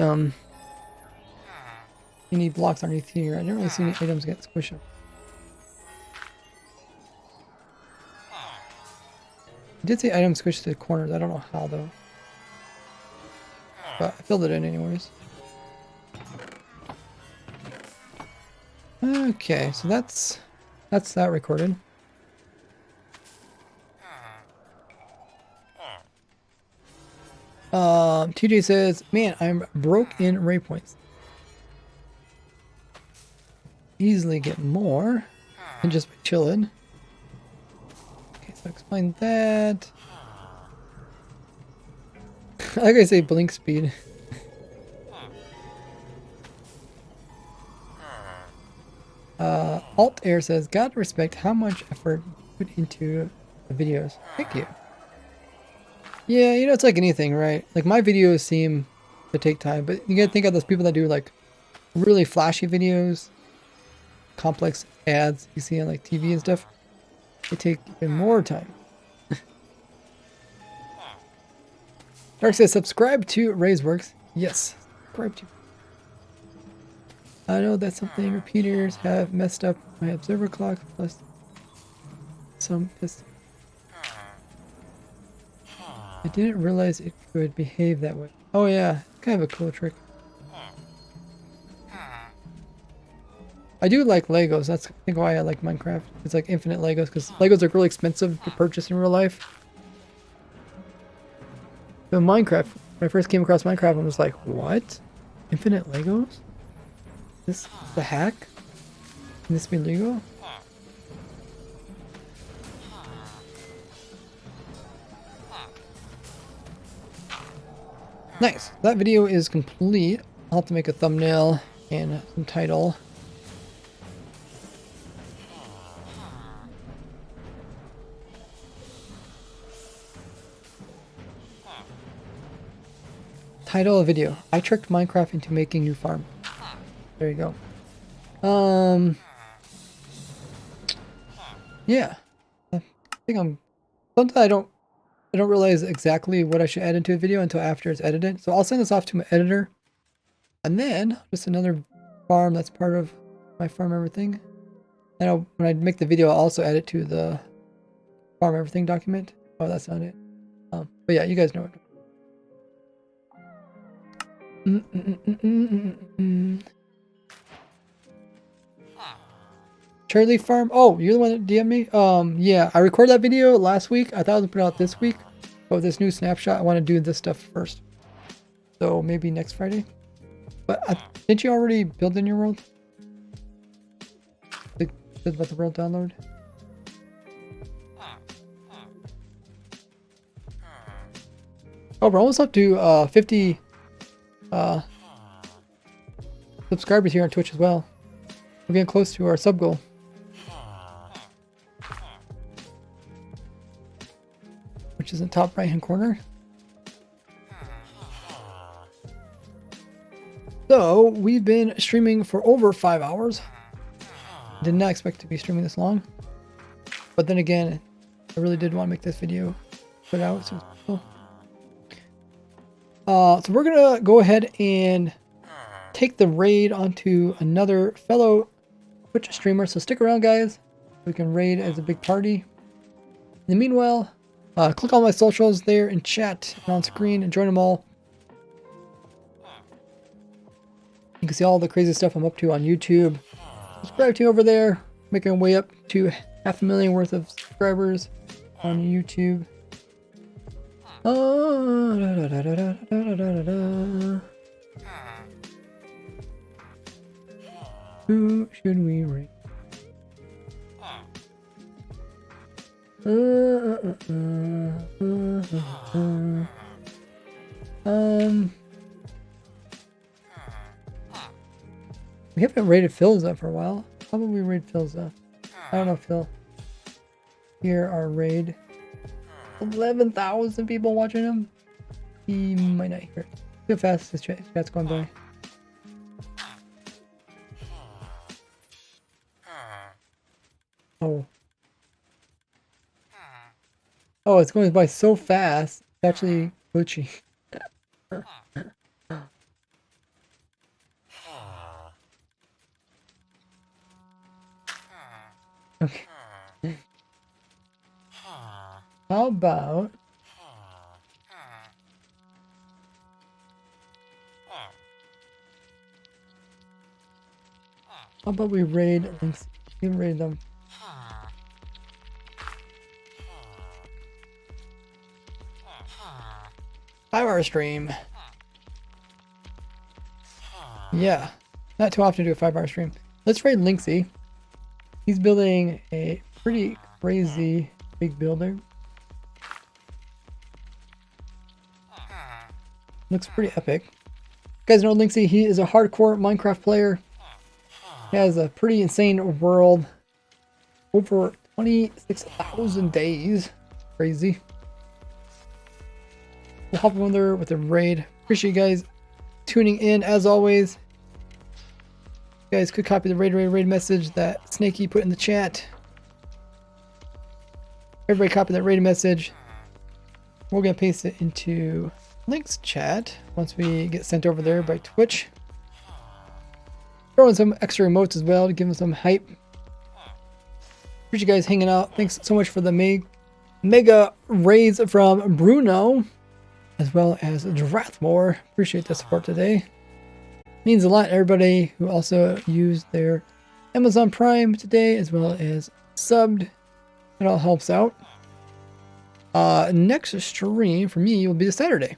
[SPEAKER 1] blocks underneath here. I didn't really see any items get squished. I did see items squished to the corners. I don't know how though. But I filled it in anyways. Okay, so that's that recorded. TJ says, man, I'm broke in ray points. Easily get more than just by chilling. Okay, so explain that. Like I say, blink speed. Alt Air says, gotta respect how much effort you put into the videos. Thank you. Yeah, you know, it's like anything, right? Like my videos seem to take time, but you gotta think of those people that do like really flashy videos, complex ads you see on like TV and stuff. They take even more time. Dark says, subscribe to Ray's Yes, subscribe to. I know that's something repeaters have messed up my observer clock plus some piston. I didn't realize it could behave that way. Oh yeah, kind of a cool trick. I do like Legos. That's I think why I like Minecraft. It's like infinite Legos because Legos are really expensive to purchase in real life. So Minecraft, when I first came across Minecraft, I was like, what? Infinite Legos? This the hack? Can this be legal? Nice. That video is complete. I'll have to make a thumbnail and some title. Title of video. I tricked Minecraft into making new farm. There you go. Yeah. I think sometimes I don't realize exactly what I should add into a video until after it's edited. So I'll send this off to my editor. And then just another farm that's part of my farm everything. And when I make the video, I'll also add it to the farm everything document. Oh, that's not it. But yeah, you guys know it. Cherry Farm. Oh, you're the one that DM'd me? Yeah, I recorded that video last week. I thought I was gonna put it out this week. But with this new snapshot, I want to do this stuff first. So maybe next Friday. But didn't you already build in your world? About the world download? Oh, we're almost up to 50 subscribers here on Twitch as well. We're getting close to our sub goal. which is in the top right hand corner. So we've been streaming for over 5 hours. Did not expect to be streaming this long, but then again, I really did want to make this video put out. So, so we're gonna go ahead and take the raid onto another fellow Twitch streamer. So stick around, guys. We can raid as a big party. In the meanwhile, click on my socials there in chat and on screen and join them all. You can see all the crazy stuff I'm up to on YouTube. Subscribe to over there. Making our way up to 500,000 worth of subscribers on YouTube. Who should we rate? We haven't rated Philza for a while. How about we raid Philza? I don't know, Phil. Here, our raid. 11,000 people watching him. He might not hear it. See how fast this chat's going by. Oh. Oh, it's going by so fast. It's actually glitchy. Okay. How about we raid links? We can raid them. Five-hour stream. Yeah, not too often to do a 5-hour stream. Let's raid Linksy. He's building a pretty crazy big builder. Looks pretty epic. You guys know Linksy, he is a hardcore Minecraft player. He has a pretty insane world. Over 26,000 days. Crazy. We'll hop on there with a raid. Appreciate you guys tuning in as always. You guys could copy the raid message that Snakey put in the chat. Everybody copy that raid message. We're going to paste it into Link's chat once we get sent over there by Twitch. Throw in some extra emotes as well to give them some hype. Appreciate you guys hanging out. Thanks so much for the mega raids from Bruno as well as Drathmore. Appreciate the support today. Means a lot to everybody who also used their Amazon Prime today as well as subbed. It all helps out. Next stream for me will be this Saturday.